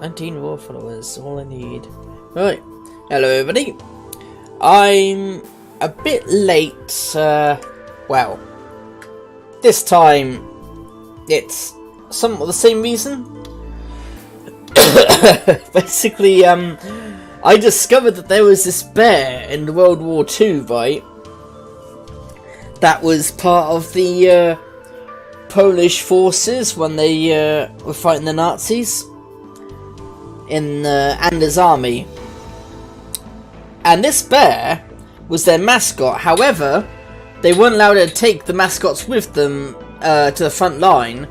19 raw followers, all I need. Right, hello everybody. I'm a bit late, well, this time it's somewhat the same reason. Basically, I discovered that there was this bear in World War II, right? That was part of the Polish forces when they were fighting the Nazis in Anders' army. And this bear was their mascot. However, they weren't allowed to take the mascots with them to the front line.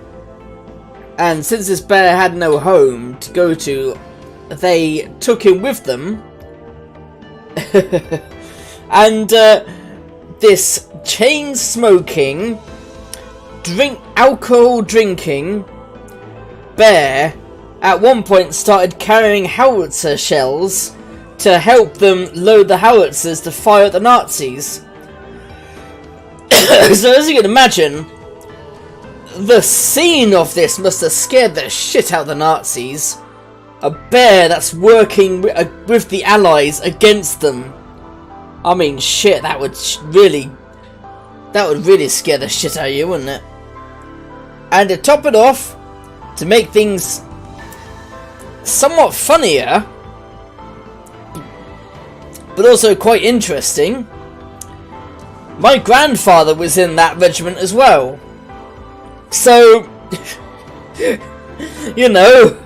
And since this bear had no home to go to, they took him with them. And this chain-smoking, alcohol drinking bear at one point started carrying howitzer shells to help them load the howitzers to fire at the Nazis. So as you can imagine, the scene of this must have scared the shit out of the Nazis. A bear that's working with the Allies against them. I mean, shit, that would really scare the shit out of you, wouldn't it? And to top it off, to make things somewhat funnier, but also quite interesting, my grandfather was in that regiment as well. So, you know.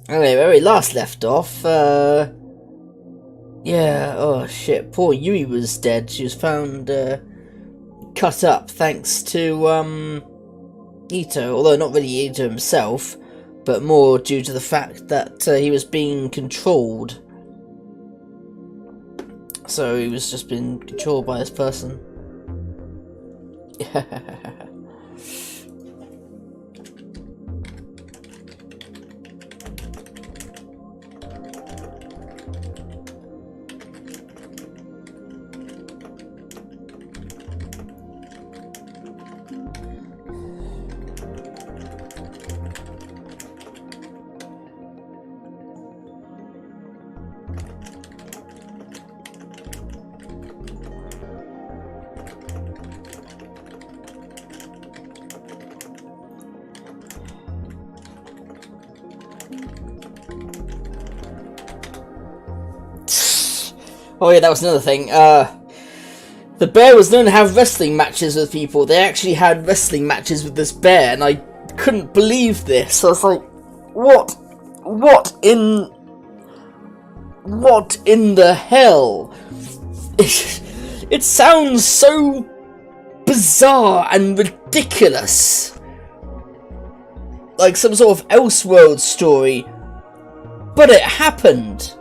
Anyway, where we last left off, yeah, oh shit, poor Yui was dead. She was found, cut up thanks to, Ito, although not really Ito himself, but more due to the fact that he was being controlled. So he was just being controlled by this person. Oh yeah, that was another thing. The bear was known to have wrestling matches with people. They actually had wrestling matches with this bear, and I couldn't believe this. I was like, what in the hell? It sounds so bizarre and ridiculous. Like some sort of Elseworld story. But it happened.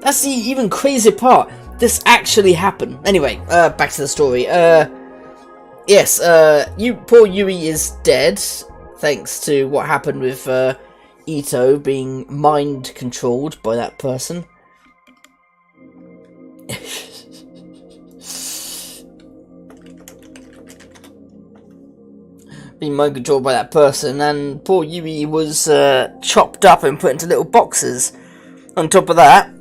That's the even crazier part. This actually happened. Anyway, back to the story. Yes, poor Yui is dead, thanks to what happened with Ito being mind controlled by that person. Being mind controlled by that person, and poor Yui was chopped up and put into little boxes. On top of that,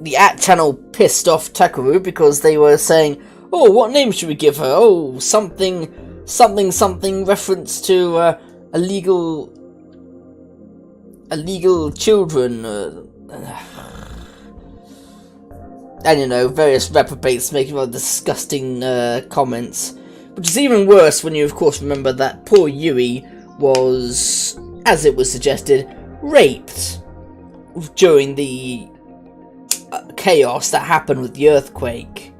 the channel pissed off Takuru because they were saying, oh, what name should we give her? Oh, something reference to illegal children. And, you know, various reprobates making rather disgusting comments. Which is even worse when you, of course, remember that poor Yui was, as it was suggested, raped during the chaos that happened with the earthquake.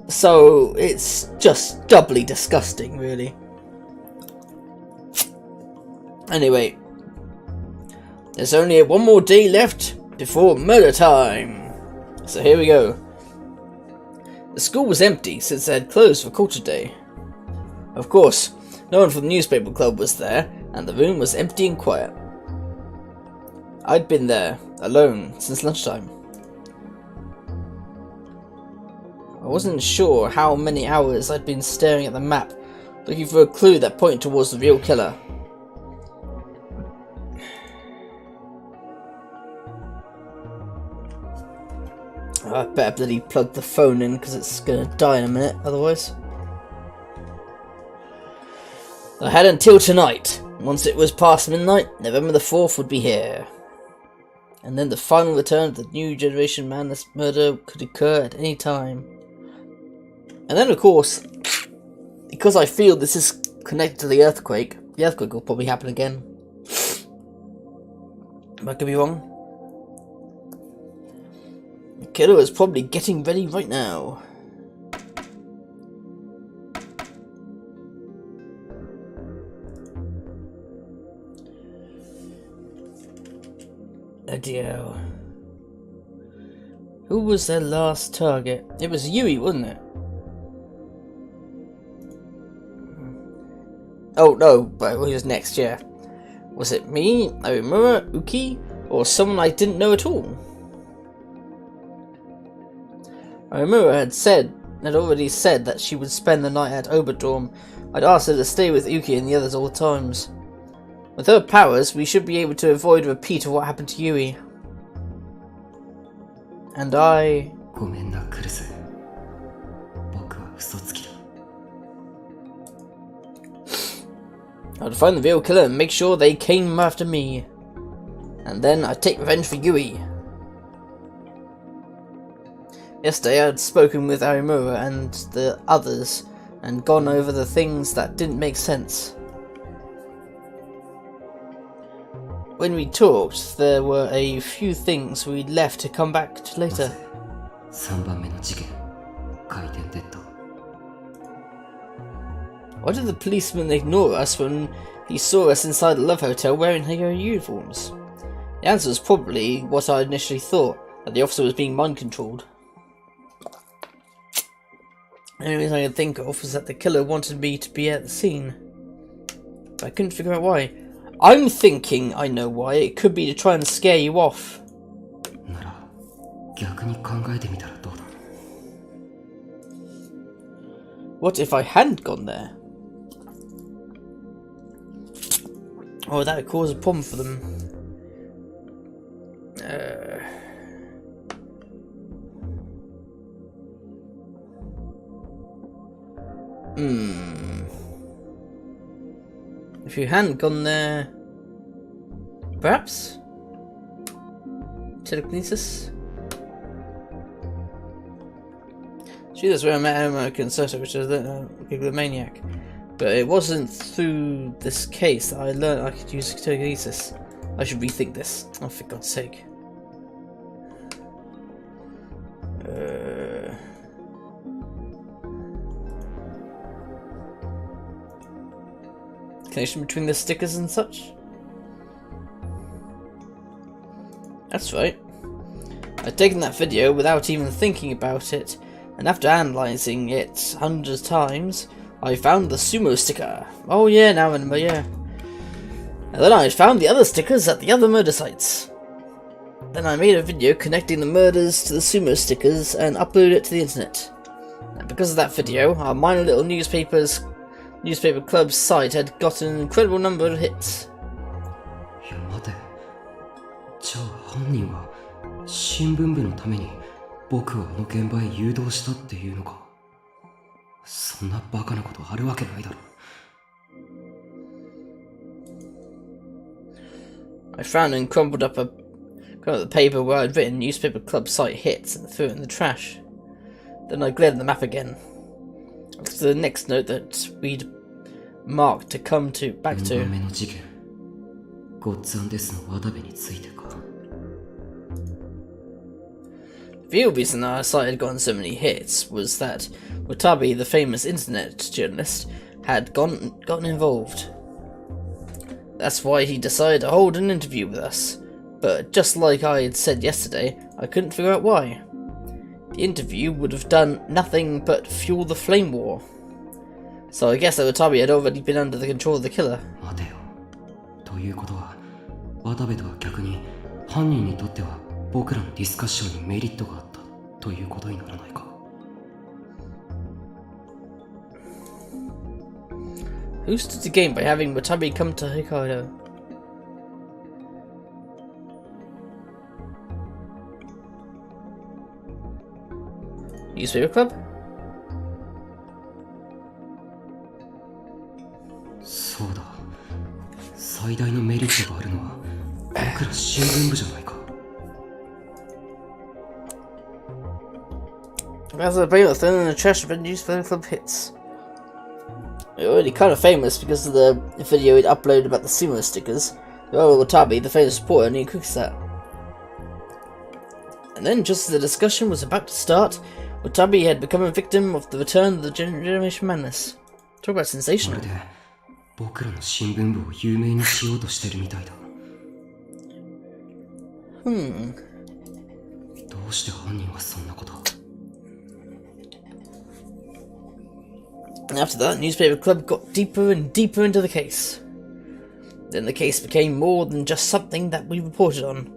So it's just doubly disgusting, really. Anyway, there's only one more day left before murder time. So here we go. The school was empty since they had closed for Culture Day. Of course, no one from the newspaper club was there, and the room was empty and quiet. I'd been there, alone, since lunchtime. I wasn't sure how many hours I'd been staring at the map looking for a clue that pointed towards the real killer. I better bloody plug the phone in because it's gonna die in a minute otherwise. I had until tonight. Once it was past midnight, November the 4th would be here. And then the final return of the new generation madness murder could occur at any time. And then of course, because I feel this is connected to the earthquake will probably happen again. I could be wrong. The killer is probably getting ready right now. Addio. Who was their last target? It was Yui, wasn't it? Oh no, but who was next? Yeah, was it me, Aomura, Uki, or someone I didn't know at all? Aomura had already said that she would spend the night at Oberdorm. I'd asked her to stay with Uki and the others all times. With her powers, we should be able to avoid a repeat of what happened to Yui. And I... I'd find the real killer and make sure they came after me. And then I'd take revenge for Yui. Yesterday I had spoken with Aomura and the others and gone over the things that didn't make sense. When we talked, there were a few things we'd left to come back to later. Why did the policeman ignore us when he saw us inside the Love Hotel wearing hero uniforms? The answer was probably what I initially thought, that the officer was being mind-controlled. The only reason I could think of was that the killer wanted me to be at the scene. But I couldn't figure out why. I'm thinking I know why. It could be to try and scare you off. What if I hadn't gone there? Oh, that would cause a problem for them. If you hadn't gone there... Perhaps? Telekinesis? Gee, that's where I met American Soto, which is the maniac. But it wasn't through this case that I learned I could use telekinesis. I should rethink this. Oh, for God's sake. Connection between the stickers and such? That's right. I'd taken that video without even thinking about it, and after analysing it hundreds of times, I found the sumo sticker. Oh yeah, now I remember, yeah. And then I found the other stickers at the other murder sites. Then I made a video connecting the murders to the sumo stickers and uploaded it to the internet. And because of that video, our minor little newspaper club's site had gotten an incredible number of hits. I found and crumpled up the paper where I'd written newspaper club site hits and threw it in the trash. Then I glared at the map again. To the next note that we'd marked to come back to. The real reason our site had gotten so many hits was that Watabe, the famous internet journalist, had gotten involved. That's why he decided to hold an interview with us. But just like I had said yesterday, I couldn't figure out why. The interview would have done nothing but fuel the flame war. So I guess that Watabe had already been under the control of the killer. Who stood to gain by having Watabe come to Hokkaido? Newspaper club? そうだ。最大のメリットがあるのは僕ら新聞部じゃないか。As a brain was thrown in the trash when newspaper club hits. They're already kind of famous because of the video he'd uploaded about the sumo stickers. Well, Watabe, the famous supporter, knew Quickset. And then, just as the discussion was about to start, Watabe had become a victim of the return of the Generation Madness. Talk about sensational. まるで僕らの新聞部を有名にしようとしてるみたいだ。どうして犯人はそんなこと？ After that, newspaper club got deeper and deeper into the case. Then the case became more than just something that we reported on.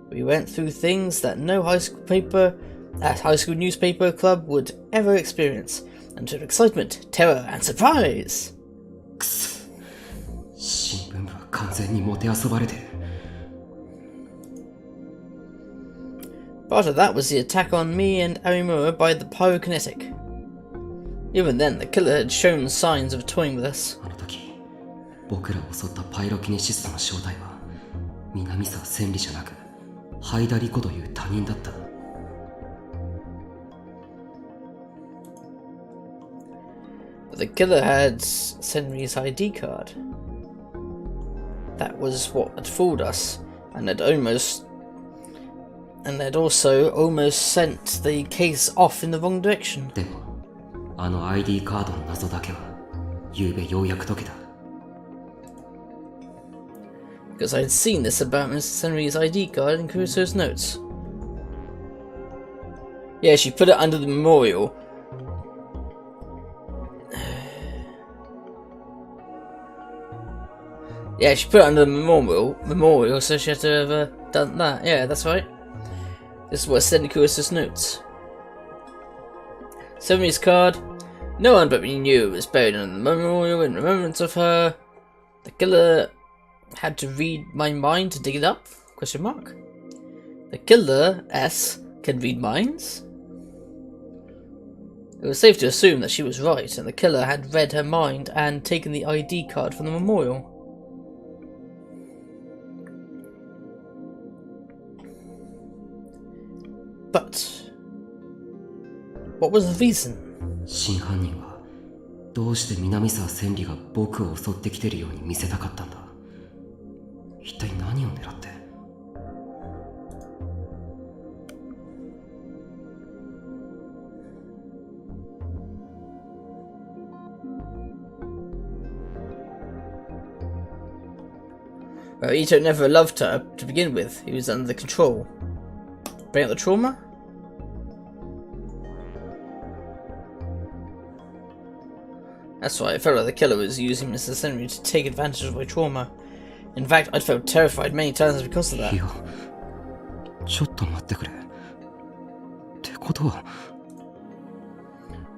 We went through things that no high school newspaper club would ever experience, until excitement, terror, and surprise. くそ、新聞部は完全にもてあそばれてる。 Part of that was the attack on me and Arimura by the pyrokinetic. Even then, the killer had shown signs of toying with us. あの時、僕らを襲ったパイロキネシストの正体は南沢千里じゃなくハイダリコという他人だった。 The killer had Senri's ID card. That was what had fooled us, and had also almost sent the case off in the wrong direction. でも、あの ID カードの謎だけは、昨夜ようやく解けた。 Because I had seen this about Mr. Senri's ID card in Kuruso's notes. Yeah, she put it under the memorial. Yeah, she put it under the memorial, so she had to have done that. Yeah, that's right. This is what said in Kuruso's notes. Senri's card. No one but me knew it was buried under the memorial in remembrance of her. The killer had to read my mind to dig it up? Question mark. The killer, S, can read minds? It was safe to assume that she was right, and the killer had read her mind and taken the ID card from the memorial. But what was the reason? 真犯人はどうして南沢千里が僕を襲ってきてるように見せたかったんだ。一体何を狙って。 Well, Ito never loved her to begin with. He was under the control. Bring out the trauma? That's why I felt like the killer was using Mr. Senri to take advantage of my trauma. In fact, I'd felt terrified many times because of that. いや、ちょっと待ってくれ。ってことは、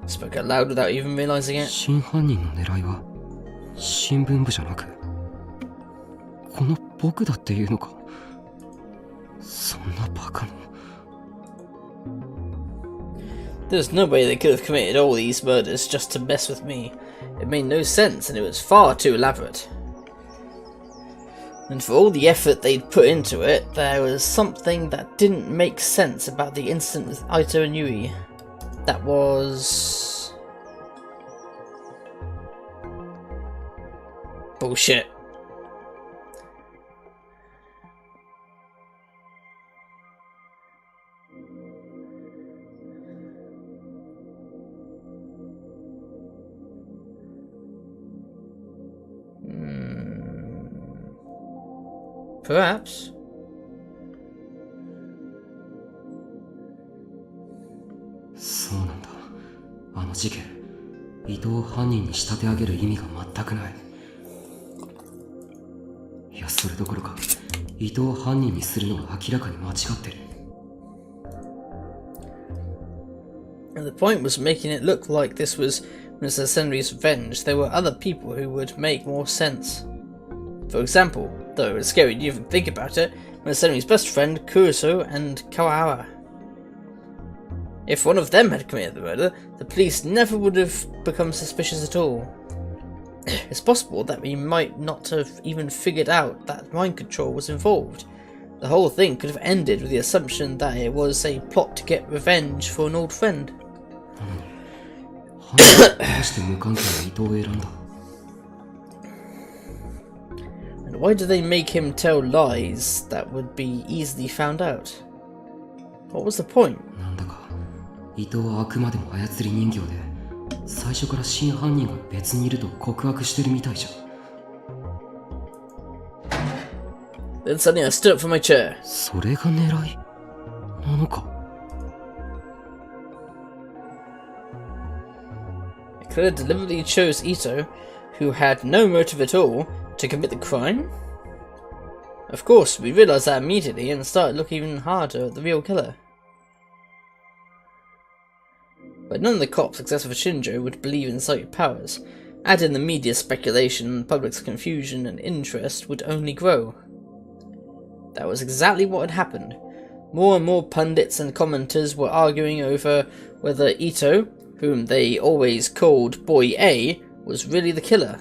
Spoke out loud without even realizing it. 真犯人の狙いは新聞部じゃなく、この僕だっていうのか。そんなバカな。 There's no way they could have committed all these murders just to mess with me. It made no sense, and it was far too elaborate. And for all the effort they'd put into it, there was something that didn't make sense about the incident with Ito and Yui. That was... bullshit. Perhaps.そうなんだ。あの事件、伊藤を犯人に仕立て上げる意味が全くない。いや、それどころか、伊藤を犯人にするのは明らかに間違ってる。And the point was making it look like this was Mr. Senri's revenge, there were other people who would make more sense. For example, though it's scary to even think about it, Mr. Senri's best friend, Kuruso and Kawahara. If one of them had committed the murder, the police never would have become suspicious at all. It's possible that we might not have even figured out that mind control was involved. The whole thing could have ended with the assumption that it was a plot to get revenge for an old friend. And why did they make him tell lies that would be easily found out? What was the point? 伊藤はあくまでも操り人形で最初から真犯人が別にいると告白してるみたいじゃん。Then suddenly I stood up from my chair. それが狙いなのか。Takuru deliberately chose Ito, who had no motive at all, to commit the crime? Of course, we realised that immediately and started looking even harder at the real killer. But none of the cops, except for Shinjo, would believe in psychic powers. Add in the media's speculation, and the public's confusion and interest would only grow. That was exactly what had happened. More and more pundits and commenters were arguing over whether Ito, whom they always called Boy A, was really the killer.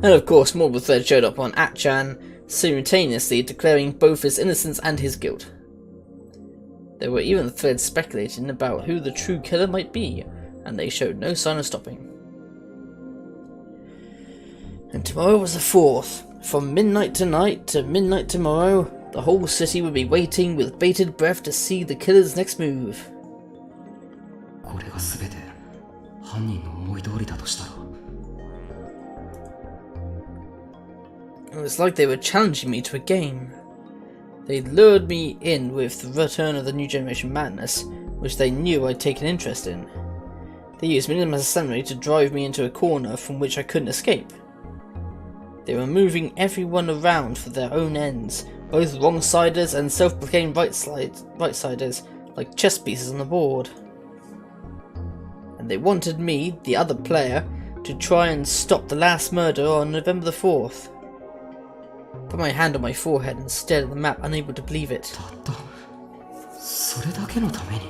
And of course, more of the thread showed up on Atchan, simultaneously declaring both his innocence and his guilt. There were even threads speculating about who the true killer might be, and they showed no sign of stopping. And tomorrow was the 4th. From midnight tonight to midnight tomorrow, the whole city would be waiting with bated breath to see the killer's next move. これが全て犯人の思い通りだとしたら。It was like they were challenging me to a game. They lured me in with the return of the new generation madness, which they knew I'd taken interest in. They used me as a samurai to drive me into a corner from which I couldn't escape. They were moving everyone around for their own ends, both wrong-siders and self-proclaimed right-siders, like chess pieces on the board. And they wanted me, the other player, to try and stop the last murder on November the 4th. Put my hand on my forehead and stared at the map, unable to believe it. たったそれだけのために。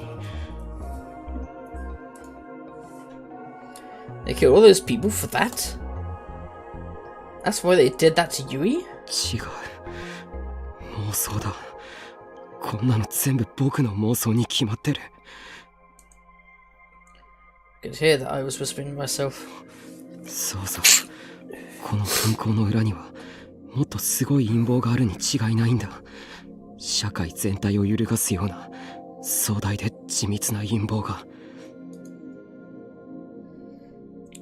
They killed all those people for that? That's why they did that to Yui? 違う。妄想だ。こんなの全部僕の妄想に決まってる。I could hear that I was whispering to myself. そうそう。この犯行の裏にはもっとすごい陰謀があるに違いないんだ。社会全体を揺るがすような壮大で緻密な陰謀が。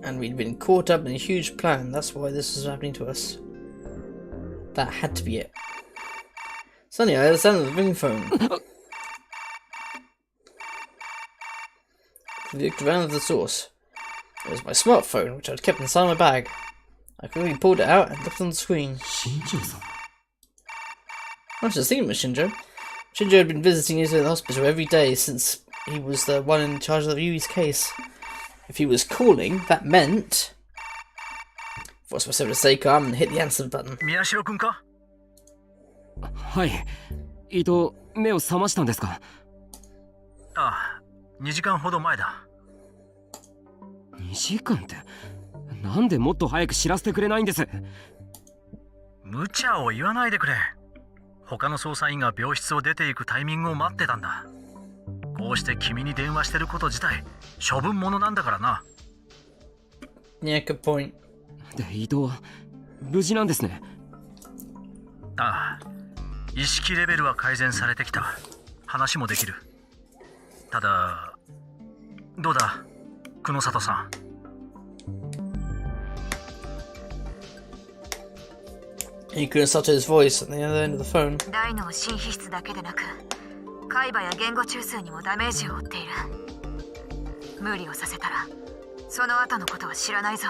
And we'd been caught up in a huge plan, that's why this was happening to us. That had to be it. Suddenly I heard the sound of the ring phone. I looked around at the source. It was my smartphone, which I'd kept inside my bag. I quickly pulled it out and looked on the screen. Shinjo-san. I was just thinking about Shinjo. Shinjo had been visiting Ito at the hospital every day since he was the one in charge of Yui's case. If he was calling, that meant... Forced myself to stay calm and hit the answer button. Miyashiro-kunか? はい。伊藤、目を覚ましたんですか? ああ、2時間ほど前だ。2時間って、なんでもっと早く知らせてくれないんです？無茶を言わないでくれ。他の捜査員が病室を出ていくタイミングを待ってたんだ。こうして君に電話してること自体処分物なんだからな。Yeah, good point. で、伊藤は無事なんですね。ああ、意識レベルは改善されてきた。話もできる。ただ、どうだ、久野里さん。He couldn't stop his voice at the other end of the phone. 大脳新皮質だけでなく海馬や言語中枢にもダメージを負っている。無理をさせたらその後のことは知らないぞ。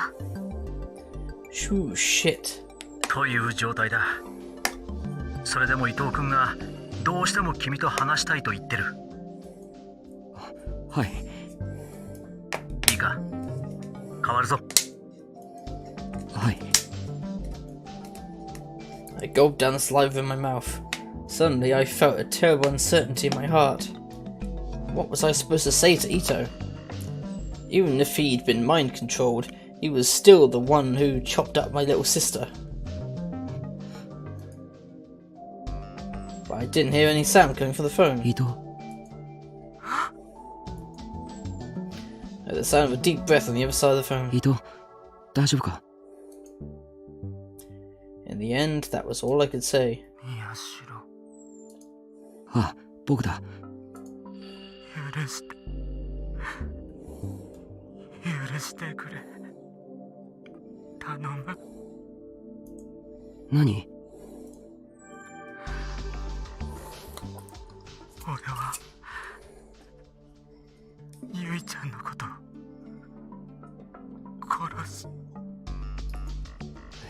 Shoo, shit. という状態だ。それでも伊藤君がどうしても君と話したいと言ってる。はい。いいか。変わるぞ。はい。 I gulped down the saliva in my mouth. Suddenly, I felt a terrible uncertainty in my heart. What was I supposed to say to Ito? Even if he'd been mind-controlled, he was still the one who chopped up my little sister. But I didn't hear any sound coming from the phone. 伊藤 I heard the sound of a deep breath on the other side of the phone. 伊藤大丈夫か In the end, that was all I could say. 宮代。あ、僕だ。許して。許してくれ。頼む。何？俺はゆいちゃんのこと殺す。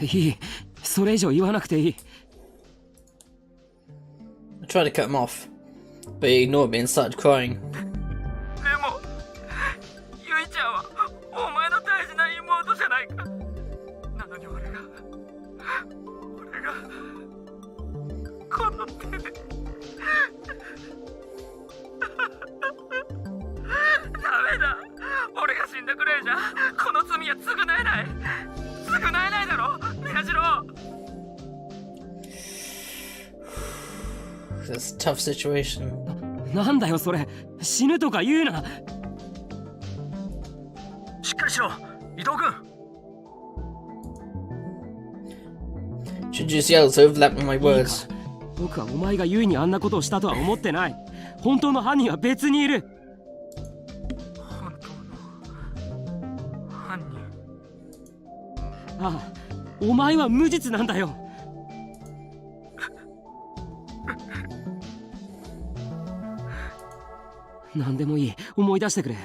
いい。それ以上言わなくていい。I tried to cut him off, but he ignored me and started crying. でもゆいちゃんはお前の大事な妹じゃないか。なのに俺がこの手でダメだ。俺が死んだくらいじゃこの罪は償えない。償えないだろ宮代。That's a tough situation. なんだよそれ。死ぬとか言うな。しっかりしろ伊藤君。 Shinju's yells overlapped with my いいか words. 僕はお前がユイにあんなことをしたとは思ってない。本当の犯人は別にいる。本当の犯人。ああ、お前は無実なんだよ。何でもいい、思い出してくれ。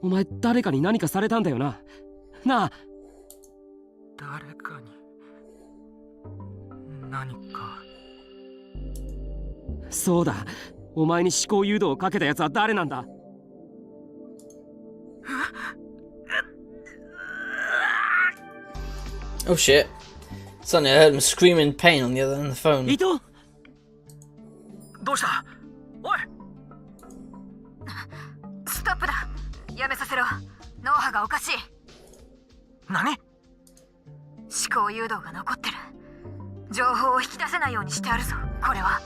お前誰かに何かされたんだよな。なあ。誰かに何か。そうだ、お前に思考誘導をかけたやつは誰なんだ。Oh shit. Suddenly I heard him scream in pain on the other end of the phone. 伊藤、どうしたおい。ストップだ。やめさせろ。脳波がおかしい。何？思考誘導が残ってる。情報を引き出せないようにしてあるぞ。これは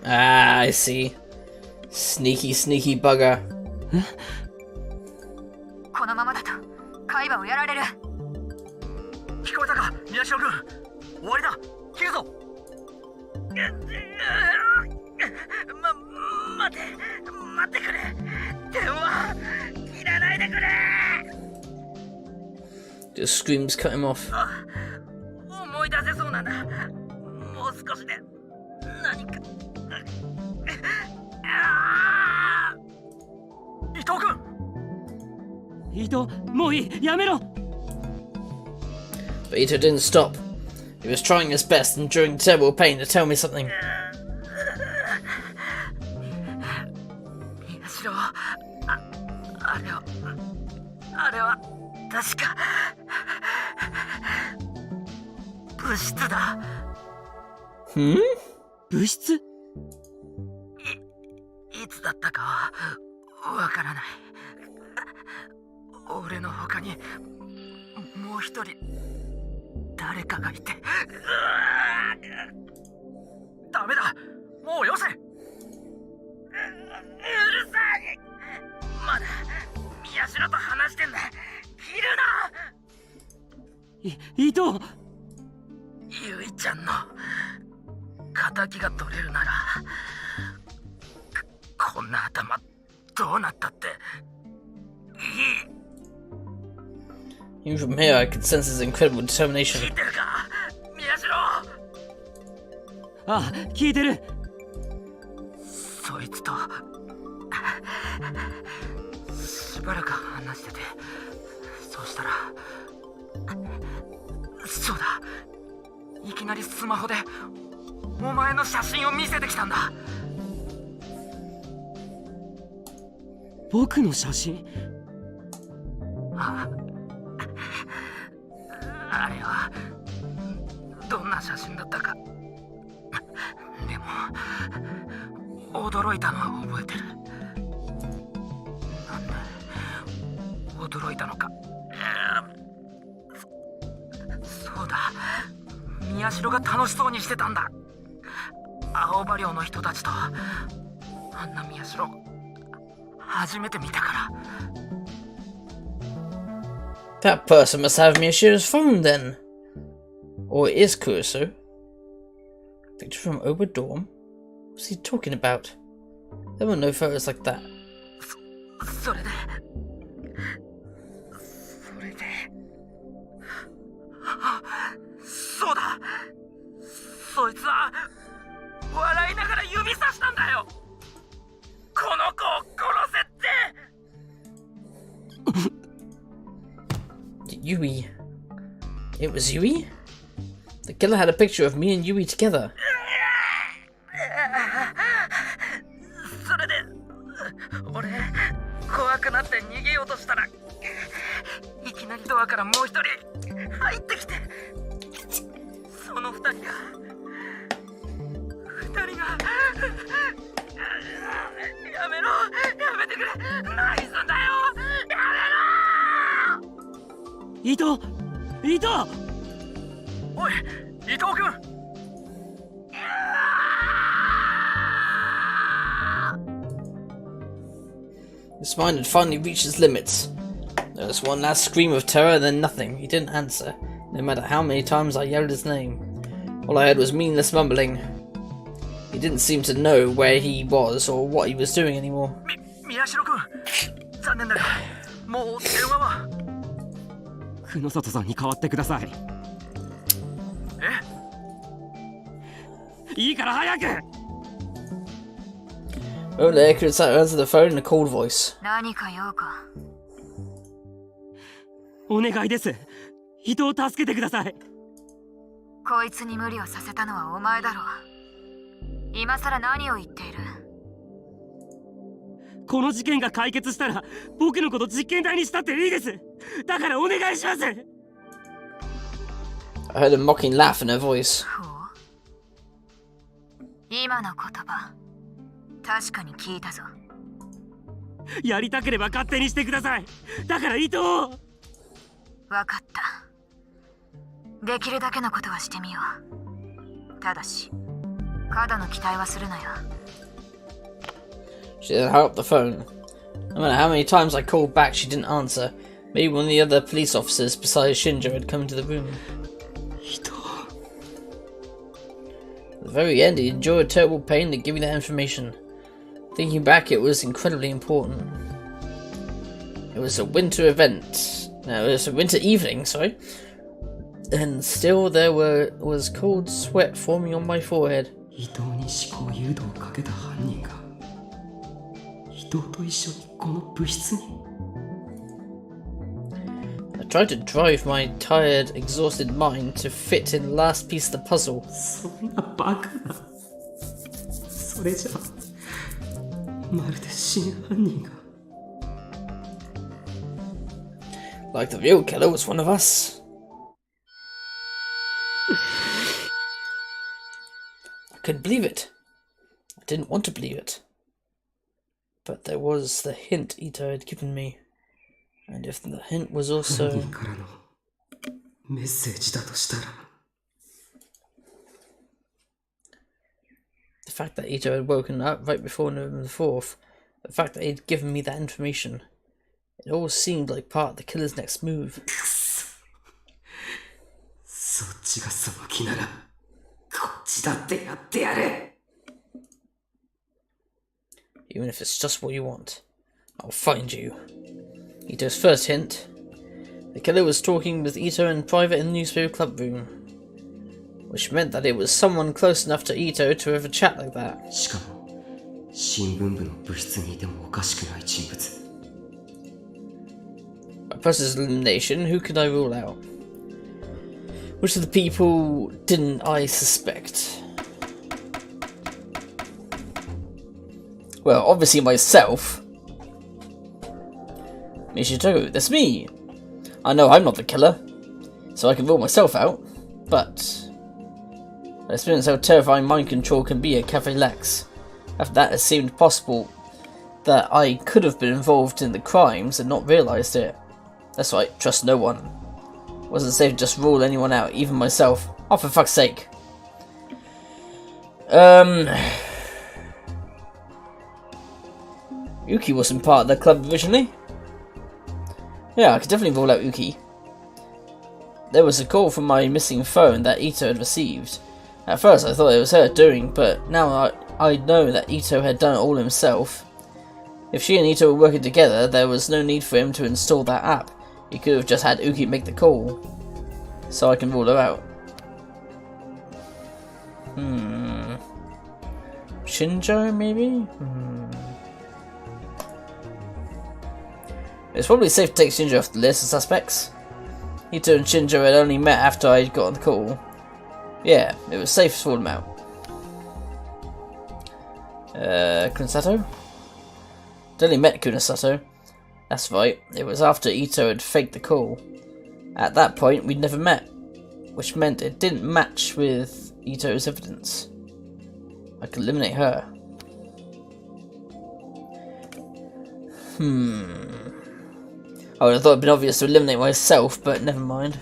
Ah, I see. Sneaky, sneaky bugger. このままだと海馬をやられる。聞こえたか宮代君。終わりだ。切るぞ。待ってくれ。電話切らないでくれ。 Just screams cut him off. 思い出せそうなんだ。もう少しで何か。伊藤君。伊藤、もういい、やめろ。 But Ito didn't stop. He was trying his best, enduring terrible pain, to tell me something. 宮代、あれは確か物質だ。Hmm? 物質？いつだったかわからない。俺の他にもう一人誰かがいて。ダメだ、もうよせ。うるさい。まだ宮代と話してんだ。切るな。伊藤、ゆいちゃんの仇が取れるなら、こんな頭どうなったっていい。 Even from here, I could sense his incredible determination. 聞いてるか宮代。ああ、聞いてる。そいつとしばらく話してて、そうしたら、そうだ、いきなりスマホでお前の写真を見せてきたんだ。僕の写真？あれはどんな写真だったか。でも驚いたのは覚えてる。なんで驚いたのか。そうだ、宮代が楽しそうにしてたんだ。青葉寮の人たちとあんな宮代初めて見たから。 That person must have Miyashiro's phone then. Or it is Kurusu. Picture from Oba Dorm? What's he talking about? There were no photos like that. それでそうだ、そいつは笑いながら指さしたんだよ。この子を殺せって。Yui. It was Yui? The killer had a picture of me and Yui together. それで俺怖くなって逃げようとしたらいきなりドアからもう一人入ってきて、その二人がやめろ、やめてくれ、何すんだよ、やめろ。伊藤おい、伊藤君。His mind had finally reached its limits. There was one last scream of terror, then nothing. He didn't answer, no matter how many times I yelled his name. All I heard was meaningless mumbling. He didn't seem to know where he was or what he was doing anymore. 宮代君、残念だがもう電話は。久野里さんに代わってください。いいから早く。Ole could answer the phone in a cold voice. 何か用か。お願いです。伊藤を助けてください。こいつに無理をさせたのはお前だろう。今さら何を言っている。この事件が解決したら僕のこと実験台にしたっていいです。だからお願いします。 I heard a mocking laugh in her voice. ほう。今の言葉、確かに聞いたぞ。やりたければ勝手にしてください。だから伊藤を。わかった。できるだけのことはしてみよう。ただし、過度の期待はするなよ。 She then hung up the phone. No matter how many times I called back, she didn't answer. Maybe one of the other police officers besides Shinjo had come into the room. At the very end, he endured terrible pain to give me that information. Thinking back, it was incredibly important. It was a winter event. No, it was a winter evening, sorry. And still there was cold sweat forming on my forehead. 伊藤に思考誘導をかけた犯人が伊藤と一緒にこの部室に。 I tried to drive my tired, exhausted mind to fit in the last piece of the puzzle. そんなバカな。それじゃまるで真犯人が。 Like the real killer was one of us. I couldn't believe it. I didn't want to believe it. But there was the hint Ito had given me. And if the hint was also... 犯人からのメッセージだとしたら。 The fact that Ito had woken up right before November the 4th, the fact that he'd given me that information, it all seemed like part of the killer's next move. そっちがその気ならこっちだってやってやる。 Even if it's just what you want, I'll find you. Ito's first hint. The killer was talking with Ito in private in the newspaper club room, which meant that it was someone close enough to Ito to have a chat like that. しかも新聞部の部室にいてもおかしくない人物。 By process of elimination, who could I rule out? Which of the people didn't I suspect? Well, obviously myself. Mishito, that's me. I know I'm not the killer, so I can rule myself out, but I experienced how terrifying mind control can be at Cafe Lex. After that, it seemed possible that I could have been involved in the crimes and not realised it. That's right, trust no one. It wasn't safe to just rule anyone out, even myself. Oh, for fuck's sake. Uki wasn't part of the club originally. Yeah, I could definitely rule out Uki. There was a call from my missing phone that Ito had received. At first I thought it was her doing, but now I know that Ito had done it all himself. If she and Ito were working together, there was no need for him to install that app. He could have just had Uki make the call. So I can rule her out. Shinjo, maybe? It's probably safe to take Shinjo off the list of suspects. Ito and Shinjo had only met after I got on the call. Yeah, it was safe to rule them out. Kunasato? I'd only met Kunasato. That's right, it was after Ito had faked the call. At that point, we'd never met, which meant it didn't match with Ito's evidence. I could eliminate her. I would have thought it'd been obvious to eliminate myself, but never mind.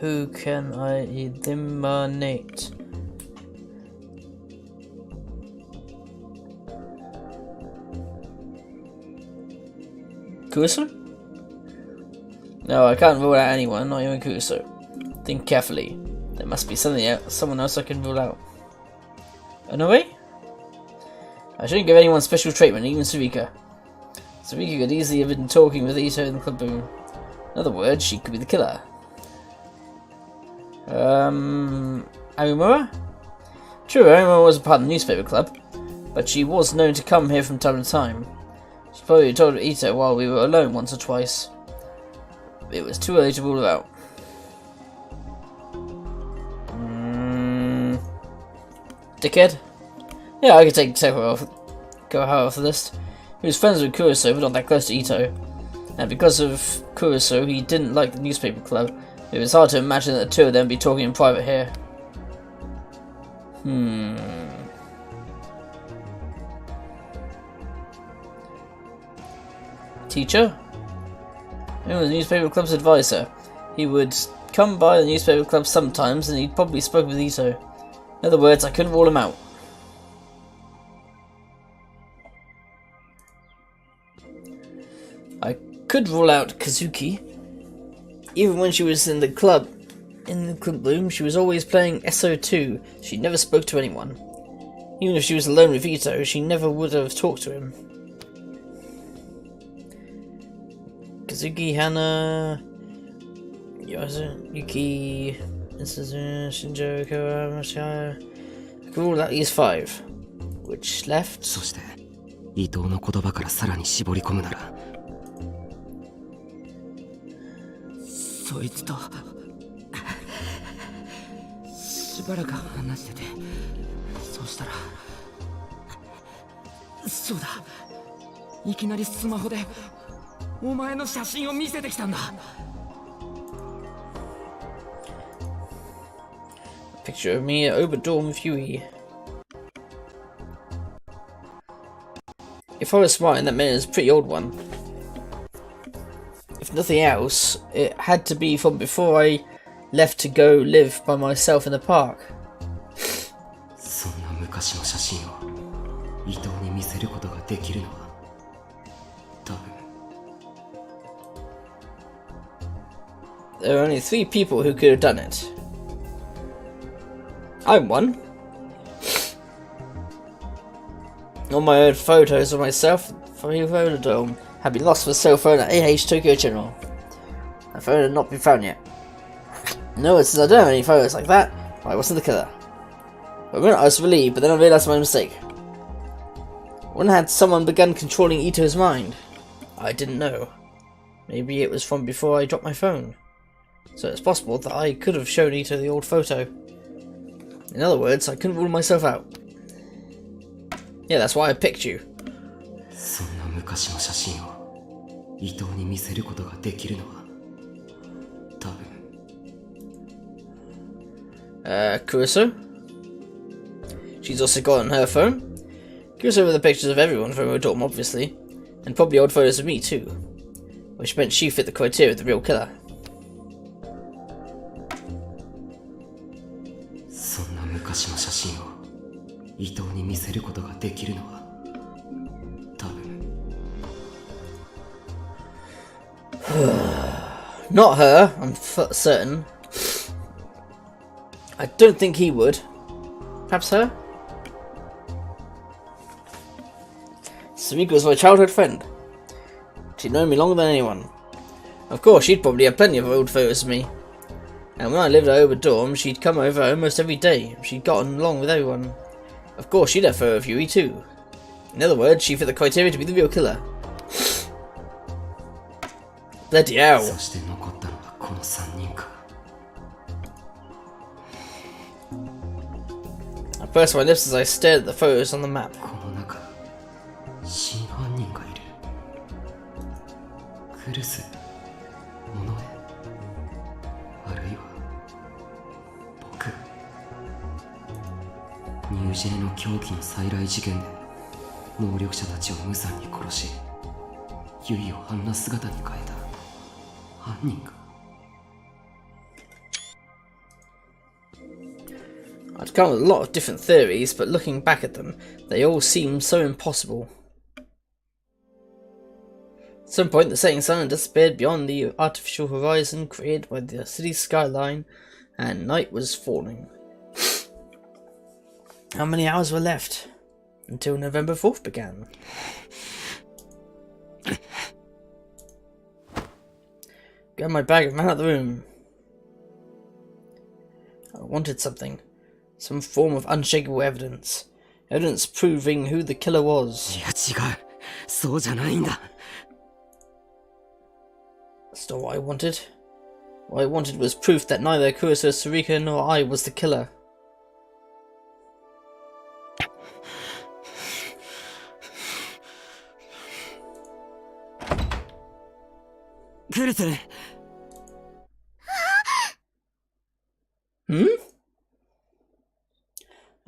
Who can I eliminate? Kurusu? No, I can't rule out anyone, not even Kurusu. Think carefully. There must be someone else I can rule out. Anyway? I shouldn't give anyone special treatment, even Sarika. Sarika could easily have been talking with Ito in the club room. In other words, she could be the killer. Arimura? True, Arimura was a part of the newspaper club, but she was known to come here from time to time. She probably told Ito while we were alone once or twice. It was too early to rule her out. Dickhead? Yeah, I could take Takuru off the list. He was friends with Kurusu, but not that close to Ito. And because of Kurusu, he didn't like the newspaper club. It was hard to imagine that the two of them be talking in private here. Teacher? He was the newspaper club's advisor. He would come by the newspaper club sometimes, and he'd probably spoke with Ito. In other words, I couldn't rule him out. I could rule out Kazuki. Even when she was in the club room, she was always playing SO2. She never spoke to anyone. Even if she was alone with Ito, she never would have talked to him. Kazuki, Hana, Yuki, Shinjo, Kawa, I could rule out these 5. Which left? そして伊藤の言葉からさらに絞り込むならそいつとしばらく話しててそうしたらそうだいきなりスマホでお前の写真を見せてきたんだ Picture of me at Oberdorm with Huey. If I was smart, that meant it was a pretty old one. If nothing else, it had to be from before I left to go live by myself in the park. そんな昔の写真を伊藤に見せることができるのは多分 There are only 3 people who could have done it. I'm one. All my own photos of myself from the Vodadome had been lost for cell phone at AH Tokyo General. The phone had not been found yet. No, since I don't have any photos like that, I wasn't the killer. For a minute I was relieved, but then I realised my mistake. When had someone begun controlling Ito's mind? I didn't know. Maybe it was from before I dropped my phone. So it's possible that I could have shown Ito the old photo. In other words, I couldn't rule myself out. Yeah, that's why I picked you. そんな昔の写真を伊藤に見せることができるのは多分。Kurusu? She's also got on her phone. Kurusu with the pictures of everyone from her dorm, obviously. And probably old photos of me, too. Which meant she fit the criteria of the real killer. そんな昔の写真を伊藤に見せることができるのは多分。Not her, I'm certain. I don't think he would. Perhaps her? Sarika was my childhood friend. She'd known me longer than anyone. Of course, she'd probably have plenty of old photos of me. And when I lived at Oba dorm, she'd come over almost every day. She'd gotten along with everyone. Of course, she'd have photo of Yui too. In other words, she fit the criteria to be the real killer. Bloody hell. そして残ったのはこの3人か。I pursed my lips as I stared at the photos on the map. この中真犯人がいる。クルス、モノエ、あるいは僕。ニュージェネの狂気の再来事件で能力者たちを無残に殺し、ユイをあんな姿に変えた犯人か。I'd come up with a lot of different theories, but looking back at them, they all seem so impossible. At some point, the setting sun had disappeared beyond the artificial horizon created by the city skyline, and night was falling. How many hours were left until November 4th began? Got my bag and ran out of the room. I wanted something. Some form of unshakable evidence. Evidence proving who the killer was. いや違う。そうじゃないんだ。That's not what I wanted. What I wanted was proof that neither Kurusu, Sarika, nor I was the killer. クルス。Hmm?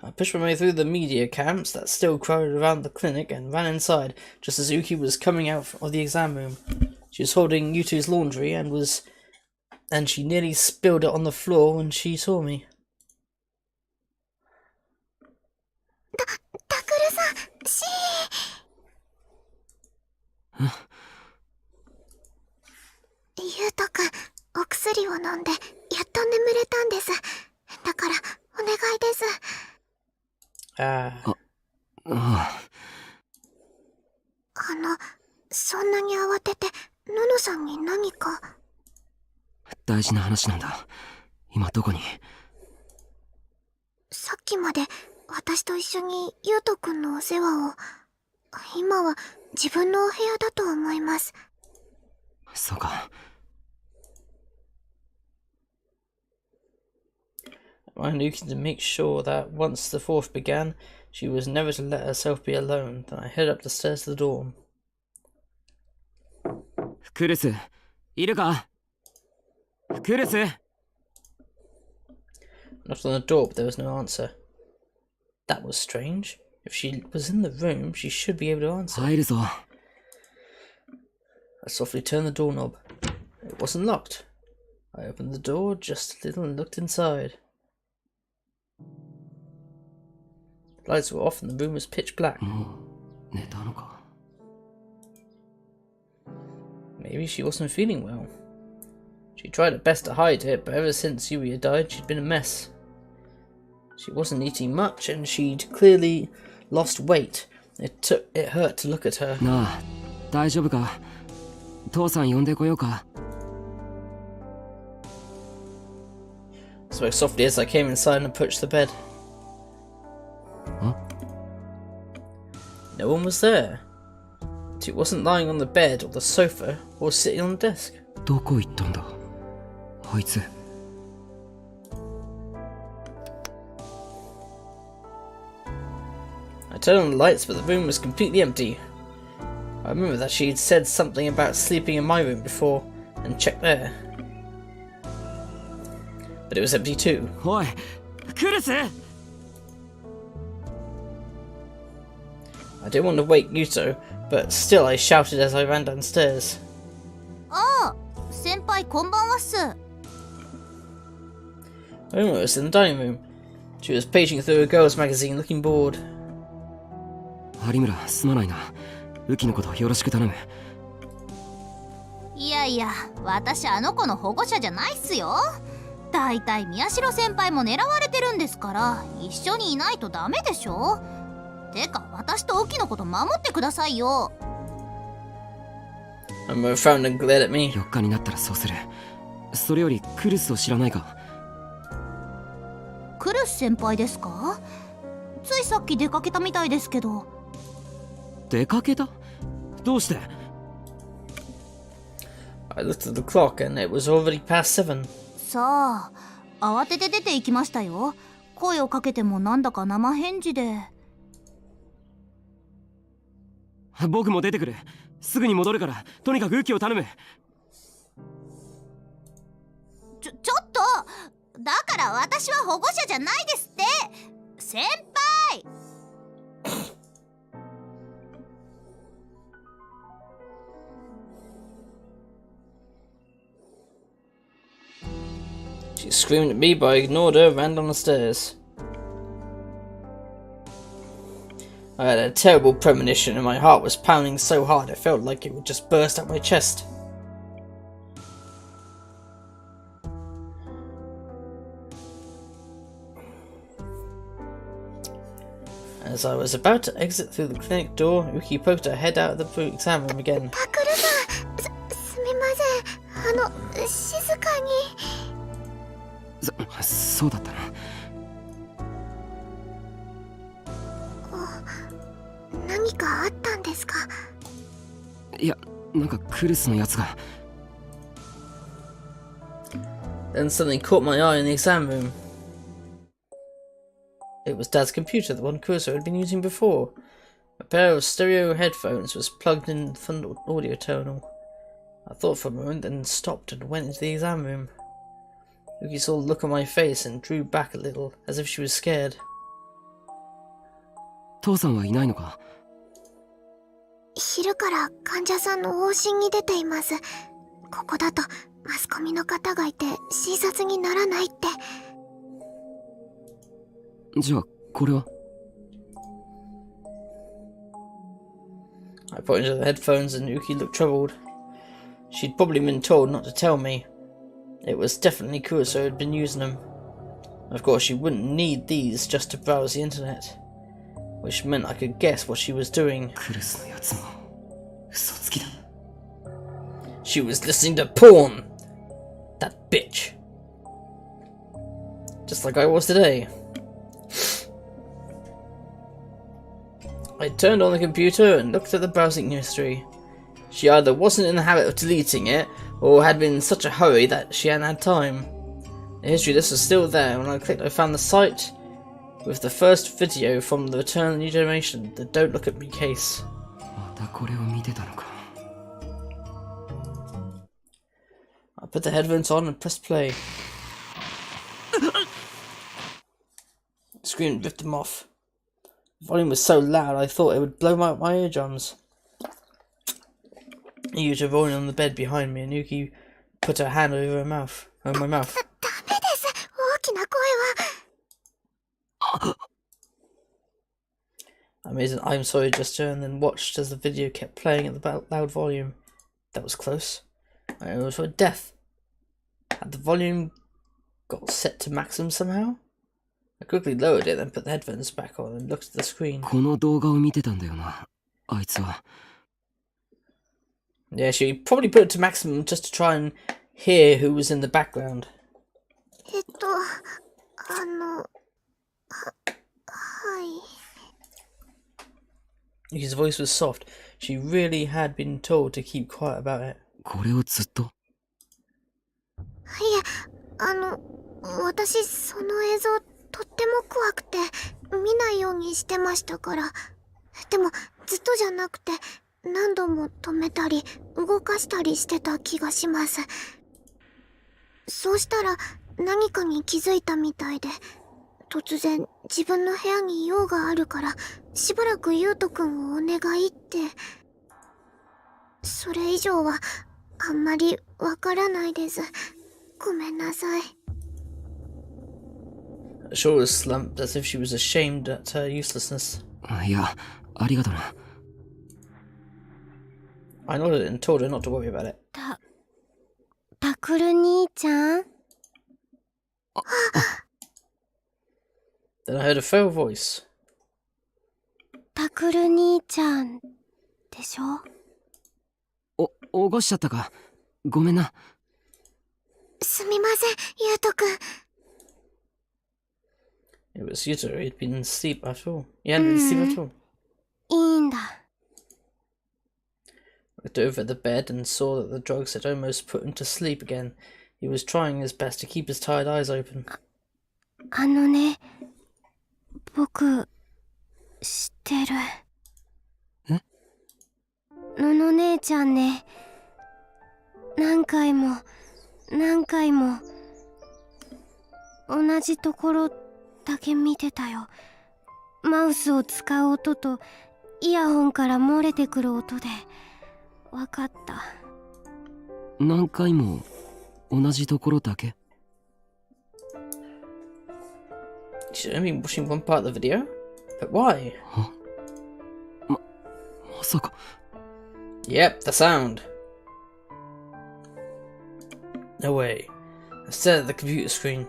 I pushed my way through the media camps that still crowded around the clinic and ran inside just as Uki was coming out of the exam room. She was holding Yutu's laundry and she nearly spilled it on the floor when she saw me. Takuru-san, she... ゆうとくん、お薬を飲んでやっと眠れたんです。だからお願いです。そんなに慌ててののさんに何か。大事な話なんだ。今どこに？さっきまで私と一緒にゆうとくんのお世話を。今は自分のお部屋だと思います。そうか。I knew to make sure that once the 4th began, she was never to let herself be alone. Then I headed up the stairs to the dorm. クルス、いるか？クルス。 Knocked on the door, but there was no answer. That was strange. If she was in the room, she should be able to answer. 入るぞ。I softly turned the doorknob. It wasn't locked. I opened the door just a little and looked inside. The lights were off and the room was pitch black. もう寝たのか。 Maybe she wasn't feeling well. She tried her best to hide it, but ever since Yuya died, she'd been a mess. She wasn't eating much, and she'd clearly lost weight. It hurt to look at her. なあ、大丈夫か？父さん呼んでこようか。 I spoke softly as I came inside and approached the bed. Huh? No one was there. She wasn't lying on the bed or the sofa or sitting on the desk. どこ行ったんだ？あいつ。I turned on the lights, but the room was completely empty. I remember that she'd said something about sleeping in my room before, and checked there. But it was empty too. おいクルス I didn't want to wake Yuto, but still I shouted as I ran downstairs. ああ、先輩こんばんはっす。 Uma was in the dining room. She was paging through a girls' magazine looking bored. 有村すまないなウキのことよろしく頼むいやいや、私あの子の保護者じゃないっすよ。だいたい宮代先輩も狙われてるんですから、一緒にいないとダメでしょ。てか、私とウキのこと守ってくださいよ。Uma frowned and glared at me. 4日になったらそうするそれよりクルスを知らないかクルス先輩ですか？ついさっき出かけたみたいですけど。出かけたどうして I looked at the clock and it was already past 7. さあ、慌てて出て行きましたよ。声をかけてもなんだか生返事で。僕も出てくるすぐに戻るからとにかくウキを頼むちょっとだから私は保護者じゃないですって先輩She screamed at me, but I ignored her and ran down the stairs. I had a terrible premonition and my heart was pounding so hard it felt like it would just burst out my chest. As I was about to exit through the clinic door, Uki poked her head out of the exam room again. タクルさん、すみません。静かに。そうだったな何かあったんですか？いやなんかクルスのやつが Then something caught my eye in the exam room. It was Dad's computer, the one Kuroso had been using before. A pair of stereo headphones was plugged in the front audio terminal. I thought for a moment, then stopped and went into the exam room. Yuki saw the look on my face and drew back a little, as if she was scared. 父さんはいないのか昼から患者さんの往診に出ています。ここだとマスコミの方がいて診察にならないって。じゃあこれは I pointed to the headphones and Yuki looked troubled. She'd probably been told not to tell me. It was definitely Kuroso who had been using them. Of course, she wouldn't need these just to browse the internet, which meant I could guess what she was doing. クルスのやつも嘘つきだ She was listening to porn! That bitch. Just like I was today. I turned on the computer and looked at the browsing history. She either wasn't in the habit of deleting it, or had been in such a hurry that she hadn't had time. The history list was still there. When I clicked, I found the site with the first video from the Return of the New Generation, the Don't Look at Me case. またこれを見てたのか I put the headphones on and pressed play. The screen ripped them off. The volume was so loud I thought it would blow out my eardrums. Yuta rolling on the bed behind me and Yuki put her hand over my mouth. ダメです。大きな声は。I made an I'm sorry gesture and then watched as the video kept playing at the loud volume. That was close. I almost heard death. Had the volume got set to maximum somehow? I quickly lowered it, then put the headphones back on and looked at the screen. この動画を見てたんだよなあいつは Yeah, she probably put it to maximum just to try and hear who was in the background. はい。 Yuki's voice was soft. She really had been told to keep quiet about it. これをずっといえ、私その映像とっても怖くて見ないようにしてましたから。でもずっとじゃなくて何度も止めたり動かしたりしてた気がします。そうしたら何かに気づいたみたいで、突然自分の部屋に用があるからしばらく優斗くんをお願いって。それ以上はあんまりわからないです。ごめんなさい。Shoulders slumped as if she was ashamed at her uselessness. いや、ありがとな。I nodded and told her not to worry about it. タクル兄ちゃん？ Then I heard a frail voice. タクル兄ちゃんでしょ？起こしちゃったか。ごめんな。すみません、優斗くん。It was Yuto. He'd been asleep after all. He hadn't been asleep after all. いいんだ。I looked over at the bed and saw that the drugs had almost put him to sleep again. He was trying his best to keep his tired eyes open. あのね、僕、知ってる。え？のの姉ちゃんね、何回も同じところだけ見てたよ。マウスを使う音とイヤホンから漏れてくる音でわかった。何回も同じところだけ？ She'd only been watching one part of the video? But why? まさか。 Yep, the sound. No way. I stared at the computer screen.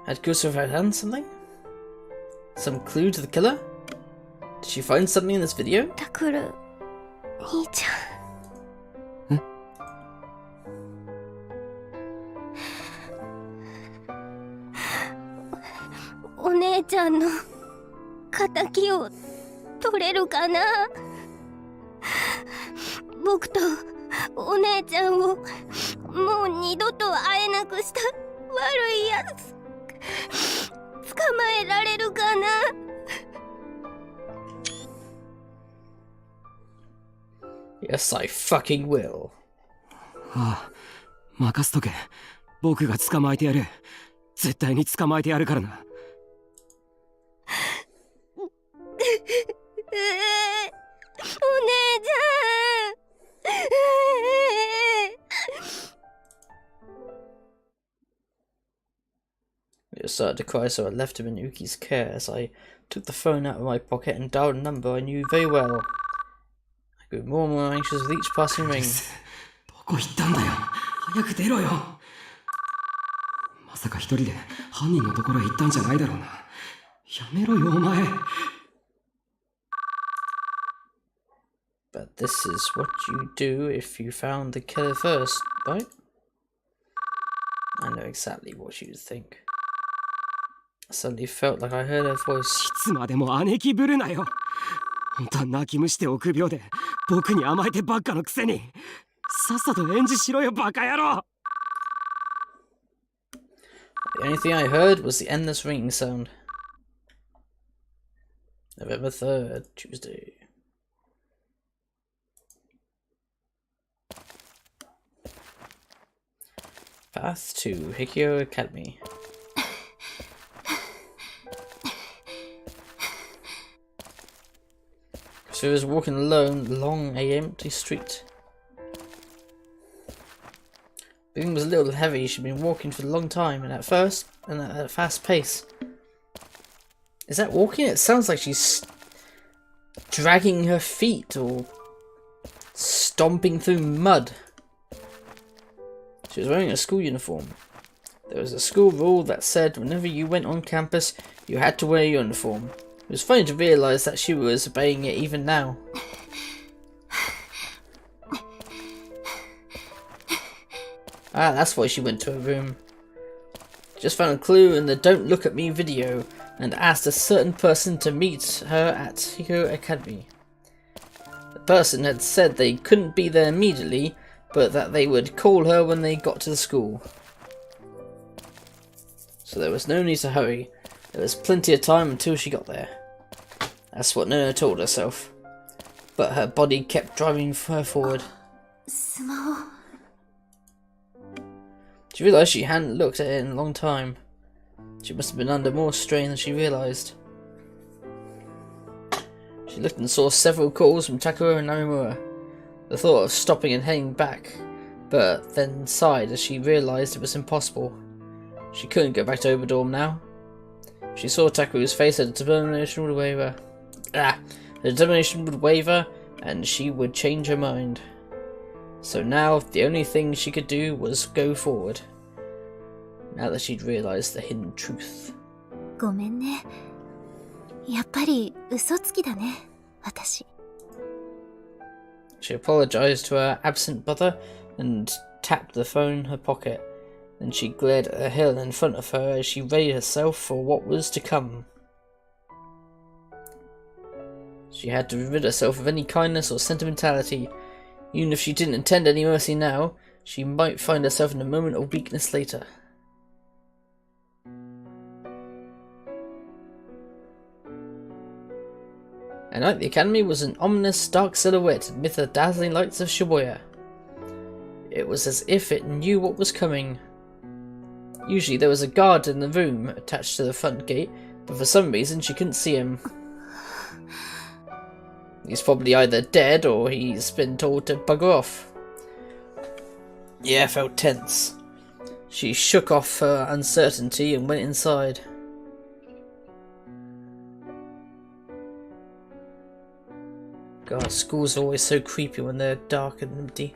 Had Gustav found something? Some clue to the killer? Did she find something in this video? タクル兄ちゃん。え？お姉ちゃんの仇を取れるかな？僕とお姉ちゃんをもう二度と会えなくした悪いやつ捕まえられるかな？ Yes, I fucking will. ああ、任せとけ。僕が捕まえてやる。絶対に捕まえてやるからな。お姉ちゃん。 I started to cry, so I left him in Uki's care as I took the phone out of my pocket and dialed a number I knew very well. I grew more and more anxious with each passing ring. どこ行ったんだよ。早く出ろよ。まさか一人で犯人のところへ行ったんじゃないだろうな。やめろよ、お前。But this is what you do if you found the killer first, right? I know exactly what you'd think. I suddenly felt like I heard her voice. いつまでも姉貴ぶるなよ。本当は泣き虫で臆病で僕に甘えてばっかのくせに。さっさと演じしろよ、バカ野郎。 The only thing I heard was the endless ringing sound. November 3rd, Tuesday. Path to Hikyo Academy. She was walking alone along a empty street. Everything was a little heavy. She'd been walking for a long time, and at a fast pace. Is that walking? It sounds like she's dragging her feet or stomping through mud. She was wearing a school uniform. There was a school rule that said whenever you went on campus, you had to wear a uniform. It was funny to realise that she was obeying it even now. Ah, that's why she went to her room. Just found a clue in the Don't Look at Me video and asked a certain person to meet her at Hikyo Academy. The person had said they couldn't be there immediately, but that they would call her when they got to the school. So there was no need to hurry. There was plenty of time until she got there. That's what Nona told herself. but her body kept driving her forward. スマホ She realised she hadn't looked at it in a long time. She must have been under more strain than she realised. She looked and saw several calls from Takuru and Narimura. The thought of stopping and heading back, but then sighed as she realised it was impossible. She couldn't go back to Oberdorm now. She saw Takuru's face, her determination would waver. Her determination would waver, and she would change her mind. So now, the only thing she could do was go forward. Now that she'd realised the hidden truth. ごめんね。やっぱり嘘つきだね、私。She apologised to her absent brother and tapped the phone in her pocket. Then she glared at the hill in front of her as she readied herself for what was to come. She had to rid herself of any kindness or sentimentality. Even if she didn't intend any mercy now, she might find herself in a moment of weakness later. At night, the academy was an ominous, dark silhouette amid the dazzling lights of Shibuya. It was as if it knew what was coming. Usually there was a guard in the room attached to the front gate, but for some reason she couldn't see him. He's probably either dead or he's been told to bugger off. Yeah, felt tense. She shook off her uncertainty and went inside. God, schools are always so creepy when they're dark and empty.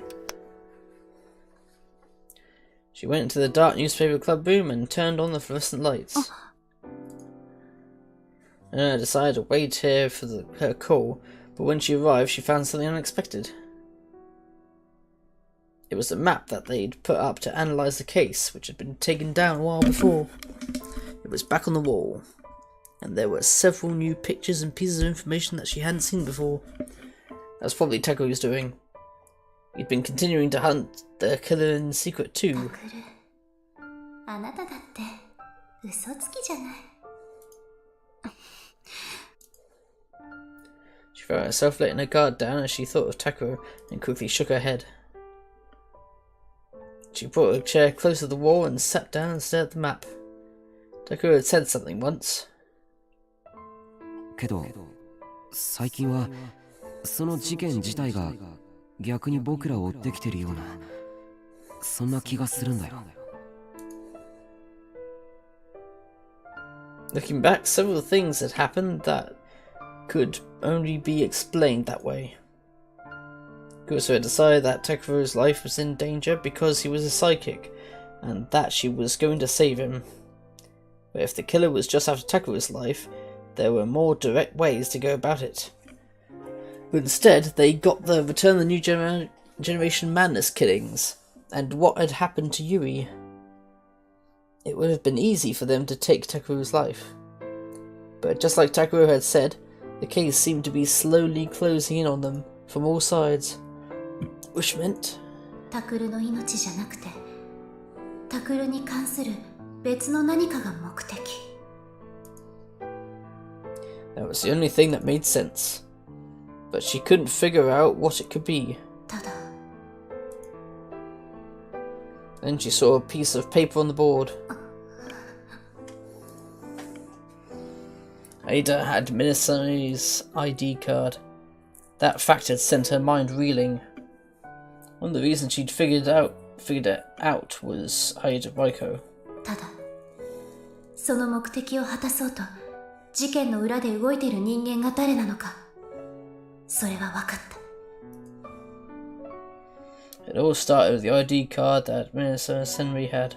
She went into the dark newspaper club room and turned on the fluorescent lights. Anna decided to wait here for her call, but when she arrived she found something unexpected. It was a map that they'd put up to analyse the case, which had been taken down a while before. It was back on the wall, and there were several new pictures and pieces of information that she hadn't seen before. That was probably Takuru's doing. He'd been continuing to hunt the killer in secret too. あなただって嘘つきじゃない。 She felt herself letting her guard down as she thought of Takuru and quickly shook her head. She brought her chair close to the wall and sat down and stared at the map. Takuru had said something once. けど、最近はその事件自体が逆に僕らを追ってきてるような、そんな気がするんだよ。Looking back, several things had happened that could only be explained that way. Kuso had decided that Takuru's life was in danger because he was a psychic, and that she was going to save him. But if the killer was just after Takuru's life, there were more direct ways to go about it. But instead, they got the Return of the New Generation Madness killings, and what had happened to Yui. It would have been easy for them to take Takuru's life. But just like Takuru had said, the case seemed to be slowly closing in on them from all sides. Which meant... タクルの命じゃなくて、タクルに関する別の何かが目的。 That was the only thing that made sense. But she couldn't figure out what it could be. ただ、 Then she saw a piece of paper on the board. Ada had Minasami's ID card. That fact had sent her mind reeling. One of the reasons she'd figured it out was Ada Raiko. ただ、その目的を果たそうと事件の裏で動いている人間が誰なのか、それは分かった。 It all started with the ID card that Minasami Senri had.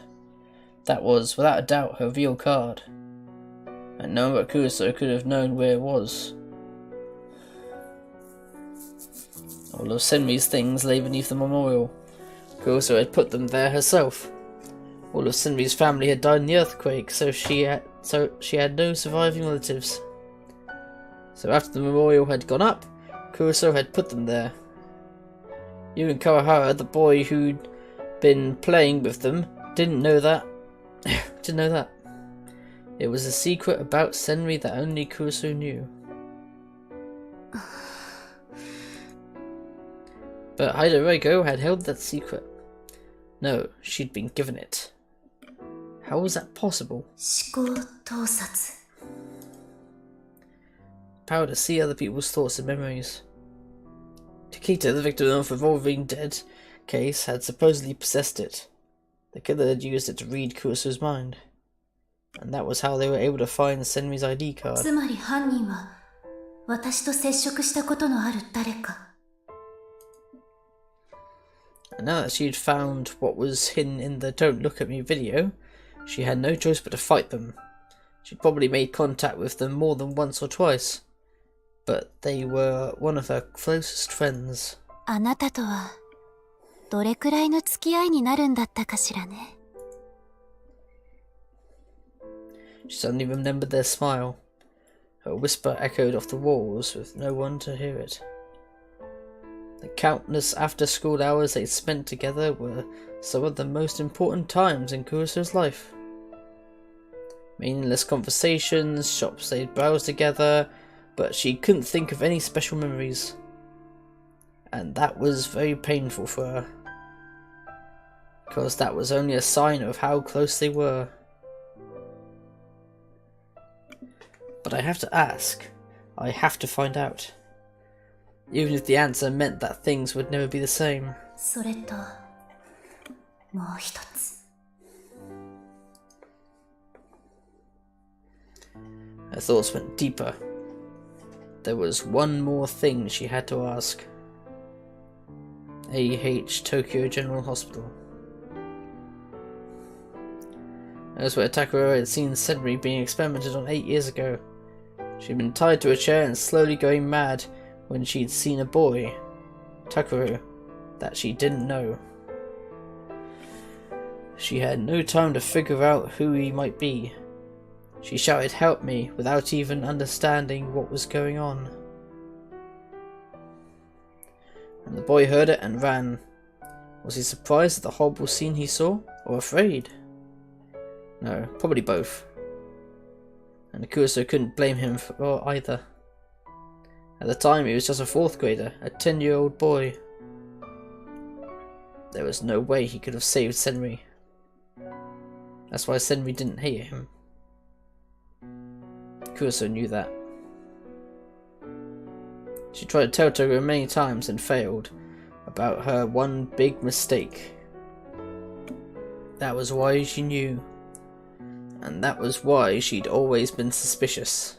That was, without a doubt, her real card. And no one but Kuso could have known where it was. All of Senri's things lay beneath the memorial. Kuso had put them there herself. All of Senri's family had died in the earthquake, so she had no surviving relatives. So after the memorial had gone up, Kuso had put them there. Even Kawahara, the boy who'd been playing with them, didn't know that. It was a secret about Senri that only Kuso knew. But Hidorego had held that secret. No, she'd been given it. How was that possible? 思考盗撮 Power to see other people's thoughts and memories. Takita, the victim of a revolving dead case, had supposedly possessed it. The killer had used it to read Kurosu's mind. And that was how they were able to find Senri's ID card. つまり犯人は私と接触したことのある誰か And now that she'd found what was hidden in the Don't Look at Me video, she had no choice but to fight them. She'd probably made contact with them more than once or twice, but they were one of her closest friends. あなたとはどれくらいの付き合いになるんだったかしらね She suddenly remembered their smile. Her whisper echoed off the walls with no one to hear it. The countless after-school hours they spent together were some of the most important times in Kurosu's life. Meaningless conversations, shops they'd browse together, but she couldn't think of any special memories. And that was very painful for her, because that was only a sign of how close they were. But I have to ask. I have to find out. Even if the answer meant that things would never be the same. それともう一つ Her thoughts went deeper. There was one more thing she had to ask. AH Tokyo General Hospital. That was where Takuru had seen Senri being experimented on 8 years ago. She'd been tied to a chair and slowly going mad when she'd seen a boy, Takuru, that she didn't know. She had no time to figure out who he might be. She shouted, "Help me," without even understanding what was going on. And the boy heard it and ran. Was he surprised at the horrible scene he saw, or afraid? No, probably both. And Kurosu couldn't blame him for either. At the time he was just a 4th grader, a 10-year-old boy. There was no way he could have saved Senri. That's why Senri didn't hate him. Kurosu knew that. She tried to tell Takuru many times and failed about her one big mistake. That was why she knew. And that was why she'd always been suspicious.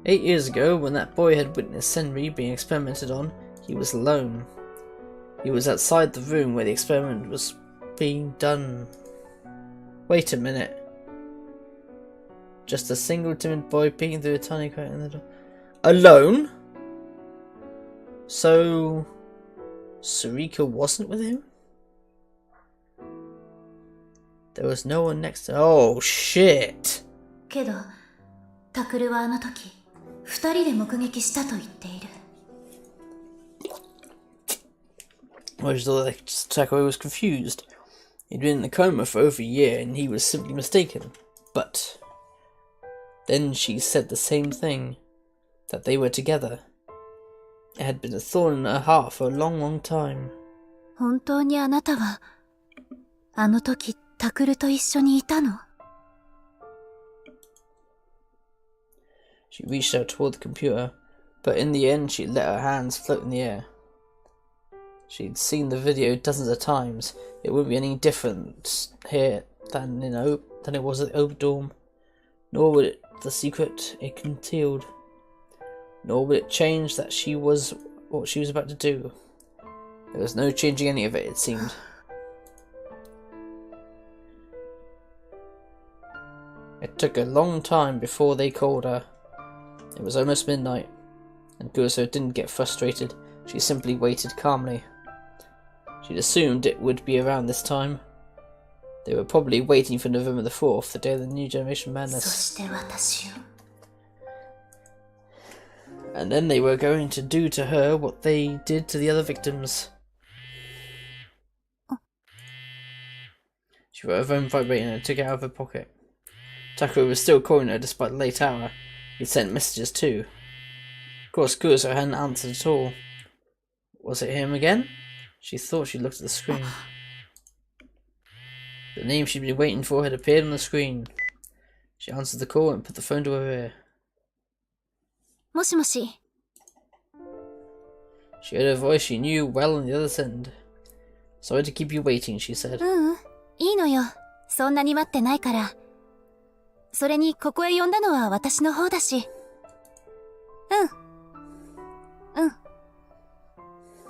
8 years ago, when that boy had witnessed Senri being experimented on, he was alone. He was outside the room where the experiment was being done. Wait a minute. Just a single timid boy peeking through a tiny crack in the door. Alone? So Sarika wasn't with him? There was no one next to her. Oh shit! けどタクルはあの時2人で目撃したと言っている Well, she thought that Takuru was confused. He'd been in a coma for over a year and he was simply mistaken. But then she said the same thing, that they were together. It had been a thorn in her heart for a long, long time. 本当にあなたはあの時タクルと一緒にいたの She reached out toward the computer, but in the end she let her hands float in the air. She'd seen the video dozens of times. It wouldn't be any different here than it was at the Oak Dorm. Nor would it the secret it concealed. Nor would it change that she was what she was about to do. There was no changing any of it, it seemed. It took a long time before they called her. It was almost midnight, and Kurosu didn't get frustrated. She simply waited calmly. She'd assumed it would be around this time. They were probably waiting for November the 4th, the day of the New Generation Madness. そして私を And then they were going to do to her what they did to the other victims. She wrote her phone vibrating and took it out of her pocket. Takuru was still calling her despite the late hour. He'd sent messages too. Of course, Kuso hadn't answered at all. Was it him again? She thought. She looked at the screen. The name she'd been waiting for had appeared on the screen. She answered the call and put the phone to her ear. もしもし。 She heard a voice she knew well on the other end. Sorry to keep you waiting, she said. いいのよ。そんなに待ってないから。それにここへ呼んだのは私の方だし。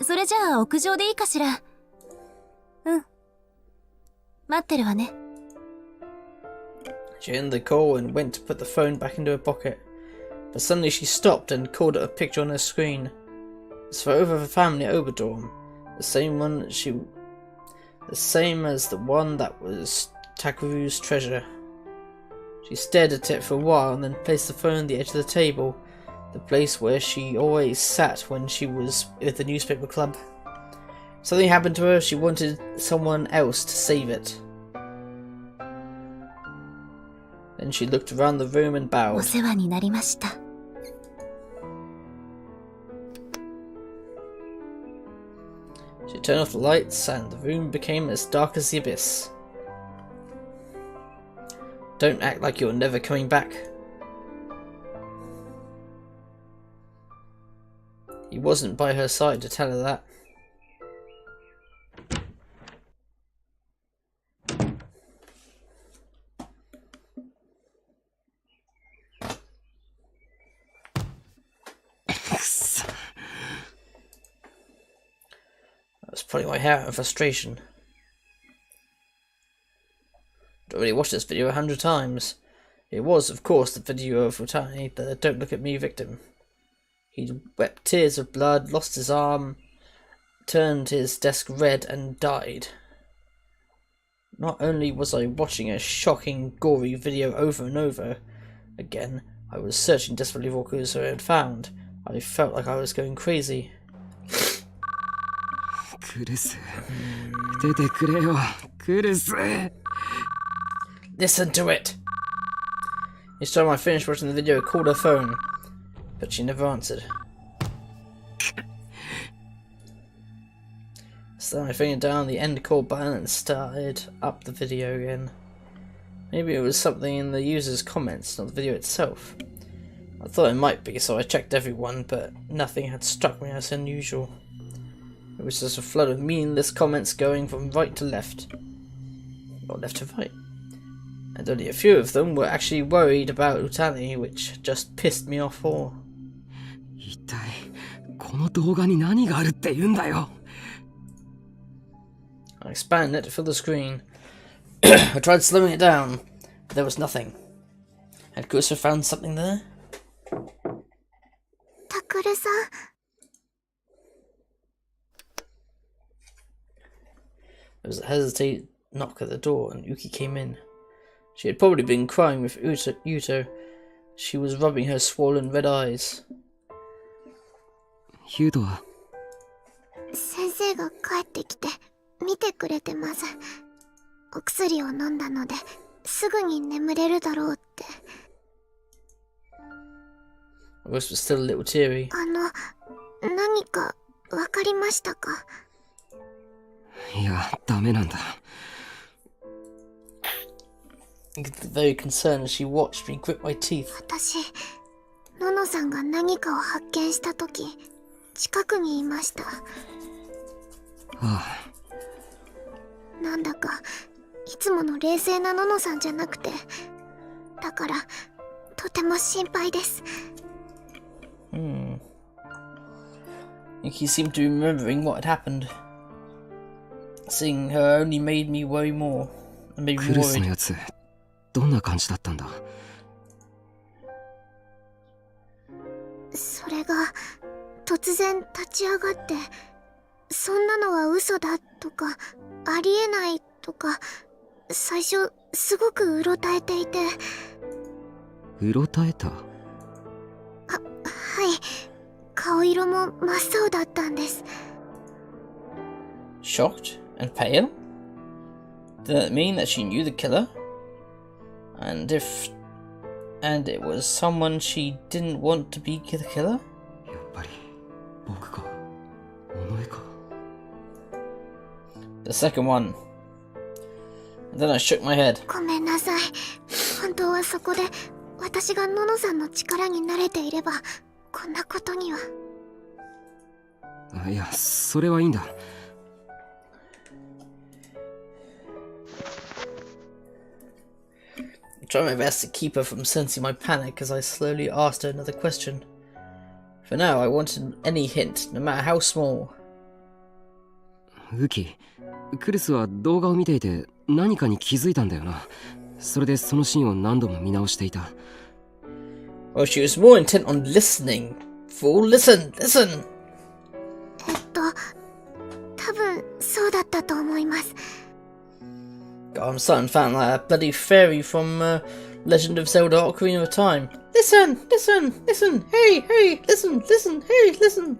それじゃあ屋上でいいかしら。待ってるわね。She ended the call and went to put the phone back into her pocket. But suddenly she stopped and called at a picture on her screen. It's a photo of her family at Oberdorm. The same as the one that was Takuru's treasure. She stared at it for a while and then placed the phone on the edge of the table, the place where she always sat when she was at the newspaper club. Something happened to her. She wanted someone else to save it. Then she looked around the room and bowed. お世話になりました。 She turned off the lights and the room became as dark as the abyss. Don't act like you're never coming back. He wasn't by her side to tell her that. I was pulling my hair out in frustration. I'd already watched this video 100 times. It was, of course, the video of Utani, the Don't Look at Me victim. He'd wept tears of blood, lost his arm, turned his desk red, and died. Not only was I watching a shocking, gory video over and over again, I was searching desperately for clues I had found. I felt like I was going crazy. クルス、出てくれよ、クルス。 Listen to it! Each time I finished watching the video, I called her phone, but she never answered. So I fingered down the end call button and started up the video again. Maybe it was something in the user's comments, not the video itself. I thought it might be, so I checked everyone, but nothing had struck me as unusual. It was just a flood of meaningless comments going from right to left. Or left to right. And only a few of them were actually worried about Utani, which just pissed me off more. 一体この動画に何があるって言うんだよ。 I expanded it to fill the screen. I tried slowing it down, but there was nothing. Had Kusa found something there? Takuru-san. There was a hesitated knock at the door, and Yuki came in. She had probably been crying with Yuto. She was rubbing her swollen red eyes. ユウトは先生が帰ってきて見てくれてます。お薬を飲んだのですぐに眠れるだろうって。My voice was still a little teary. 何かわかりましたか？いや、ダメなんだ。I get very concerned as she watched me grip my teeth. 私、ののさんが何かを発見したとき、近くにいました。ああ。なんだか、いつもの冷静なののさんじゃなくて、だから、とても心配です。Yuki seemed to be remembering what had happened. Seeing her only made me worry more, and made ク me ルスの worried. やつ、どんな感じだったんだ？それが突然立ち上がってそんなのは嘘だとかありえないとか最初すごくうろたえていて。うろたえた？はい、顔色も真っ青だったんです。 Shocked and pale? Did that mean that she knew the killer? And it was someone she didn't want to be the killer? や The second one. And then I shook my head. ごめんなさい。本当はそこで私がののさんの力に慣れていればこんなことには。いや、それはいいんだ。I tried my best to keep her from sensing my panic as I slowly asked her another question. For now, I wanted any hint, no matter how small. ウキ、クルスは動画を見ていて何かに気づいたんだよな。それでそのシーンを何度も見直していた。Well, she was more intent on listening. Fool, listen, listen! 多分そうだったと思います。God, I'm starting to sound like a bloody fairy from Legend of Zelda Ocarina of Time. Listen, listen, listen, hey, hey, listen, listen, hey, listen.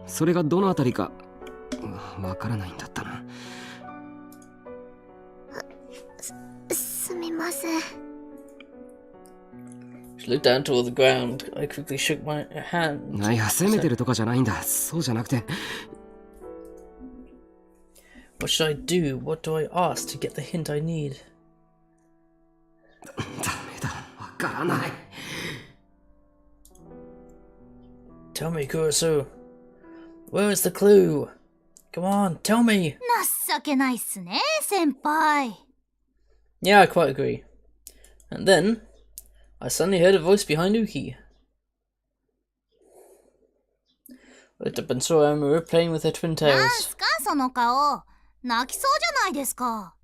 それがどのあたりかわからないんだったな。すみません。She looked down toward the ground. I quickly shook my hand. いや、責めてるとかじゃないんだ。そうじゃなくて。What should I do? What do I ask to get the hint I need? ダメだ、わからない。Tell me, Kurosu. Where is the clue? Come on, tell me. 情けないっすね、先輩。Yeah, I quite agree. And then, I suddenly heard a voice behind Uki. I looked up and saw Amuro playing with her twin なん tails. すかその顔。泣きそうじゃないですか。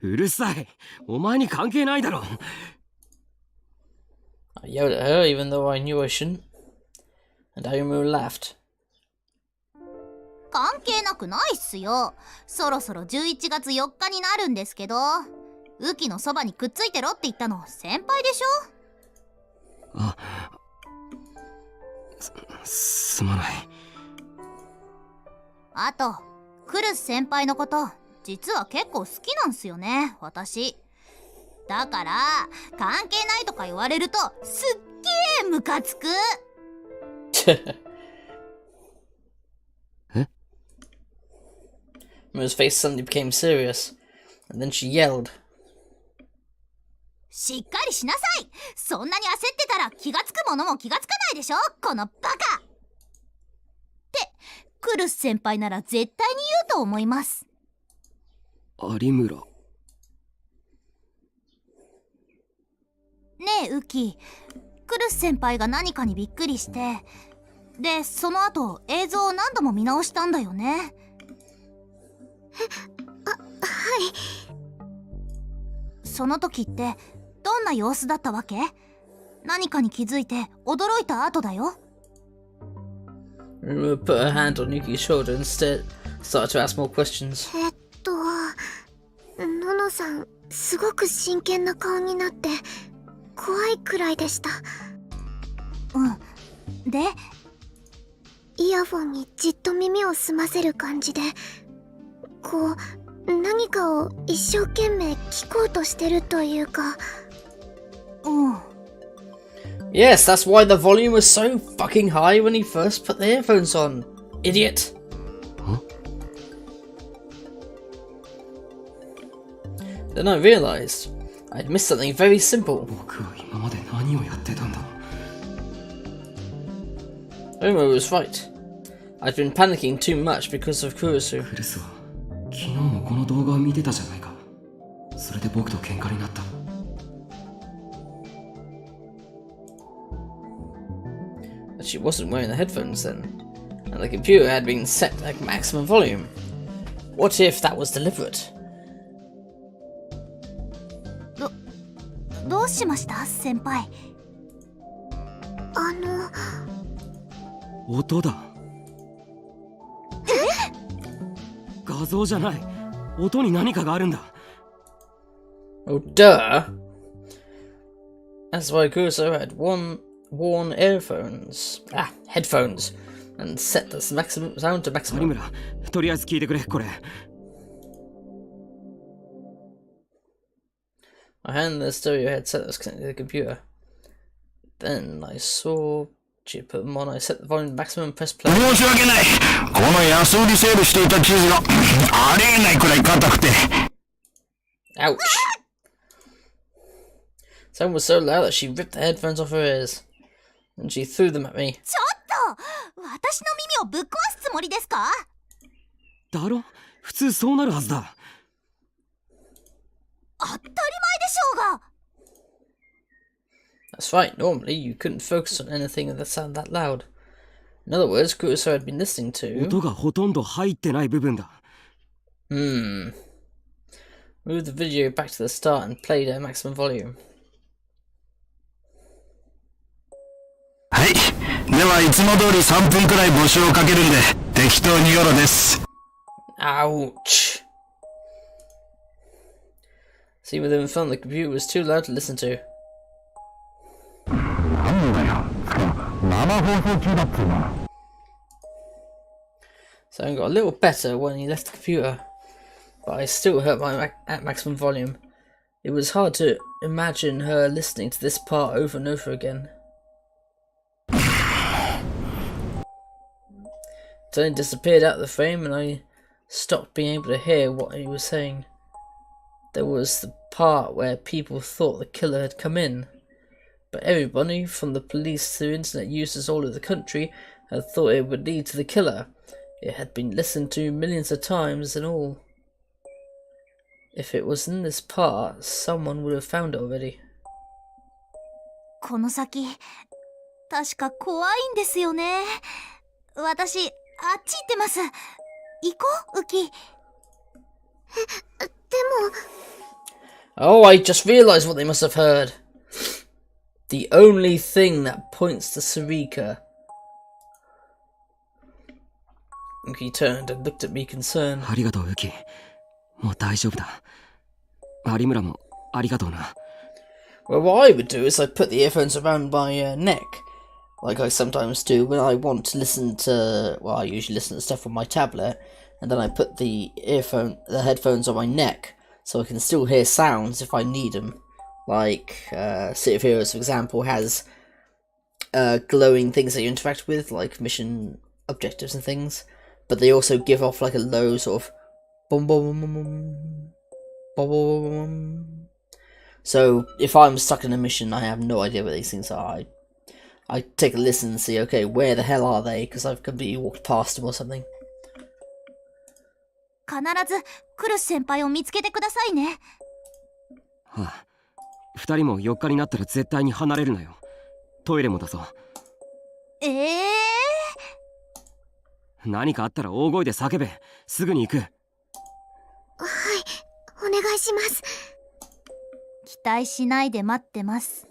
うるさい。お前に関係ないだろ。I yelled at her even though I knew I shouldn't. And Amuro laughed. 関係なくないっすよ。そろそろ11月4日になるんですけど、ウキのそばにくっついてろって言ったの先輩でしょ。すまない。あとクルス先輩のこと実は結構好きなんすよね、私。だから関係ないとか言われるとすっげームカつく。Amoro's face suddenly became serious. And then she yelled. しっかりしなさい。そんなに焦ってたら気がつくものも気がつかないでしょ、このバカ。ってクルス先輩なら絶対に言うと思います。有村。ねえウキ、クルス先輩が何かにびっくりして、でその後映像を何度も見直したんだよね。はい。その時ってどんな様子だったわけ？何かに気づいて驚いた後だよ。Amuro put her hand on Yuki's shoulder and started to ask more questions. ののさんすごく真剣な顔になって怖いくらいでした。うん。でイヤフォンにじっと耳を澄ませる感じで、こう何かを一生懸命聞こうとしてるというか。うん。Yes, that's why the volume was so fucking high when he first put the earphones on. Idiot. Huh? Then I realised I'd missed something very simple. 僕は今まで何をやってたんだ。Amuro was right. I'd been panicking too much because of Kurosu. クルスは昨日もこの動画を見てたじゃないか。それで僕と喧嘩になった。But she wasn't wearing the headphones then, and the computer had been set at maximum volume. What if that was deliberate? どうしました先輩？音だ。画像じゃない。音に何かがあるんだ。Oh, duh! That's why Kurosu had worn headphones, and set the maximum sound to 有 maximum. 村、とりあえず聞いてくれ、これ。I handed the stereo headset that was connected to the computer. Then I saw Should put them on. I set the volume maximum and press play. 申し訳ない。この安売りセールしていた生地がありえないくらい硬くて。Ouch! Sound was so loud that she ripped the headphones off her ears. And she threw them at me. ちょっと私の耳をぶっ壊すつもりですか？だろ？普通そうなるはずだ。当たり前でしょうが。 That's right, normally you couldn't focus on anything that sounded that loud. In other words, Kurosawa had been listening to... 音がほとんど入ってない部分だ。Move the video back to the start and play it at maximum volume. はい。ではいつも通り3分くらい募集をかけるんで、適当によろです。Ouch! See, with him found the computer was too loud to listen to. なんだよ。生放送中だっつうの。 So I got a little better when he left the computer, but I still heard my at maximum volume. It was hard to imagine her listening to this part over and over again. It only disappeared out of the frame and I stopped being able to hear what he was saying. There was the part where people thought the killer had come in, but everybody, from the police to internet users all over the country, had thought it would lead to the killer. It had been listened to millions of times and all. If it was in this part, someone would have found it already. この先、確か怖いんですよね。私、あっち行ってます。行こう、ウキ。でも、 Oh, I just realised what they must have heard. The only thing that points to Sarika. He turned and looked at me concerned. ありがとう、ウキ。もう大丈夫だ。有村もありがとうな。Well, what I would do is I'd put the earphones around my neck, like I sometimes do when I want to listen to, well, I usually listen to stuff on my tablet, and then I put the headphones on my neck, so I can still hear sounds if I need them. Like, City of Heroes, for example, has glowing things that you interact with, like mission objectives and things, but they also give off like a low sort of boom boom boom boom boom boom. So if I'm stuck in a mission, I have no idea what these things are. I take a listen and see, okay, where the hell are they? Because I've completely walked past them or something. 必ずクルス先輩を見つけてくださいね。はあ、二人も4日になったら絶対に離れるなよ。トイレもだぞ。何かあったら大声で叫べ。すぐに行く。はい、お願いします。期待しないで待ってます。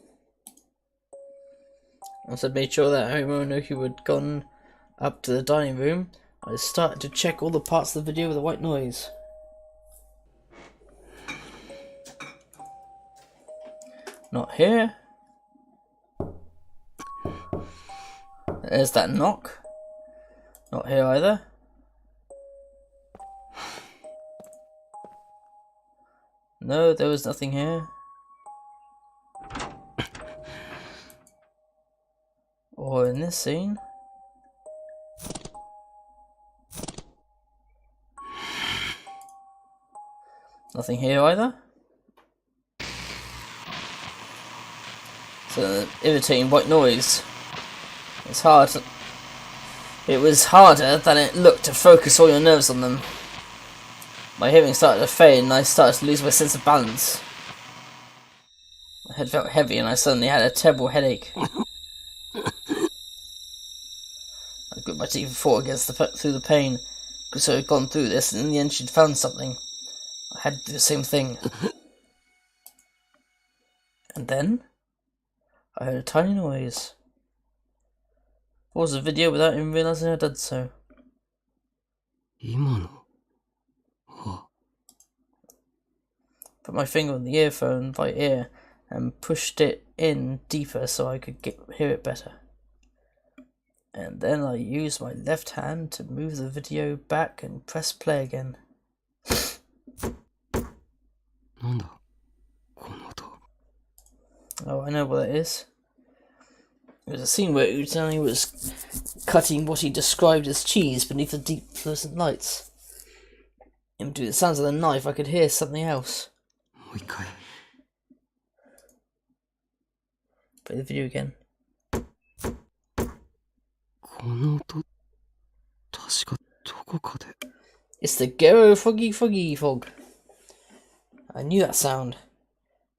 Once I made sure that Homonoki had gone up to the dining room, I started to check all the parts of the video with a white noise. Not here. There's that knock. Not here either. No, there was nothing here. Or in this scene. Nothing here either. So, irritating white noise. It's hard. It was harder than it looked to focus all your nerves on them. My hearing started to fade and I started to lose my sense of balance. My head felt heavy and I suddenly had a terrible headache. I grit my teeth and fought through the pain. Chris had gone through this and in the end she'd found something. I had to do the same thing. And then I heard a tiny noise. Paused the video without even realising I did so. 今の。は。 Put my finger on the earphone by ear and pushed it in deeper so I could hear it better. And then I used my left hand to move the video back and press play again. なんだこの音。 Oh, I know what it is. There was a scene where Utani was cutting what he described as cheese beneath the deep fluorescent lights. And through the sounds of the knife, I could hear something else. もう一回 Play the video again. この音確かどこかで It's the Gero Foggy Foggy Fog. I knew that sound.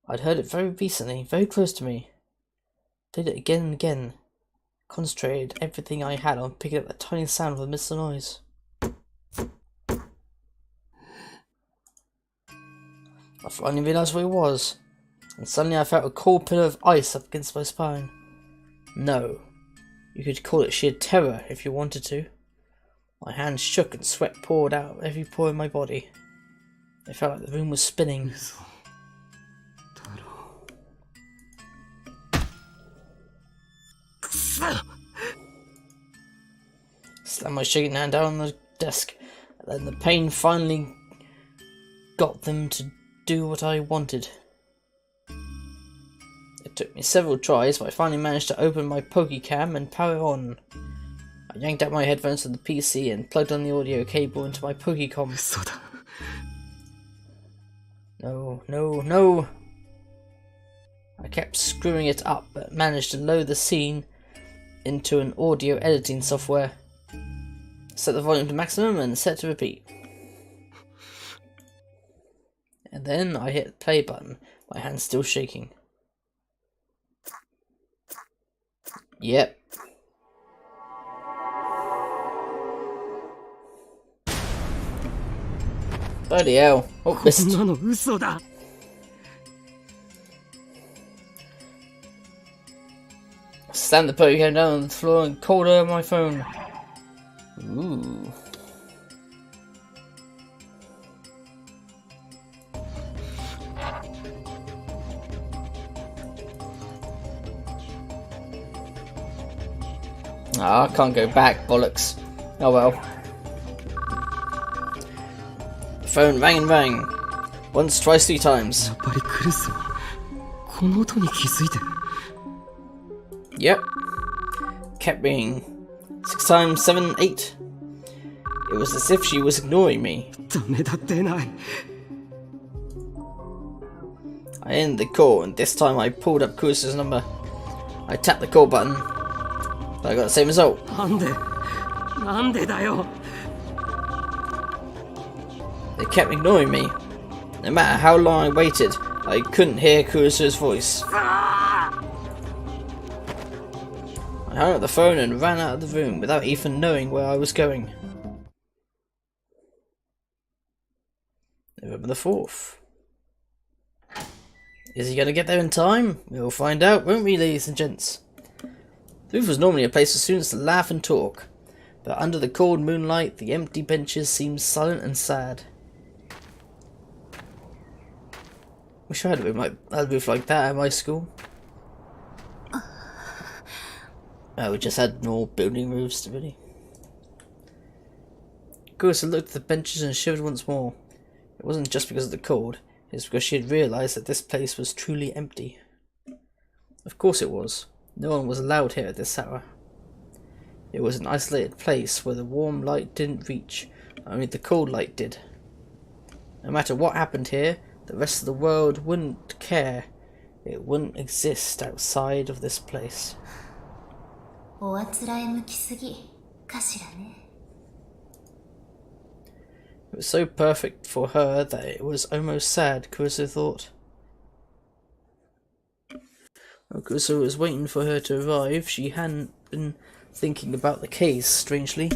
I'd heard it very recently, very close to me. Played it again and again. Concentrated everything I had on picking up that tiny sound amidst the noise. I finally realised what it was, and suddenly I felt a cold pillar of ice up against my spine. No, you could call it sheer terror if you wanted to. My hands shook and sweat poured out of every pore in my body. It felt like the room was spinning. だろう Slammed my shaking hand down on the desk, and then the pain finally got them to do what I wanted. It took me several tries, but I finally managed to open my Pokécam and power it on. I yanked out my headphones from the PC and plugged on the audio cable into my Pokécom. 嘘だ No, no, no! I kept screwing it up, but managed to load the scene into an audio editing software. Set the volume to maximum and set to repeat. And then I hit the play button, my hand still shaking. Yep. Bloody hell. Oh, こ missed. んなの嘘だ Slammed the Pokémon down on the floor and called her my phone. Ooh. Ah, I can't go back, bollocks. Oh well. The phone rang and rang. Once, twice, 3 times. やっぱりクルスはこの音に気づいて Yep. Kept ringing. 6 times, 7, 8. It was as if she was ignoring me. ダメだ出ない I ended the call, and this time I pulled up Kusa's number. I tapped the call button, but I got the same result. なんでだよ They kept ignoring me. No matter how long I waited, I couldn't hear Kusa's voice. I hung up the phone and ran out of the room without even knowing where I was going. November the 4th. Is he going to get there in time? We'll find out, won't we, ladies and gents? The booth was normally a place for students to laugh and talk, but under the cold moonlight, the empty benches seemed silent and sad. Wish I had a booth like that at my school. We just had no building roofs, really. Kusa looked at the benches and shivered once more. It wasn't just because of the cold, it was because she had realised that this place was truly empty. Of course it was. No one was allowed here at this hour. It was an isolated place where the warm light didn't reach, only the cold light did. No matter what happened here, the rest of the world wouldn't care. It wouldn't exist outside of this place. おあつらえ向きすぎかしらね It was so perfect for her that it was almost sad, Kusa thought. While Kusa was waiting for her to arrive, she hadn't been thinking about the case, strangely.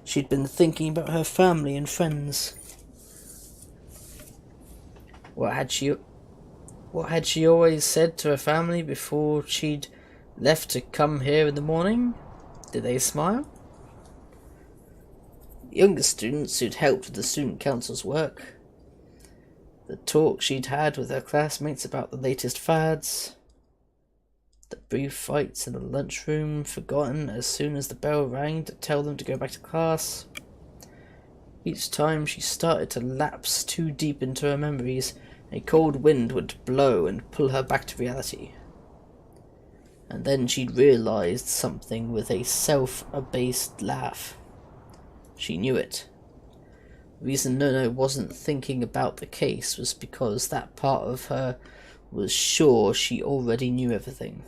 She'd been thinking about her family and friends. What had she always said to her family before she'd left to come here in the morning? Did they smile? The younger students who'd helped with the student council's work. The talk she'd had with her classmates about the latest fads. The brief fights in the lunchroom forgotten as soon as the bell rang to tell them to go back to class. Each time she started to lapse too deep into her memories, a cold wind would blow and pull her back to reality. And then she realised something with a self-abased laugh. She knew it. The reason Nono wasn't thinking about the case was because that part of her was sure she already knew everything.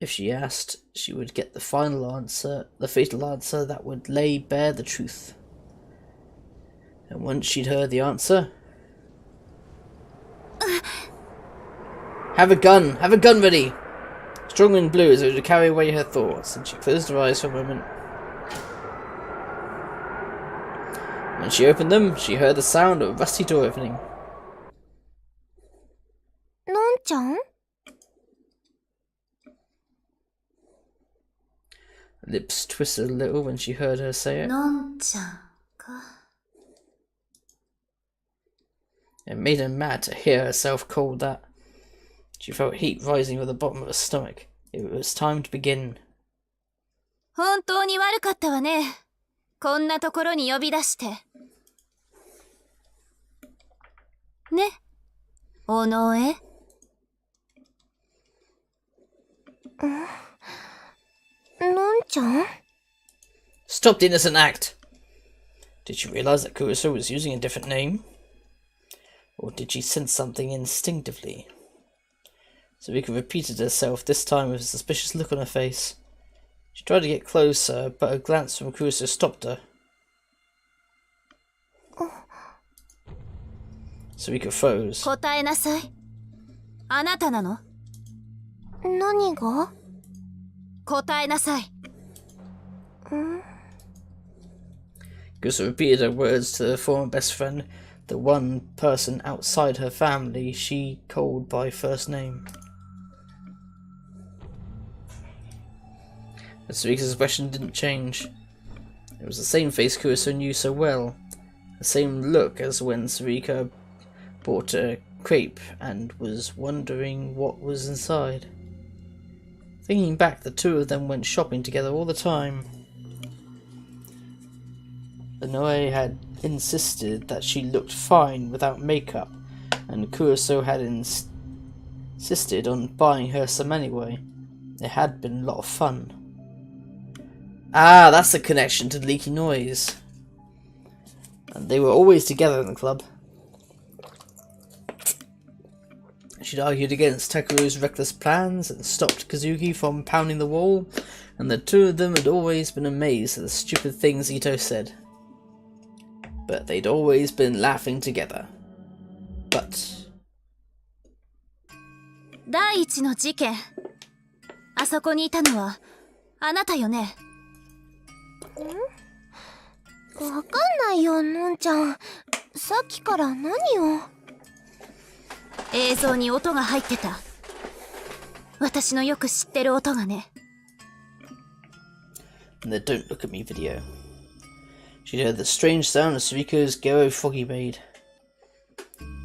If she asked, she would get the final answer, the fatal answer that would lay bare the truth. And once she'd heard the answer... Have a gun ready! Strong wind blew as it would carry away her thoughts, and she closed her eyes for a moment. When she opened them, she heard the sound of a rusty door opening. のんちゃん Lips twisted a little when she heard her say it. のんちゃんか。 It made her mad to hear herself called that. She felt heat rising from the bottom of her stomach. It was time to begin. 本当に悪かったわね。こんなところに呼び出して。ね、おのえ。のんちゃん Stop the innocent act! Did she realize that Kurusu was using a different name? Or did she sense something instinctively? Sarika repeated herself, this time with a suspicious look on her face. She tried to get closer, but a glance from Kurusu stopped her. Sarika froze. 答えなさい。あなたなの？何が答えなさい。Kurusu repeated her words to her former best friend, the one person outside her family she called by first name. But Sarika's expression didn't change. It was the same face Kurusu knew so well, the same look as when Sarika bought a crepe and was wondering what was inside. Thinking back, the two of them went shopping together all the time. Inoue had insisted that she looked fine without makeup, and Kurusu had insisted on buying her some anyway. It had been a lot of fun. Ah, that's the connection to Leaky Noise. And they were always together in the club. She'd argued against Takuru's reckless plans and stopped Kazuki from pounding the wall, and the two of them had always been amazed at the stupid things Ito said. But they'd always been laughing together. But... 第一の事件。あそこにいたのはあなたよね。わかんないよ、のんちゃん。さっきから何を。映像に音が入ってた。私のよく知ってる音がね。In the Don't Look at Me video, she'd heard the strange sound of Sariko's Gero Froggy maid.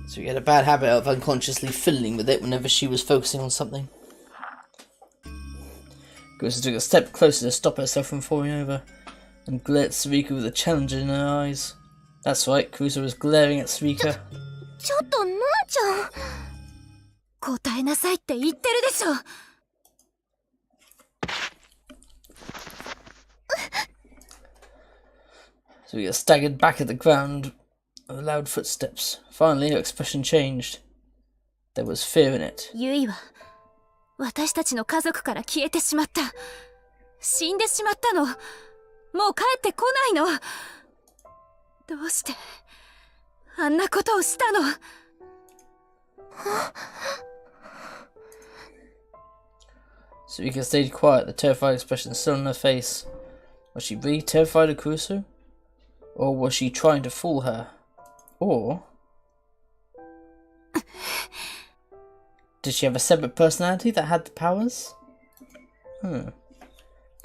So she had a bad habit of unconsciously fiddling with it whenever she was focusing on something. Kurusu took a step closer to stop herself from falling over, and glared at Sarika with a challenge in her eyes. That's right, Kurusu was glaring at Sarika. ちょっとのんちゃん。答えなさいって言ってるでしょ。Sarika staggered back at the ground with loud footsteps. Finally, her expression changed. There was fear in it. ユイは私たちの家族から消えてしまった。死んでしまったの。もう帰ってこないの。どうしてあんなことをしたの。Sarika stayed quiet, the terrified expression still on her face. Was she really terrified of Kurusu? Or was she trying to fool her? Or... did she have a separate personality that had the powers? That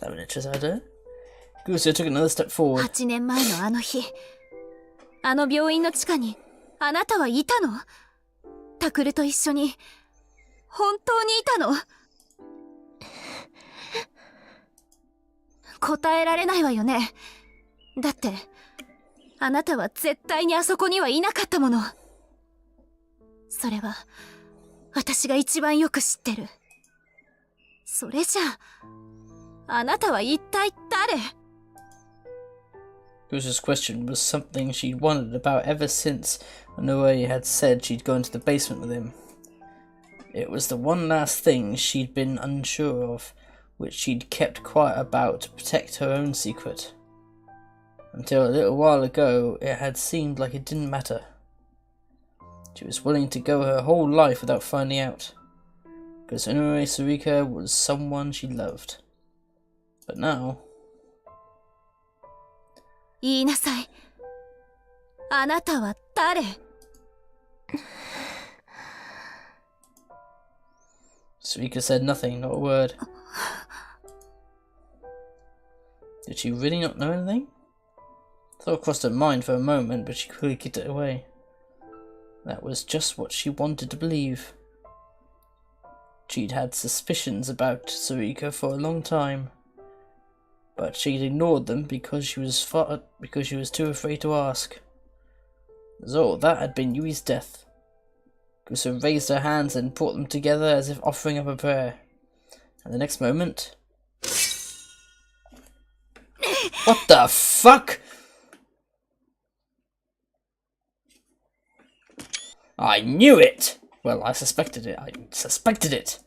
was an interesting idea. Kurusu took another step forward. 8年前のあの日、あの病院の地下にあなたはいたの？タクルと一緒に本当にいたの？答えられないわよね。だってあなたは絶対にあそこにはいなかったもの。それは私が一番よく知ってる。それじゃあ、あなたは一体誰？ Kurusu's question was something she'd wondered about ever since Inoue had said she'd go into the basement with him. It was the one last thing she'd been unsure of, which she'd kept quiet about to protect her own secret. Until a little while ago, it had seemed like it didn't matter. She was willing to go her whole life without finding out, because Inoue Sarika was someone she loved. But now... 言いなさい。あなたは誰？ Sarika said nothing, not a word. Did she really not know anything? Thought crossed her mind for a moment, but she quickly kicked it away. That was just what she wanted to believe. She'd had suspicions about Sarika for a long time, but she'd ignored them because she was too afraid to ask. So that had been Yui's death. Kurusu raised her hands and brought them together as if offering up a prayer. And the next moment... What the fuck?! I knew it! Well, I suspected it. I suspected it!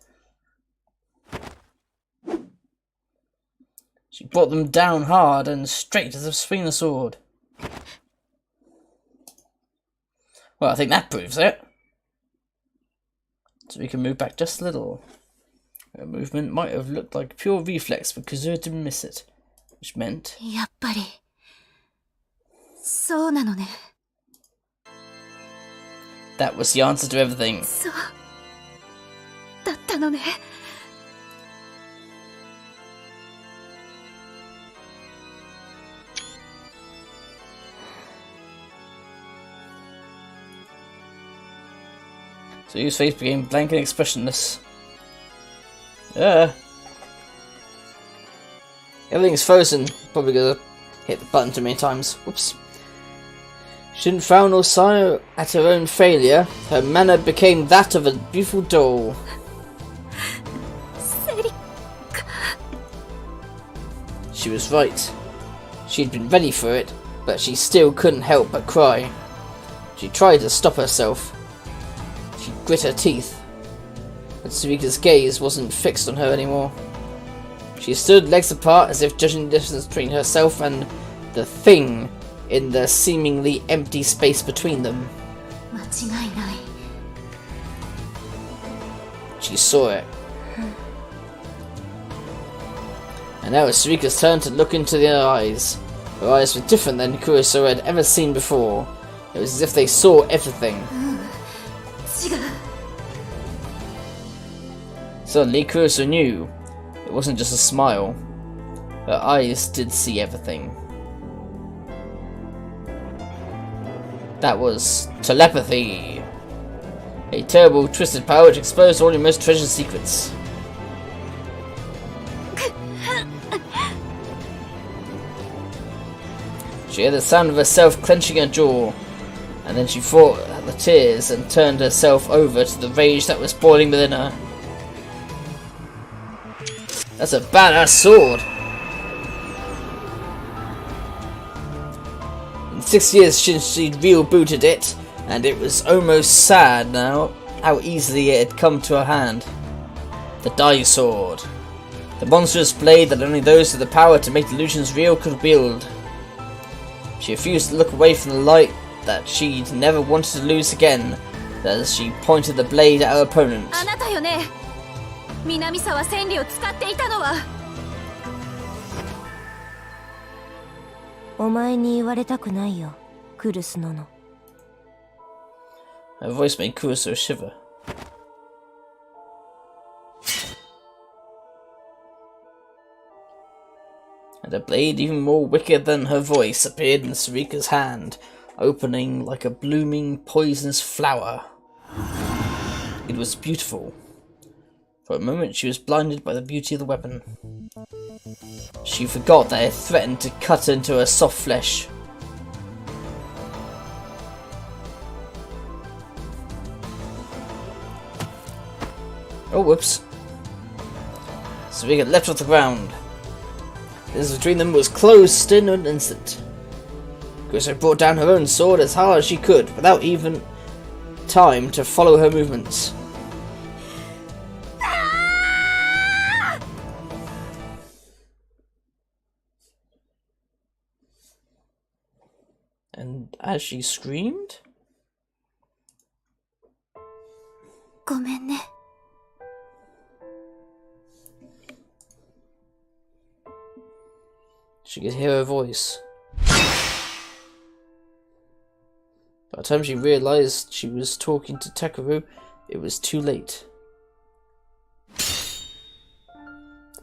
She brought them down hard and straight as if swinging a sword. Well, I think that proves it. So we can move back just a little. Her movement might have looked like pure reflex, but Kazura didn't miss it. Which meant... やっぱり、そうなのね。 That was the answer to everything. そう、だったのね。 So his face became blank and expressionless. Everything's frozen. Probably gonna hit the button too many times. Whoops. She didn't frown or sigh at her own failure. Her manner became that of a beautiful doll. She was right. She'd been ready for it, but she still couldn't help but cry. She tried to stop herself. She grit her teeth, but Sarika's gaze wasn't fixed on her anymore. She stood legs apart as if judging the distance between herself and the thing in the seemingly empty space between them. 間違いない。 She saw it. And now it was Sarika's turn to look into their eyes. Her eyes were different than Kurusu had ever seen before. It was as if they saw everything. 違う。 Suddenly, Kurusu knew. It wasn't just a smile. Her eyes did see everything. That was telepathy. A terrible, twisted power which exposed all your most treasured secrets. She heard the sound of herself clenching her jaw, and then she fought the tears and turned herself over to the rage that was boiling within her. That's a badass sword! In 6 years since she'd rebooted it, and it was almost sad now how easily it had come to her hand. The Dai Sword. The monstrous blade that only those with the power to make illusions real could wield. She refused to look away from the light that she'd never wanted to lose again as she pointed the blade at her opponent. あなたよね。南沢千里を使っていたのは。お前に言われたくないよ、クルスノノ。 Her voice made Kurusu shiver. And a blade even more wicked than her voice appeared in Sarika's hand, opening like a blooming poisonous flower. It was beautiful. For a moment she was blinded by the beauty of the weapon. She forgot that it threatened to cut into her soft flesh. Oh, whoops. Sarika leapt off the ground. The distance between them was closed in an instant. Gusto brought down her own sword as hard as she could, without even time to follow her movements. And as she screamed, ごめんね。 she could hear her voice. By the time she realized she was talking to Takuru, it was too late. The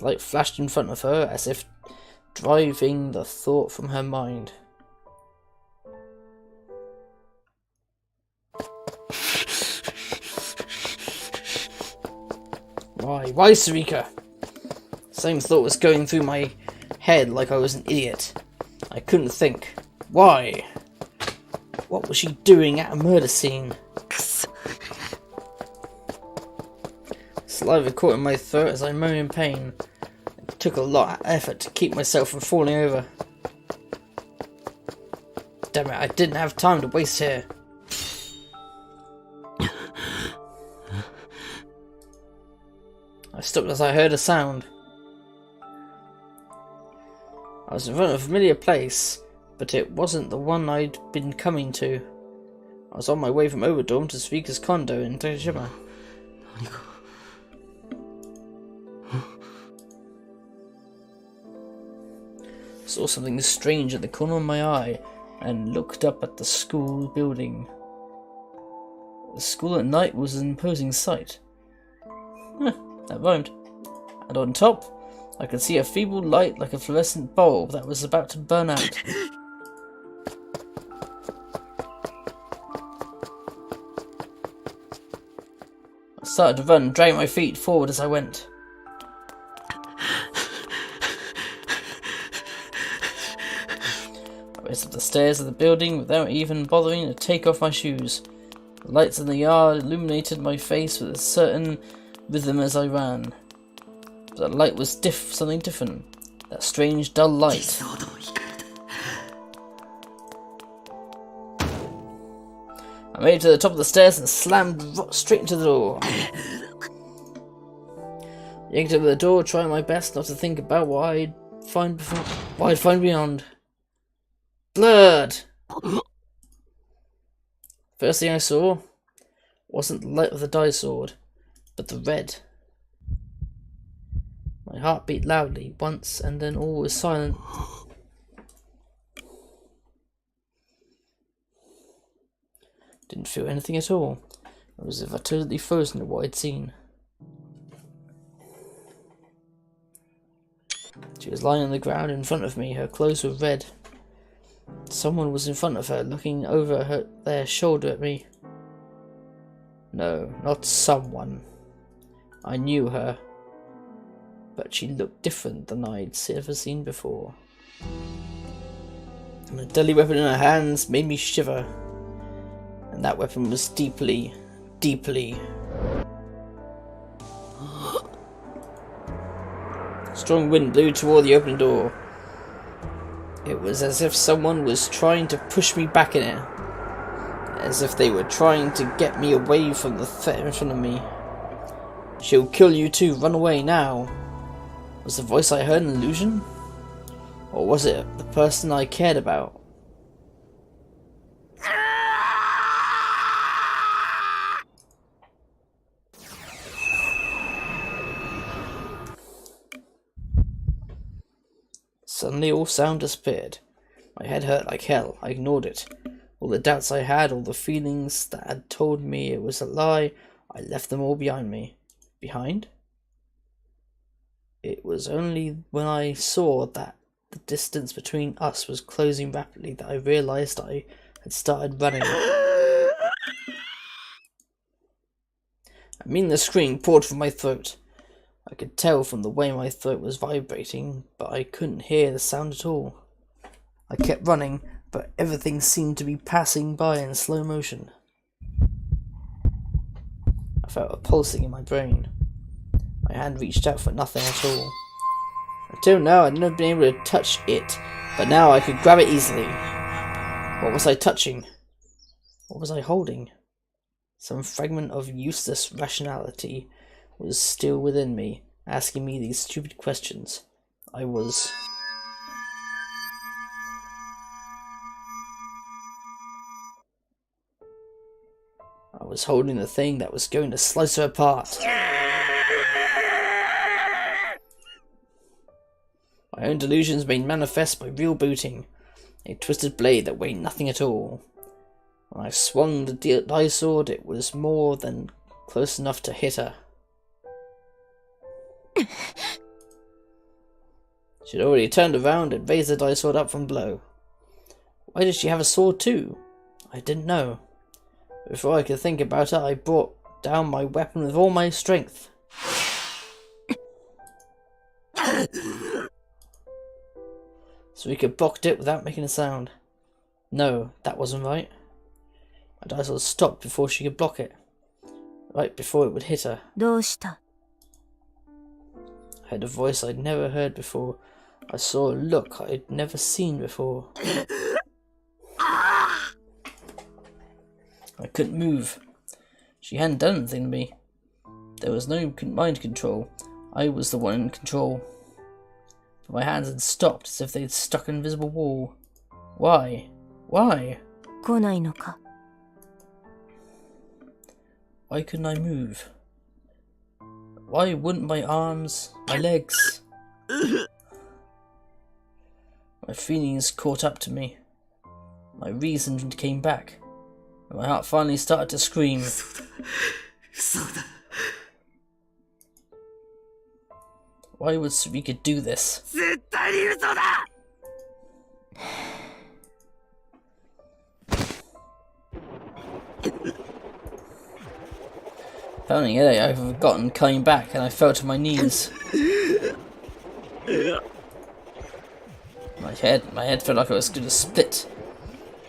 light flashed in front of her as if driving the thought from her mind. Why, Sarika? The same thought was going through my head like I was an idiot. I couldn't think. Why? What was she doing at a murder scene? Saliva caught in my throat as I moaned in pain. It took a lot of effort to keep myself from falling over. Damn it, I didn't have time to waste here. I stopped as I heard a sound. I was in front of a familiar place, but it wasn't the one I'd been coming to. I was on my way from Overdorm to Suika's condo in Takashima. Saw something strange at the corner of my eye and looked up at the school building. The school at night was an imposing sight. That rhymed. And on top, I could see a feeble light like a fluorescent bulb that was about to burn out. I started to run, dragging my feet forward as I went. I raced up the stairs of the building without even bothering to take off my shoes. The lights in the yard illuminated my face with a certain rhythm as I ran. But the light was something different. That strange, dull light. I made it to the top of the stairs and slammed straight into the door. Yanked over the door, trying my best not to think about what I'd find beyond. Blood! First thing I saw wasn't the light of the die sword, but the red. My heart beat loudly once, and then all was silent. Didn't feel anything at all. It was as if I totally frozen at what I'd seen. She was lying on the ground in front of me. Her clothes were red. Someone was in front of her, looking over their shoulder at me. No, not someone. I knew her. But she looked different than I'd ever seen before. And the deadly weapon in her hands made me shiver. And that weapon was deeply, deeply... A strong wind blew toward the open door. It was as if someone was trying to push me back in it. As if they were trying to get me away from the threat in front of me. She'll kill you too, run away now. Was the voice I heard an illusion? Or was it the person I cared about? Suddenly all sound disappeared. My head hurt like hell. I ignored it. All the doubts I had, all the feelings that had told me it was a lie, I left them all behind me. Behind? It was only when I saw that the distance between us was closing rapidly that I realized I had started running. I mean, the scream poured from my throat. I could tell from the way my throat was vibrating, but I couldn't hear the sound at all. I kept running, but everything seemed to be passing by in slow motion. I felt a pulsing in my brain. My hand reached out for nothing at all. Until now, I'd never been able to touch it, but now I could grab it easily. What was I touching? What was I holding? Some fragment of useless rationality was still within me, asking me these stupid questions. I was holding the thing that was going to slice her apart. My own delusions made manifest by real booting. A twisted blade that weighed nothing at all. When I swung the die sword, it was more than close enough to hit her. She'd already turned around and raised the die sword up from below. Why did she have a sword too? I didn't know. Before I could think about it, I brought down my weapon with all my strength. Sarika blocked it without making a sound. No, that wasn't right. My dice sword stopped before she could block it. Right before it would hit her. どうした? I heard a voice I'd never heard before. I saw a look I'd never seen before. I couldn't move. She hadn't done anything to me. There was no mind control. I was the one in control. But my hands had stopped as if they'd stuck an invisible wall. Why? Why? 来ないのか? Why couldn't I move? Why wouldn't my arms, my legs? My feelings caught up to me. My reason came back. And my heart finally started to scream. Why would Sarika do this? Pounding it, I've forgotten coming back and I fell to my knees. My head felt like I was going to split.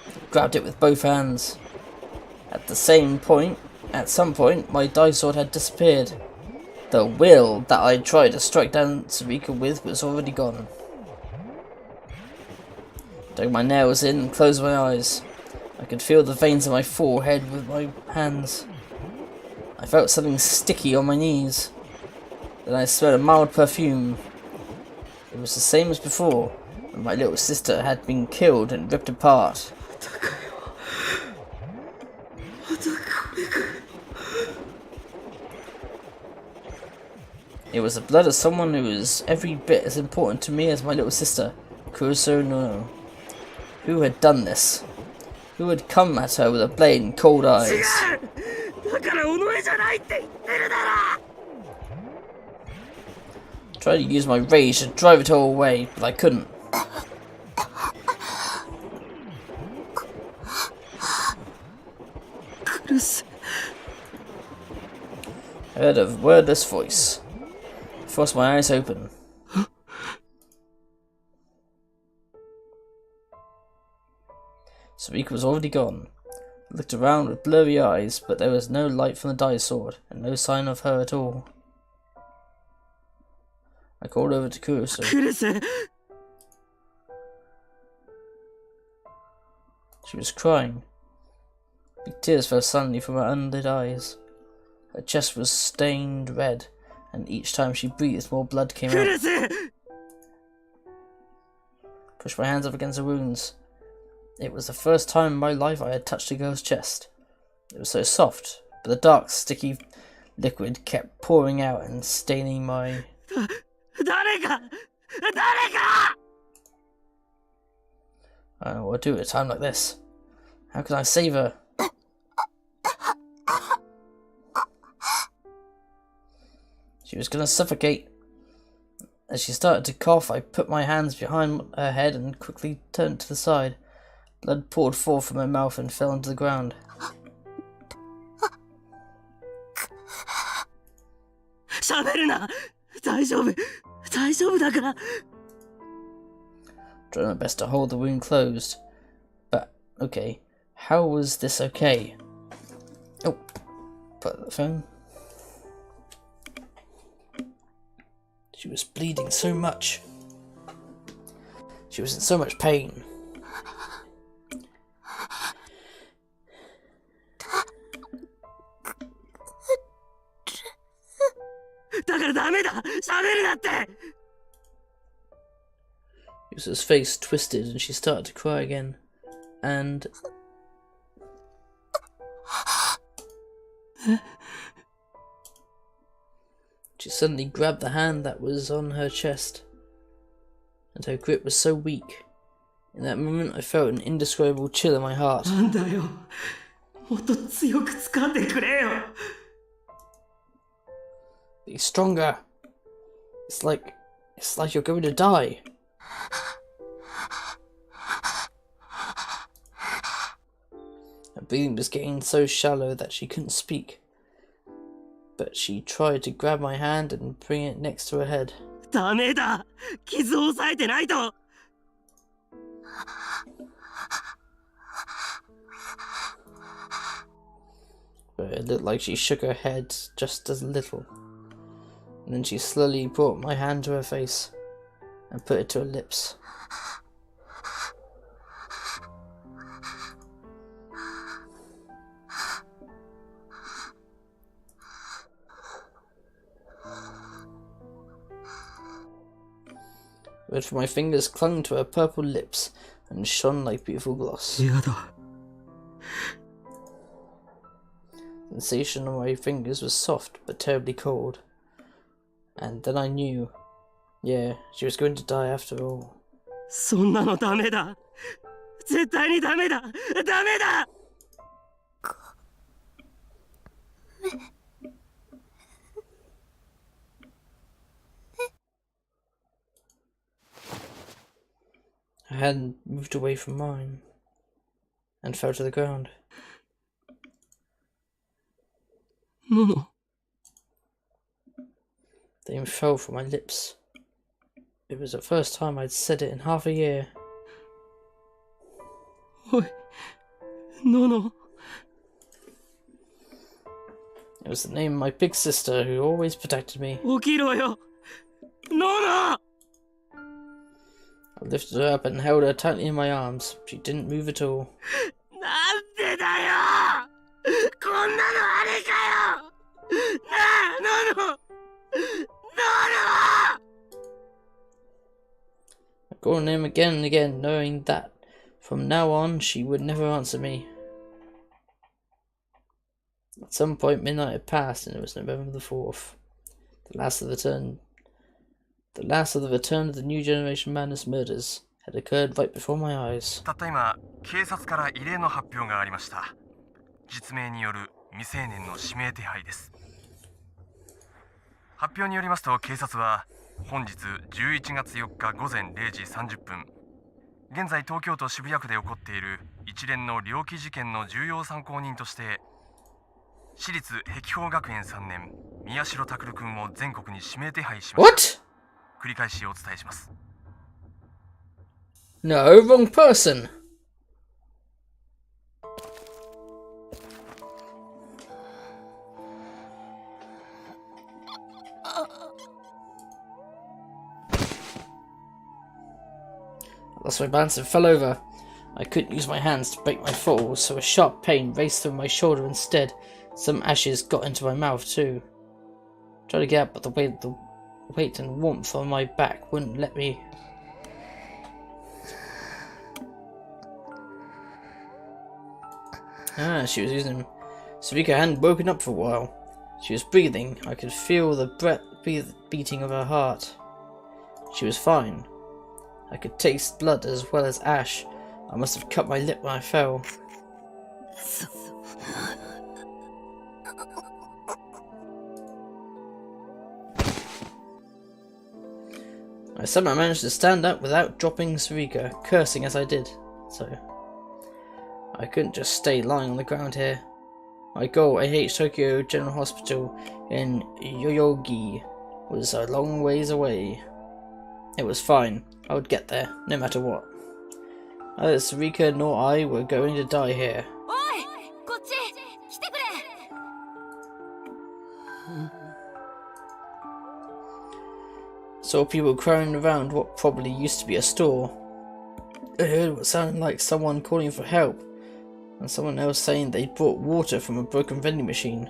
I grabbed it with both hands. At some point, my die sword had disappeared. The will that I tried to strike down Sarika with was already gone. Dug my nails in and closed my eyes. I could feel the veins in my forehead with my hands. I felt something sticky on my knees. Then I smelled a mild perfume. It was the same as before, when my little sister had been killed and ripped apart. It was the blood of someone who was every bit as important to me as my little sister, Kuruso no. Who had done this? Who had come at her with a blade and cold eyes? Tried to use my rage to drive it all away, but I couldn't. I heard a wordless voice. I forced my eyes open. Sarika was already gone. I looked around with blurry eyes, but there was no light from the die sword, and no sign of her at all. I called over to Kuruso. She was crying. Big tears fell suddenly from her unlit eyes. Her chest was stained red, and each time she breathed, more blood came out. Pushed my hands up against the wounds. It was the first time in my life I had touched a girl's chest. It was so soft, but the dark, sticky liquid kept pouring out and staining my... I don't know what to do at a time like this. How can I save her? She was going to suffocate. As she started to cough, I put my hands behind her head and quickly turned to the side. Blood poured forth from her mouth and fell onto the ground. Trying my best to hold the wound closed. But, okay, how was this okay? Oh, put the phone. She was bleeding so much. She was in so much pain. だからダメだ喋るなって Yusa's face twisted and she started to cry again. And... she suddenly grabbed the hand that was on her chest. And her grip was so weak. In that moment I felt an indescribable chill in my heart. なんだよもっと強く掴んでくれよ Be stronger. It's like you're going to die. Her breathing was getting so shallow that she couldn't speak. But she tried to grab my hand and bring it next to her head. ダメだ傷を押さえてないと But it looked like she shook her head just a little. And then she slowly brought my hand to her face and put it to her lips. But my fingers clung to her purple lips and shone like beautiful gloss. 嫌だ The sensation on my fingers was soft but terribly cold. And then I knew, yeah, she was going to die after all. そんなのダメだ絶対にダメだダメだ Her hand moved away from mine and fell to the ground. ノノ The name fell from my lips. It was the first time I'd said it in half a year. おいノノ It was the name of my big sister who always protected me. 起きろよノノ I lifted her up and held her tightly in my arms. She didn't move at all. なんでだよこんなのあれかよなあノノノノ I called her name again and again, knowing that from now on she would never answer me. At some point midnight had passed and it was November the 4th. The last of the return of the New Generation Madness murders had occurred right before my eyes. たった今、警察から異例の発表がありました。実名による未成年の指名手配です。発表によりますと、警察は本日11月4日午前0時30分、現在東京都渋谷区で起こっている一連の猟奇事件の重要参考人として、私立碧峰学園3年宮代拓君を全国に指名手配しました。 What? 繰り返しお伝えします。 No, wrong person. I lost my balance and fell over. I couldn't use my hands to break my fall, so a sharp pain raced through my shoulder instead. Some ashes got into my mouth too. Tried to get up, but the weight and warmth on my back wouldn't let me. Ah, she was using Sarika hadn't woken up for a while. She was breathing. I could feel the beating of her heart. She was fine. I could taste blood as well as ash. I must have cut my lip when I fell. I somehow managed to stand up without dropping Sarika, cursing as I did. So I couldn't just stay lying on the ground here. My goal, AH Tokyo General Hospital in Yoyogi, was a long ways away. It was fine. I would get there, no matter what. Neither Sarika nor I were going to die here. おいこっち来てくれ Saw people crowding around what probably used to be a store. I heard what sounded like someone calling for help, and someone else saying they brought water from a broken vending machine.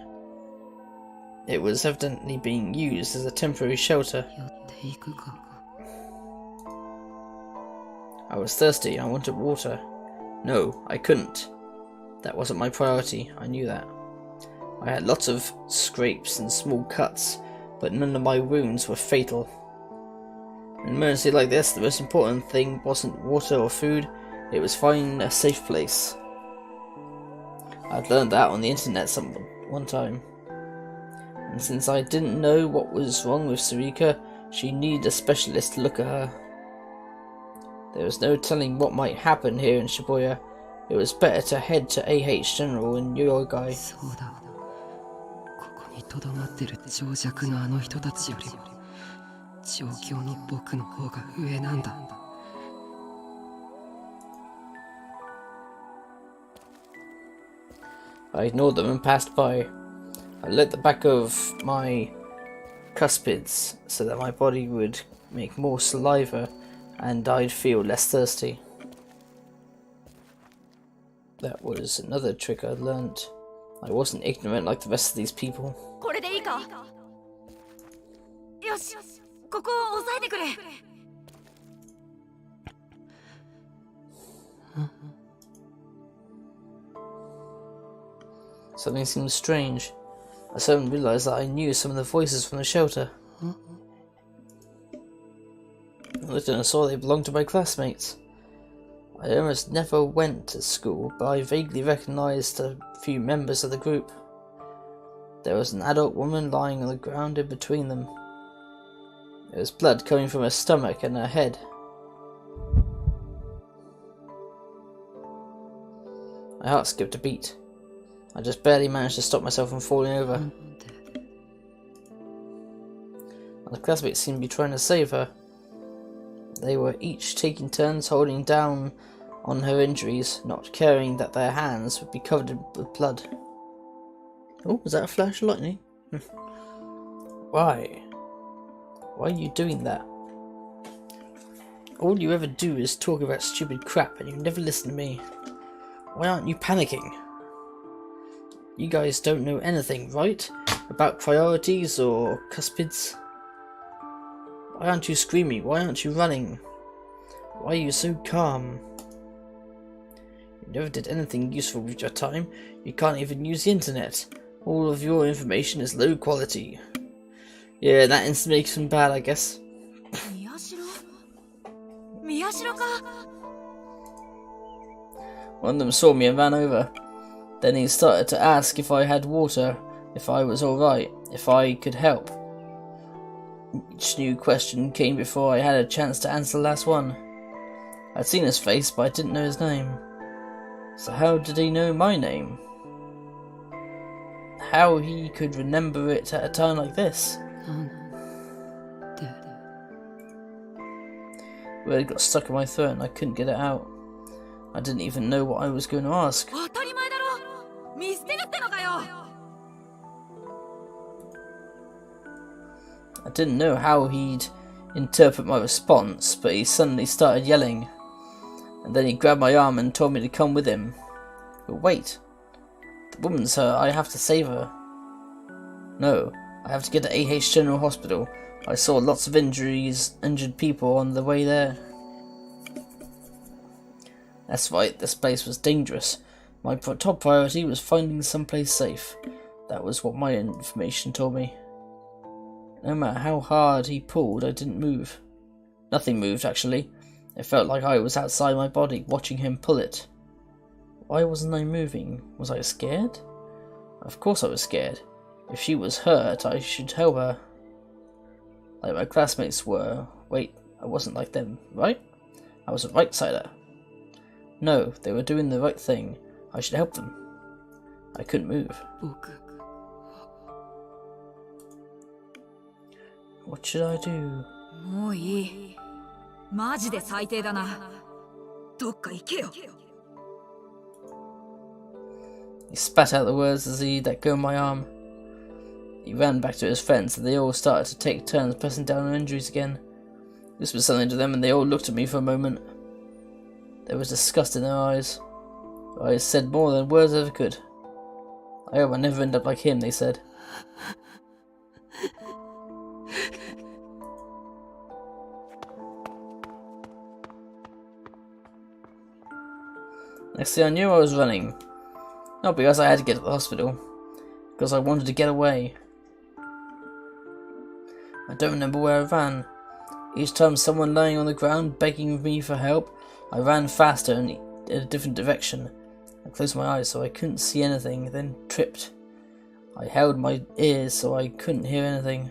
It was evidently being used as a temporary shelter. I was thirsty, I wanted water. No, I couldn't. That wasn't my priority, I knew that. I had lots of scrapes and small cuts, but none of my wounds were fatal. In an emergency like this, the most important thing wasn't water or food, it was finding a safe place. I'd learned that on the internet one time. And since I didn't know what was wrong with Sarika, she needed a specialist to look at her. There was no telling what might happen here in Shibuya. It was better to head to AH General in Yogai. そうだ。ここに留まってる長尺のあの人たちよりも状況の僕の方が上なんだ。I ignored them and passed by. I let the back of my cuspids so that my body would make more saliva and I'd feel less thirsty. That was another trick I learnt. I wasn't ignorant like the rest of these people. これでいいか？よし、ここを押さえてくれ。Something seemed strange. I suddenly realised that I knew some of the voices from the shelter. I looked and I saw they belonged to my classmates. I almost never went to school, but I vaguely recognised a few members of the group. There was an adult woman lying on the ground in between them. There was blood coming from her stomach and her head. My heart skipped a beat. I just barely managed to stop myself from falling over. My classmates seemed to be trying to save her. They were each taking turns holding down on her injuries, not caring that their hands would be covered with blood. Oh, was that a flash of lightning? Why? Why are you doing that? All you ever do is talk about stupid crap and you never listen to me. Why aren't you panicking? You guys don't know anything, right? About priorities or cuspids? Why aren't you screaming? Why aren't you running? Why are you so calm? You never did anything useful with your time. You can't even use the internet. All of your information is low quality. Yeah, that instantly makes him bad, I guess. One of them saw me and ran over. Then he started to ask if I had water, if I was alright, if I could help. Each new question came before I had a chance to answer the last one. I'd seen his face, but I didn't know his name. So how did he know my name? How he could remember it at a time like this? Word got stuck in my throat and I couldn't get it out. I didn't even know what I was going to ask. I didn't know how he'd interpret my response, but he suddenly started yelling. And then he grabbed my arm and told me to come with him. But wait, the woman's hurt, I have to save her. No, I have to get to AH General Hospital. I saw lots of injured people on the way there. That's right, this place was dangerous. My top priority was finding someplace safe. That was what my information told me. No matter how hard he pulled, I didn't move. Nothing moved, actually. It felt like I was outside my body, watching him pull it. Why wasn't I moving? Was I scared? Of course I was scared. If she was hurt, I should help her. Like my classmates were. Wait, I wasn't like them, right? I was a right-sider. No, they were doing the right thing. I should help them. I couldn't move. What should I do? He spat out the words as he let go of my arm. He ran back to his friends and they all started to take turns pressing down on injuries again. This was something to them, and they all looked at me for a moment. There was disgust in their eyes. I said more than words ever could. I hope I never end up like him, they said. Next thing I knew, I was running. Not because I had to get to the hospital, because I wanted to get away. I don't remember where I ran. Each time someone lying on the ground begging me for help, I ran faster and in a different direction. I closed my eyes so I couldn't see anything, then tripped. I held my ears so I couldn't hear anything.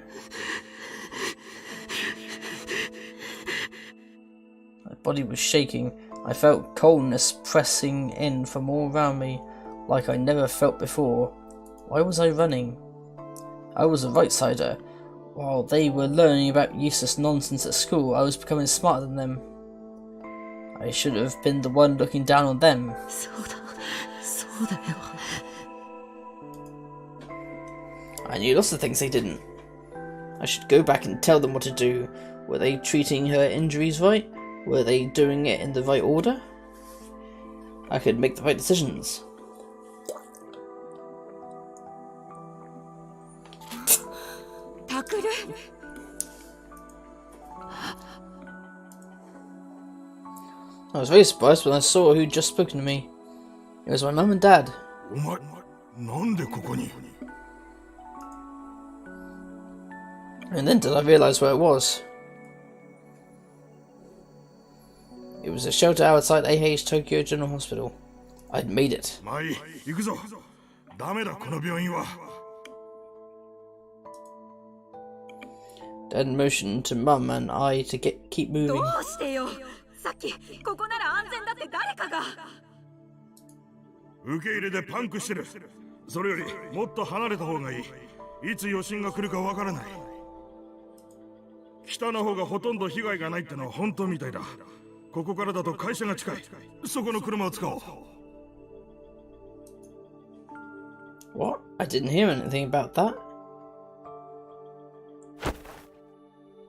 My body was shaking. I felt coldness pressing in from all around me, like I never felt before. Why was I running? I was a right-sider. While they were learning about useless nonsense at school, I was becoming smarter than them. I should have been the one looking down on them. I knew lots of things they didn't. I should go back and tell them what to do. Were they treating her injuries right? Were they doing it in the right order? I could make the right decisions. Takuru? I was very surprised when I saw who'd just spoken to me. It was my mum and dad. And then did I realise where it was. It was a shelter outside AH Tokyo General Hospital. I'd made it. Dad motioned to Mum and I to keep moving. What? I didn't hear anything about that.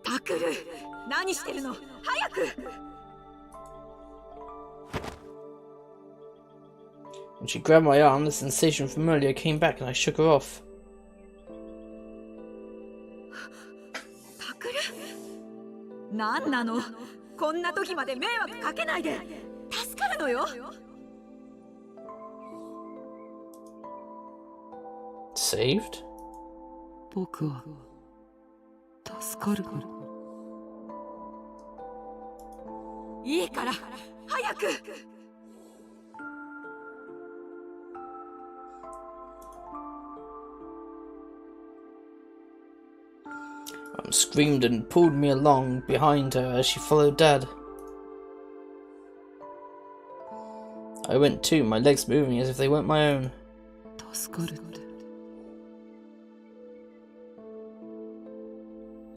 Takuru, 何してるの？早く! When she grabbed my arm, the sensation from earlier came back and I shook her off. Takuru? 何なの? こんな時まで迷惑かけないで。助かるのよ。Saved? 僕は助かるから。いいから早く。Mum screamed and pulled me along behind her as she followed Dad. I went too, my legs moving as if they weren't my own. 助かるって。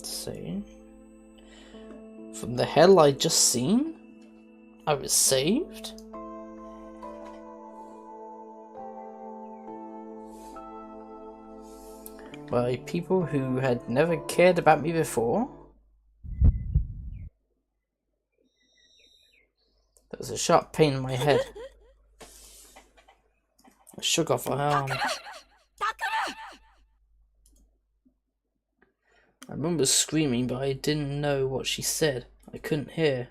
See? From the hell I'd just seen? I was saved? By people who had never cared about me before? There was a sharp pain in my head. I shook off her arm. I remember screaming, but I didn't know what she said. I couldn't hear.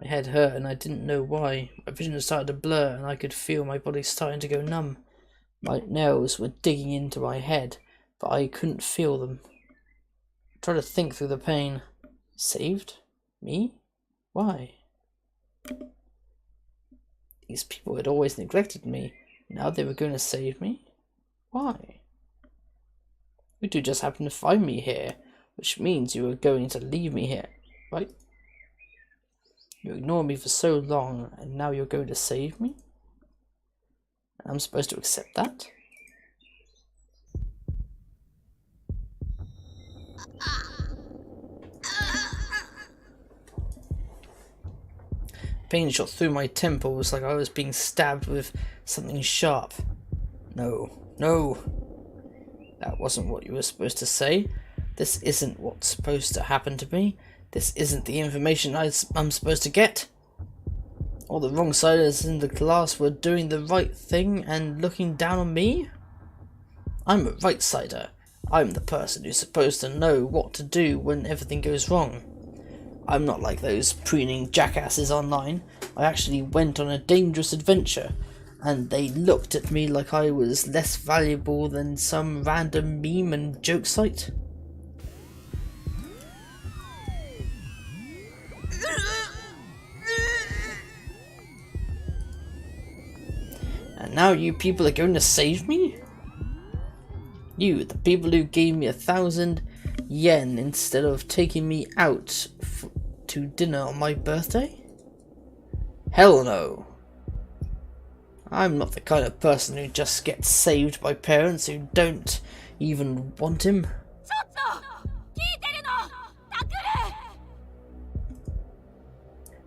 My head hurt and I didn't know why. My vision started to blur and I could feel my body starting to go numb. My nails were digging into my head, but I couldn't feel them. I tried to think through the pain. Saved? Me? Why? These people had always neglected me. Now they were going to save me? Why? You two just happened to find me here, which means you were going to leave me here, right? You ignored me for so long, and now you're going to save me? I'm supposed to accept that? Pain shot through my temples like I was being stabbed with something sharp. No, no. That wasn't what you were supposed to say. This isn't what's supposed to happen to me. This isn't the information I'm supposed to get. All the wrong siders in the class were doing the right thing and looking down on me? I'm a right sider. I'm the person who's supposed to know what to do when everything goes wrong. I'm not like those preening jackasses online. I actually went on a dangerous adventure, and they looked at me like I was less valuable than some random meme and joke site. And now you people are going to save me? You, the people who gave me 1,000 yen instead of taking me out to dinner on my birthday? Hell no. I'm not the kind of person who just gets saved by parents who don't even want him.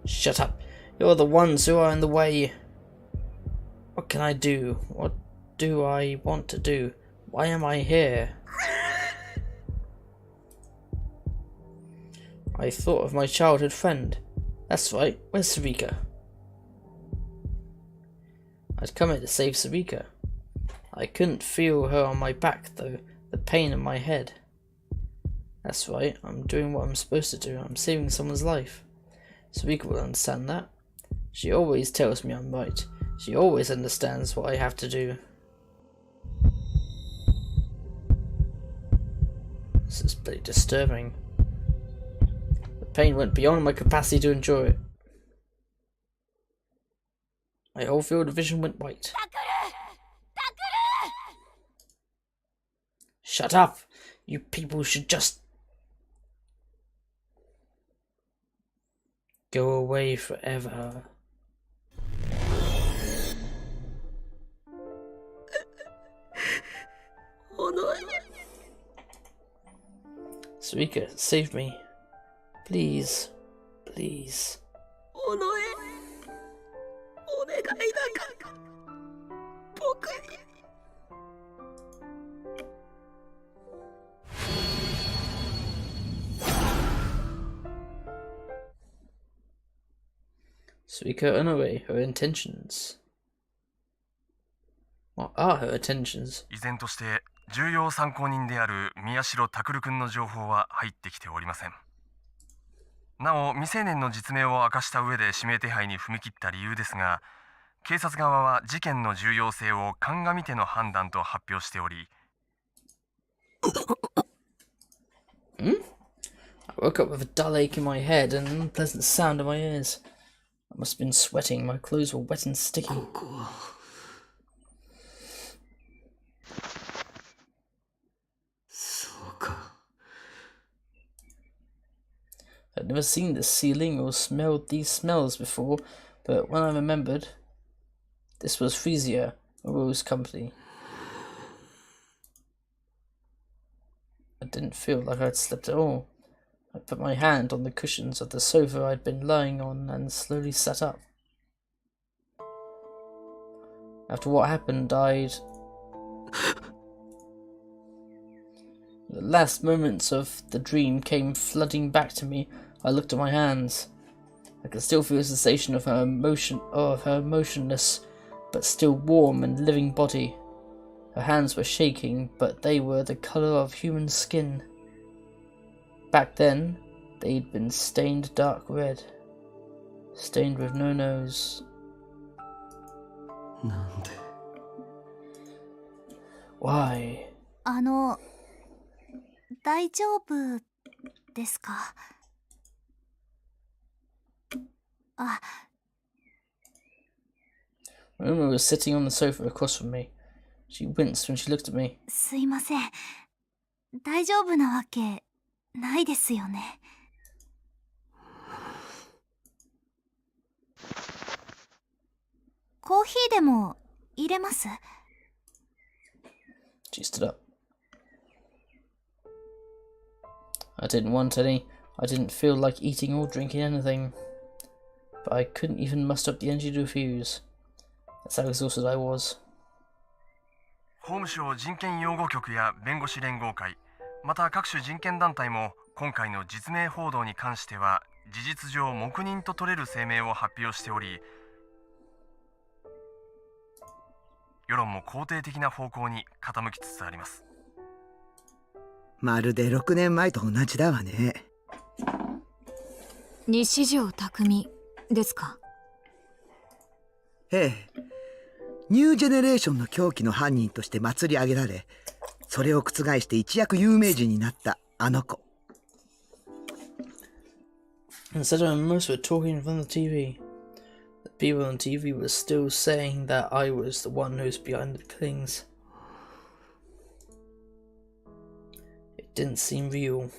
Shut up. You're the ones who are in the way. What can I do? What do I want to do? Why am I here? I thought of my childhood friend. That's right, where's Sarika? I'd come here to save Sarika. I couldn't feel her on my back though, the pain in my head. That's right, I'm doing what I'm supposed to do. I'm saving someone's life. Sarika will understand that. She always tells me I'm right. She always understands what I have to do. This is pretty disturbing. The pain went beyond my capacity to enjoy it. My whole field of vision went white. Takuru! Takuru! Shut up! You people should just go away forever. Sarika, save me. Please. Please. Sarika Inoue, her intentions. What are her intentions? 依然として重要参考人である宮代拓君の情報は入ってきておりません。なお未成年の実名を明かした上で指名手配に踏み切った理由ですが、警察側は事件の重要性を鑑みての判断と発表しており。I woke up with a dull ache in my head and an unpleasant sound in my ears. I must have been sweating. My clothes were wet and sticky. I'd never seen this ceiling or smelled these smells before, but when I remembered, this was Frisia, a rose company. I didn't feel like I'd slept at all. I put my hand on the cushions of the sofa I'd been lying on and slowly sat up. After what happened, the last moments of the dream came flooding back to me. I looked at my hands. I could still feel the sensation of her motionless, but still warm and living body. Her hands were shaking, but they were the colour of human skin. Back then, they'd been stained dark red. Stained with no nose. Why? 大丈夫ですか? Uma was sitting on the sofa across from me. She winced when she looked at me. すいません。大丈夫なわけないですよね。コーヒーでも入れます? She stood up. I didn't want any. I didn't feel like eating or drinking anything. But I couldn't even muster up the energy to refuse. That's how exhausted I was. 法務省人権擁護局や弁護士連合会、また各種人権団体も今回の実名報道に関しては事実上黙認と取れる声明を発表しており、世論も肯定的な方向に傾きつつあります。まるで6年前と同じだわね。西条匠ですか？ええ。ニュージェネレーションの狂気の犯人として祭り上げられ、それを覆して一躍有名人になったあの子。Instead of most were talking from the TV. The people on TV were still saying that I was the one who's behind the killings. It didn't seem real.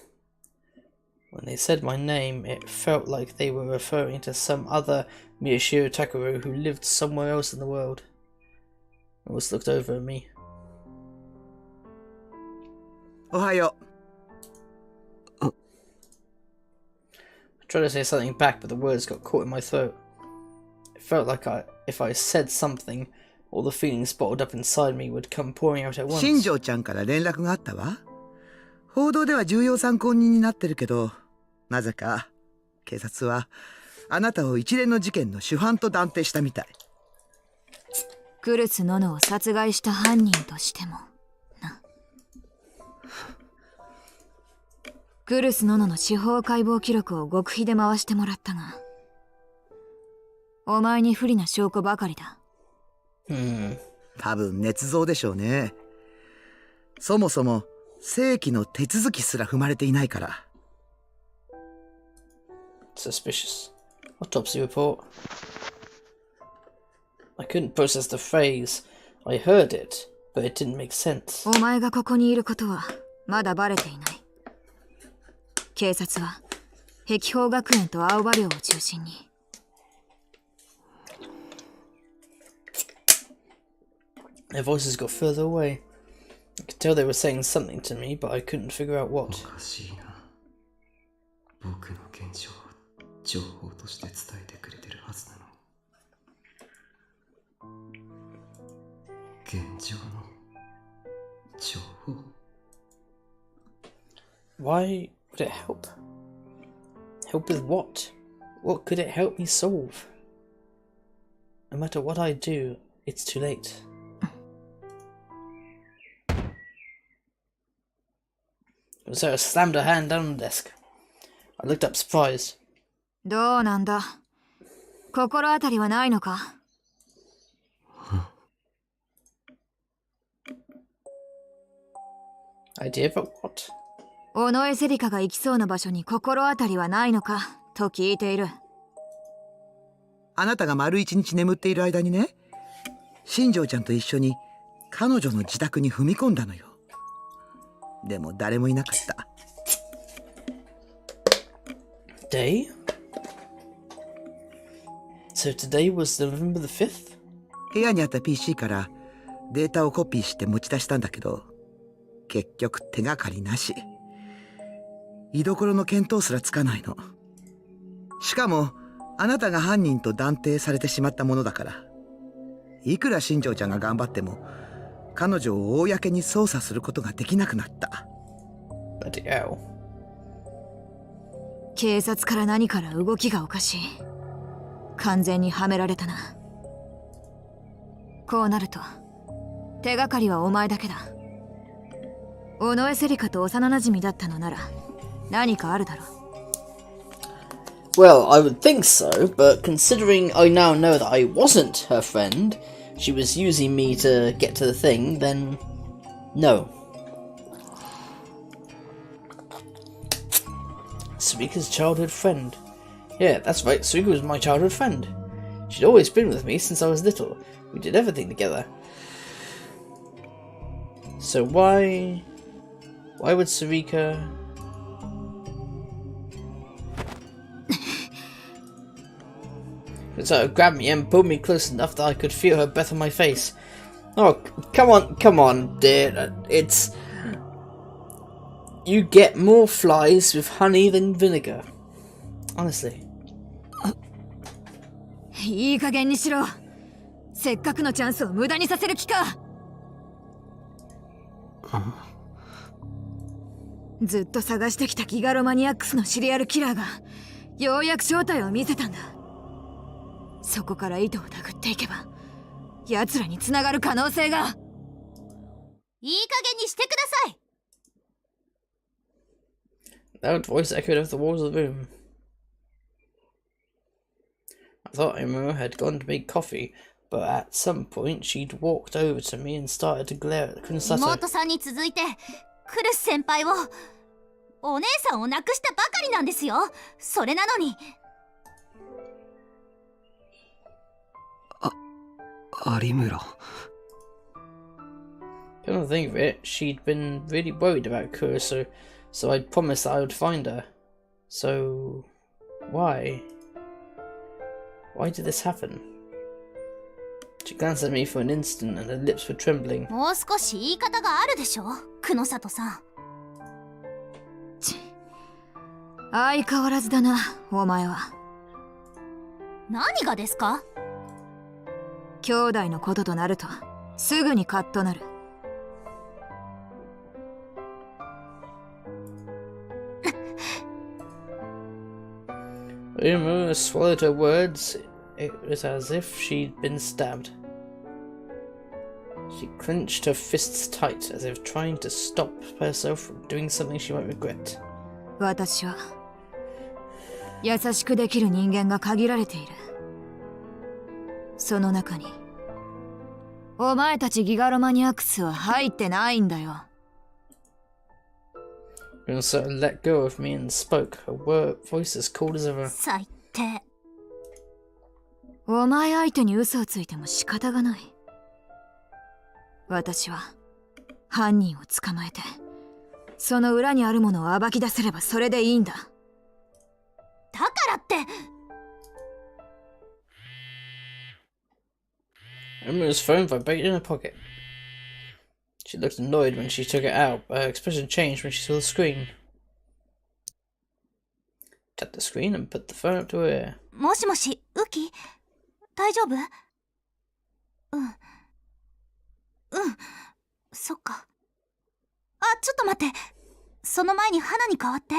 When they said my name, it felt like they were referring to some other Miyashiro Takuru who lived somewhere else in the world. Almost looked over at me. おはよう。I tried to say something back, but the words got caught in my throat. It felt like if I said something, all the feelings bottled up inside me would come pouring out at once. 新庄ちゃんから連絡があったわ。報道では重要参考人になってるけど、なぜか警察はあなたを一連の事件の主犯と断定したみたい。クルス・ノノを殺害した犯人としてもな。クルス・ノノの司法解剖記録を極秘で回してもらったが、お前に不利な証拠ばかりだ。多分捏造でしょうね。そもそも正規の手続きすら踏まれていないから。Suspicious. Autopsy report. I couldn't process the phrase. I heard it, but it didn't make sense. お前がここにいることはまだバレていない。警察は碧峰学園と青葉寮を中心に。Their voices got further away. I could tell they were saying something to me, but I couldn't figure out what. おかしいな。僕の現状を情報として伝えてくれてるはずなのに。現状の情報。Why would it help? Help with what? What could it help me solve? No matter what I do, it's too late. Sarah slammed her hand down on the desk. I looked up surprised. どうなんだ。心当たりはないのか。Idea about what? 尾上セリカが行きそうな場所に心当たりはないのかと聞いている。あなたが丸一日眠っている間にね、新庄ちゃんと一緒に彼女の自宅に踏み込んだのよ。でも誰もいなかった。Day? So today was November the 5th? 部屋にあった PC からデータをコピーして持ち出したんだけど、結局手がかりなし。居所の見当すらつかないの。しかもあなたが犯人と断定されてしまったものだから、いくら新庄ちゃんが頑張っても彼女を公に捜査することができなくなった。警察から何から動きがおかしい。完全にはめられたな。こうなると手がかりはお前だけだ。尾上セリカと幼馴染だったのなら何かあるだろう。Well, I would think so, but considering I now know that I wasn't her friend, she was using me to get to the thing, then no. Suika's childhood friend. Yeah, that's right, Suika was my childhood friend. She'd always been with me since I was little. We did everything together. So why would Suika... So grabbed me and pulled me close enough that I could feel her breath on my face. Oh, come on, dear. It's... You get more flies with honey than vinegar. Honestly. いい加減にしろ。せっかくのチャンスを無駄にさせる気か。ずっと探してきたギガロマニアックスのシリアルキラーがようやく正体を見せたんだ。そこから糸をたぐっていけば奴らに繋がる可能性が。いい加減にしてください。 Loud voice echoed off the walls of the room. I thought Emma had gone to make coffee, but at some point she'd walked over to me and started to glare at Kunosato. 妹さんに続いてクルス先輩を、お姉さんを亡くしたばかりなんですよ。それなのに。有村。Come to think of it, she'd been really worried about Kurosu, so I'd promised that I would find her. So, why? Why did this happen? She glanced at me for an instant and her lips were trembling. もう少し言い方があるでしょ、久野里さん。相変わらずだな、お前は。何がですか？兄弟のこととなるとすぐにカッとなる。Uma swallowed her words. It was as if she'd been stabbed. She clenched her fists tight, as if trying to stop herself from doing something she might regret. 私は優しくできる人間が限られている。その中にお前たちギガロマニアクスは入ってないんだよ。Una let go of me and spoke, her voice as cold as ever. 最低。お前相手に嘘をついても仕方がない。私は犯人を捕まえて、その裏にあるものを暴き出せればそれでいいんだ。だからって。Uma's phone vibrated in her pocket. She looked annoyed when she took it out, but her expression changed when she saw the screen. Tapped the screen and put the phone up to her ear. もしもし、ウキ？大丈夫？そっか。あ、ちょっと待って。その前に花に代わって。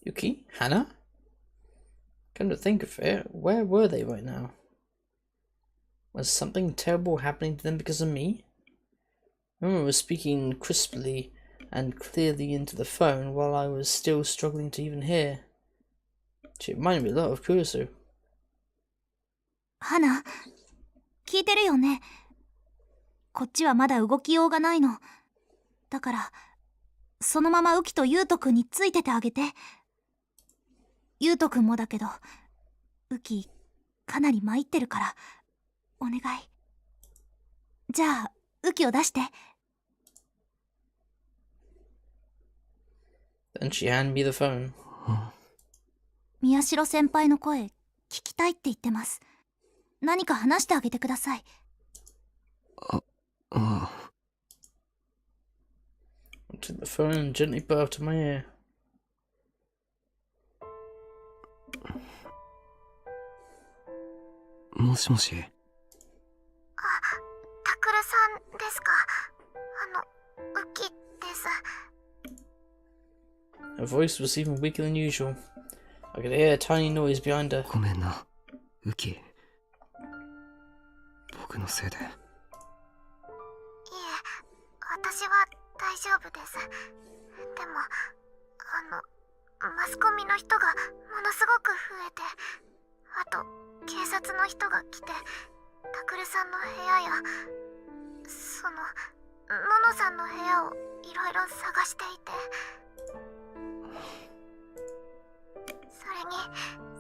Yuki? Hannah? Come to think of it, where were they right now? Was something terrible happening to them because of me? Uma was speaking crisply and clearly into the phone while I was still struggling to even hear. She reminded me a lot of Kurosu. 花、聞いてるよね。こっちはまだ動きようがないの。だから、そのままウキとユウトくんについててあげて。ユウトくんもだけど、ウキ、かなり参ってるから、お願い。じゃあ、ウキを出して。Then she handed me the phone. 宮代先輩の声、聞きたいって言ってます。何か話してあげてください。I took the phone and gently put it up to my ear. もしもし。タクルさんですか？ウキです。Her voice was even weaker than usual. I could hear a tiny noise behind her. ごめんな、ウキ。僕のせいで。いえ、私は大丈夫です。でも、マスコミの人がものすごく増えて、あと、警察の人が来て、タクルさんの部屋や、ののさんの部屋をいろいろ探していて、それに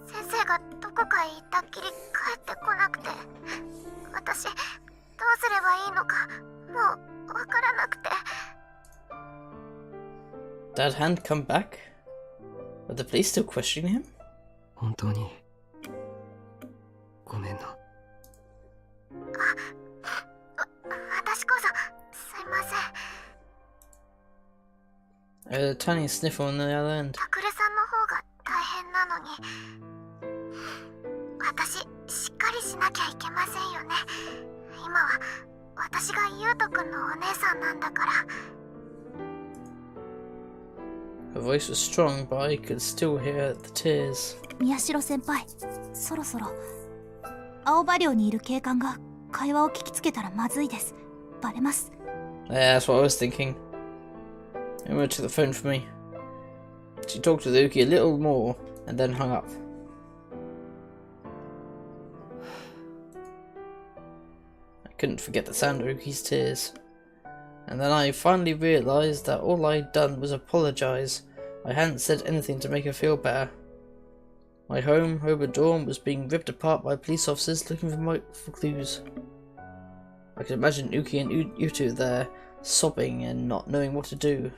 先生がどこかへ行ったっきり帰ってこなくて、私どうすればいいのかもうわからなくて。 Dad hadn't come back? Were the police still questioning him? 本当にごめんな。私こそすいません。I heard a tiny sniffle on the other end. タクルさんの方が大変なのに、私しっかりしなきゃいけませんよね。今は私がユウトくんのお姉さんなんだから。Her voice was strong, but I could still hear the tears. 宮代先輩、そろそろ青葉寮にいる警官が会話を聞きつけたらまずいです。バレます。 Yeah, that's what I was thinking. Emma took the phone from me. She talked to Uki a little more and then hung up. I couldn't forget the sound of Uki's tears. And then I finally realised that all I'd done was apologise. I hadn't said anything to make her feel better. My home, over Dawn, was being ripped apart by police officers looking for clues. I could imagine Uki and Yutu there, sobbing and not knowing what to do.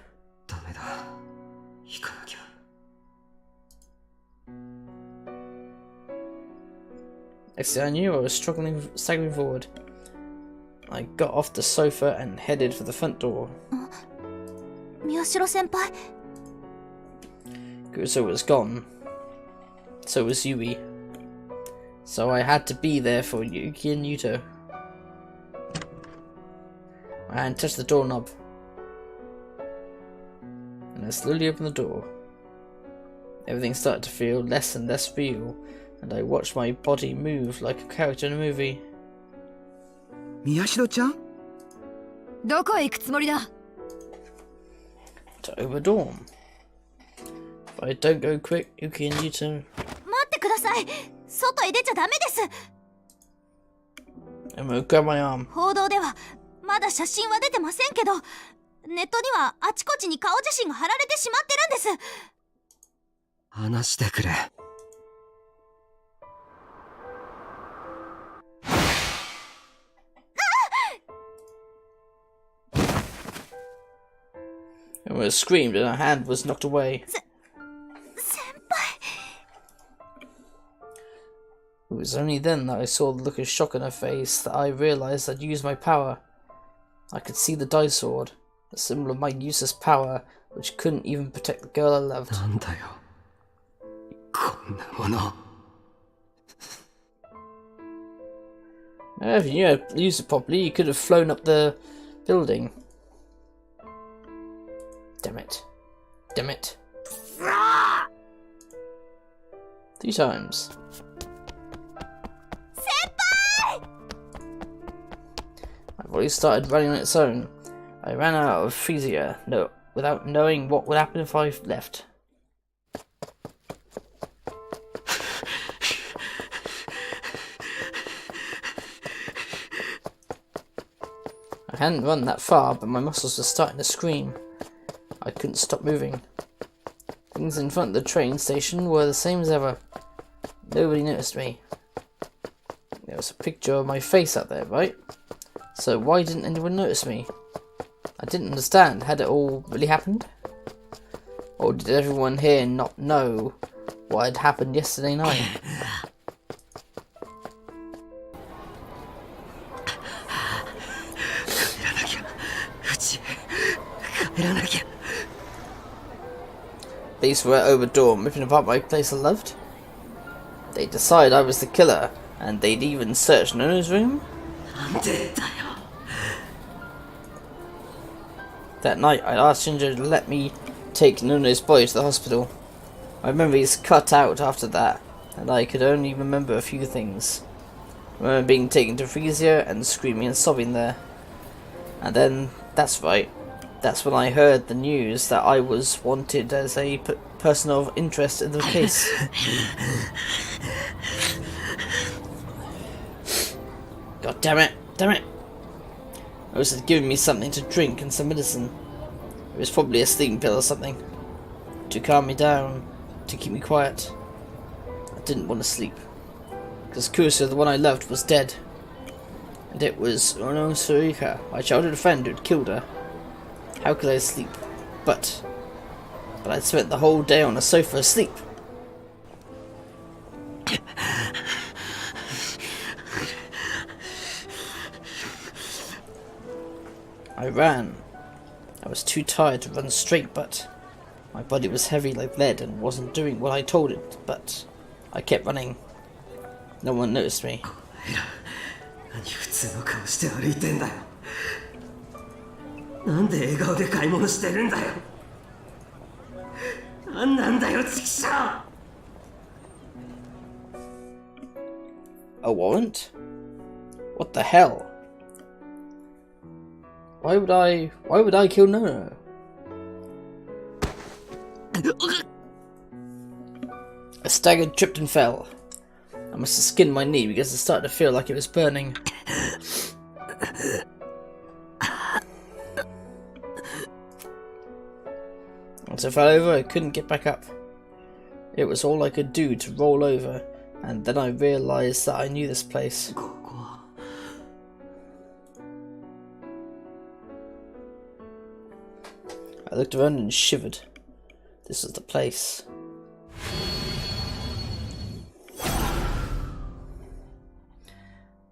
Next thing I knew, I was staggering forward. I got off the sofa and headed for the front door. Miyashiro senpai. Kuso was gone. So was Yui. So I had to be there for Yuki and Yuto. My hand touched the doorknob. And I slowly opened the door. Everything started to feel less and less real, and I watched my body move like a character in a movie. 宮代ちゃん？どこへ行くつもりだ？ To over Dawn. If I don't go quick, Yuki and Yuto. 待ってください。外へ出ちゃダメです。 Emma grabbed my arm. 報道ではまだ写真は出てませんけど、ネットにはあちこちに顔写真が貼られてしまってるんです。話してくれ。Emma screamed and her hand was knocked away. It was only then that I saw the look of shock on her face that I realised I'd used my power. I could see the Dai Sword, a symbol of my useless power, which couldn't even protect the girl I loved. なんだよ。こんなもの。If you had used it properly, you could have flown up the building. Damn it. Damn it. 3 times. My body started running on its own. I ran out of freesia, without knowing what would happen if I left. I hadn't run that far, but my muscles were starting to scream. I couldn't stop moving. Things in front of the train station were the same as ever. Nobody noticed me. There was a picture of my face out there, right? So why didn't anyone notice me? I didn't understand. Had it all really happened? Or did everyone here not know what had happened yesterday night? Police were over Dawn, ripping apart my place I loved. They decided I was the killer, and they'd even searched Nono's room? That night, I asked Shinjo to let me take Nono's body to the hospital. My memories cut out after that, and I could only remember a few things. I remember being taken to Frisia and screaming and sobbing there. And then, that's right, that's when I heard the news that I was wanted as a person of interest in the case. God damn it, damn it! Rose had given me something to drink and some medicine. It was probably a sleeping pill or something. To calm me down, to keep me quiet. I didn't want to sleep. Because Kusa, the one I loved, was dead. And it was Ono Surika, my childhood friend, who'd killed her. How could I sleep? But I'd spent the whole day on a sofa asleep. I ran. I was too tired to run straight, but my body was heavy like lead and wasn't doing what I told it, but I kept running. No one noticed me. 何普通の顔して歩いてんだよ。なんで笑顔で買い物してるんだよ。A warrant? What the hell? Why would I kill Nono? I staggered, tripped and fell. I must have skinned my knee because it started to feel like it was burning. Once I fell over, I couldn't get back up. It was all I could do to roll over, and then I realised that I knew this place. I looked around and shivered. This was the place.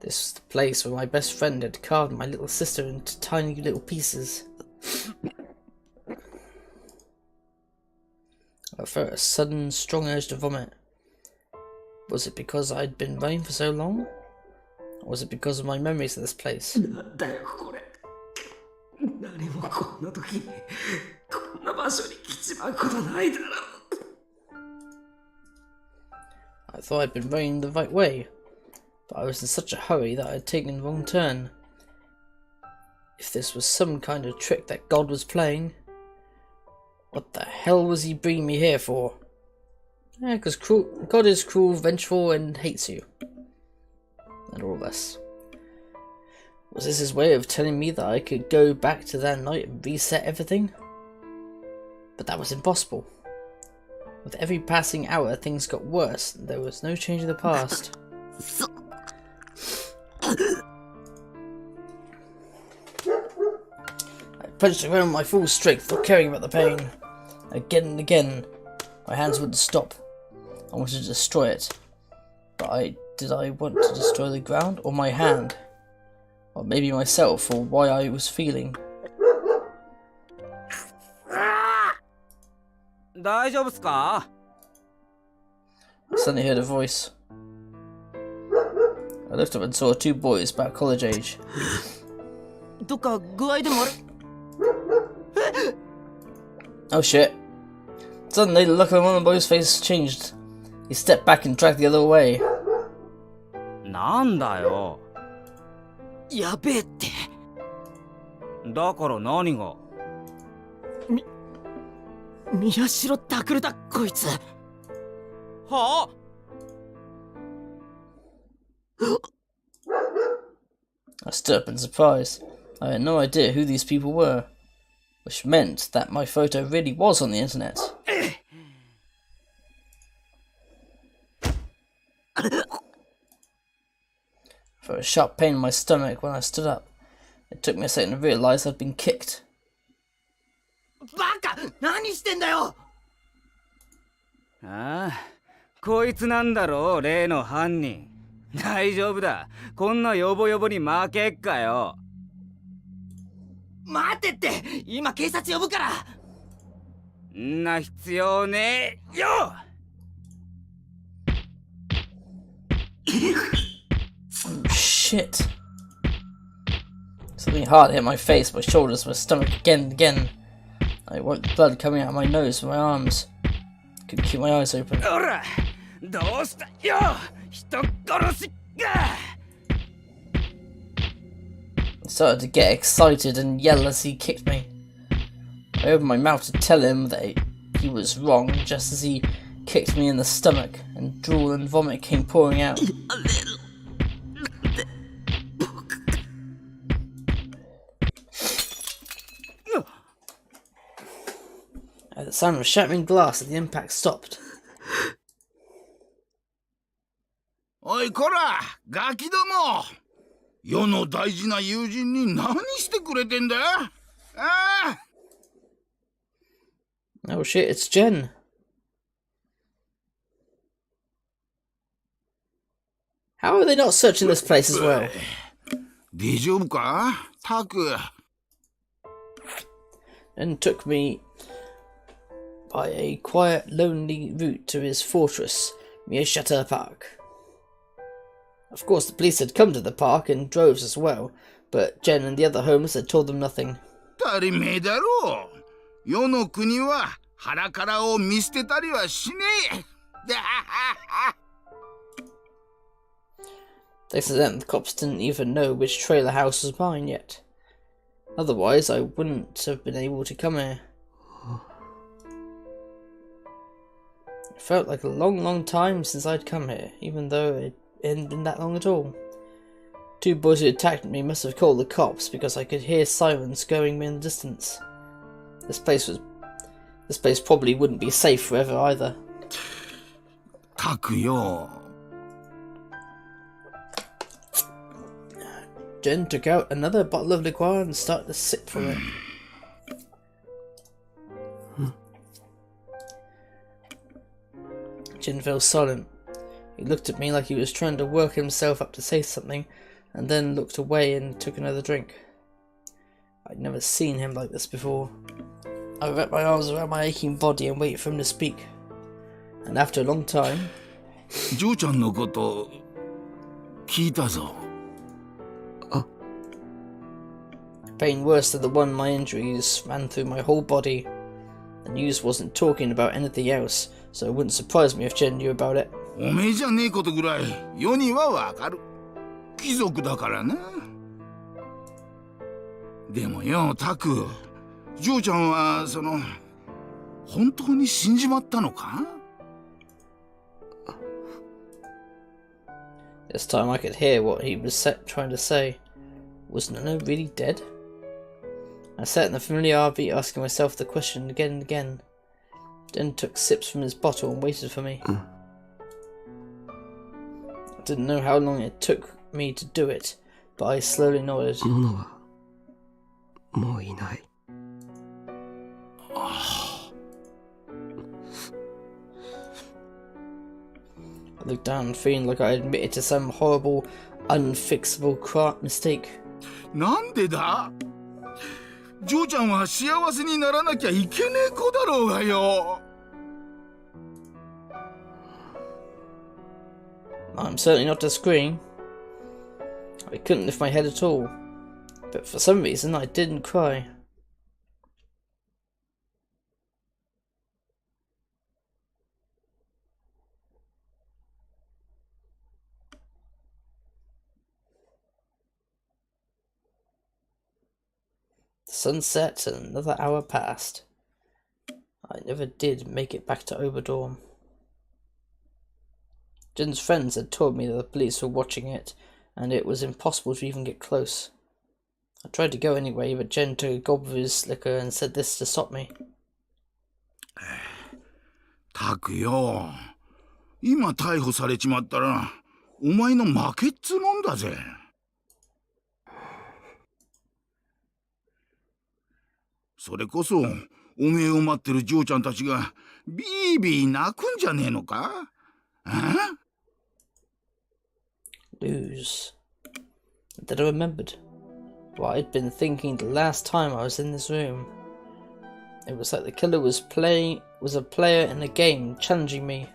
This was the place where my best friend had carved my little sister into tiny little pieces. I felt a sudden, strong urge to vomit. Was it because I'd been running for so long? Or was it because of my memories of this place? I thought I'd been running the right way, but I was in such a hurry that I had taken the wrong turn. If this was some kind of trick that God was playing, what the hell was he bringing me here for? Yeah, because God is cruel, vengeful, and hates you. And all this. Was this his way of telling me that I could go back to that night and reset everything? But that was impossible. With every passing hour, things got worse, and there was no change in the past. I punched around with my full strength, not caring about the pain. Again and again, my hands wouldn't stop. I wanted to destroy it. But did I want to destroy the ground, or my hand? Or maybe myself, or why I was feeling. I suddenly heard a voice. I looked up and saw two boys about college age. Oh shit. Suddenly the look on one of the boys' face changed. He stepped back and dragged the other away. I stood up in surprise. I had no idea who these people were, which meant that my photo really was on the internet. I felt a sharp pain in my stomach when I stood up. It took me a second to realise I'd been kicked. Oh shit. Something hard hit my face, my shoulders, my stomach again and again. I wiped blood coming out of my nose from my arms. Couldn't keep my eyes open. I started to get excited and yell as he kicked me. I opened my mouth to tell him that he was wrong, just as he kicked me in the stomach, and drool and vomit came pouring out. At the sound of shattering glass, the impact stopped. おいこら、ガキども。世の大事な友人に何してくれてんだ？ああ。Oh shit, it's Jen. How are they not searching this place as well? 大丈夫か、タク。And took me by a quiet, lonely route to his fortress, Miyashita Park. Of course, the police had come to the park and droves as well, but Jen and the other homeless had told them nothing. 当たり前だろう。世の国は腹からを見捨てたりはしねえ。Thanks to them, the cops didn't even know which trailer house was mine yet. Otherwise, I wouldn't have been able to come here. It felt like a long time since I'd come here, even though it hadn't been that long at all. Two boys who attacked me must have called the cops because I could hear sirens going in the distance. This place probably wouldn't be safe forever either. Takuyo. Jen took out another bottle of liqueur and started to sip from it. Jen fell silent. He looked at me like he was trying to work himself up to say something, and then looked away and took another drink. I'd never seen him like this before. I wrapped my arms around my aching body and waited for him to speak. And after a long time... Joe-chan no koto kiita zo. Pain worse than the one my injuries ran through my whole body. The news wasn't talking about anything else, so it wouldn't surprise me if Jen knew about it. おめえじゃねえことぐらい世にはわかる。貴族だからな。でもよ、タク、ジョーちゃんは本当に死んじまったのか? This time I could hear what he was trying to say. Was Nano really dead? I sat in the familiar RV asking myself the question again and again. Jen took sips from his bottle and waited for me. I didn't know how long it took me to do it, but I slowly nodded. I looked down, feeling like I admitted to some horrible, unfixable mistake. なんでだ? ジョーちゃんは幸せにならなきゃいけねえ子だろうがよ。I'm certainly not disagreeing. I couldn't lift my head at all, but for some reason I didn't cry. The sun set and another hour passed. I never did make it back to Oberdorm. Jin's friends had told me that the police were watching it, and it was impossible to even get close. I tried to go anyway, but Jin took a gulp of his liquor and said this to stop me. タクよ、今逮捕されちまったらお前の負けっつもんだぜ。それこそおめえを待ってる嬢ちゃんたちがビービー泣くんじゃねえのか? Lose. Then I remembered what I'd been thinking the last time I was in this room. It was like the killer was a player in a game challenging me.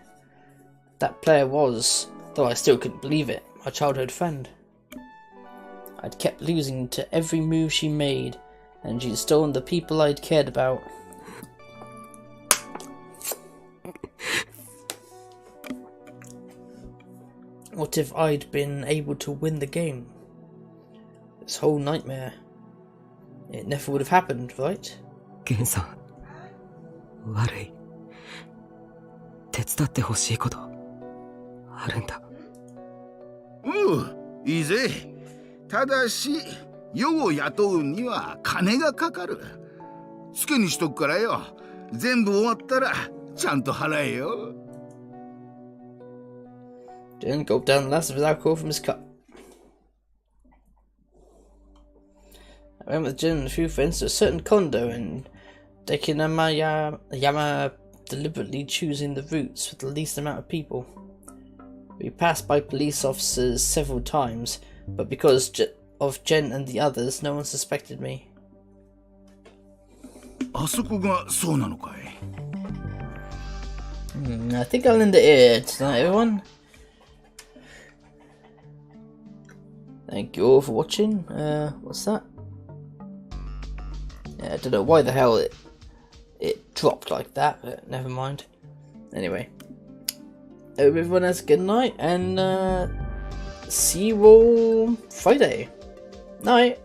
That player was, though I still couldn't believe it, my childhood friend. I'd kept losing to every move she made, and she'd stolen the people I'd cared about. What if I'd been able to win the game? This whole nightmare. It never would have happened, right? Gen-san, 悪い。手伝ってほしいことあるんだ。いいぜ。ただし、世を雇うには金がかかる。つけにしとくからよ。全部終わったらちゃんと払えよ。Jin gulped down the last of his alcohol from his cup. I went with Jin and a few friends to a certain condo in Dekinama, deliberately choosing the routes with the least amount of people. We passed by police officers several times, but because of Jen and the others, no one suspected me. あそこがそうなのかい? I think I'll end it here tonight, everyone. Thank you all for watching. What's that? Yeah, I don't know why the hell it dropped flopped like that, but never mind. Anyway, hope everyone has a good night, and see you all Friday. Night.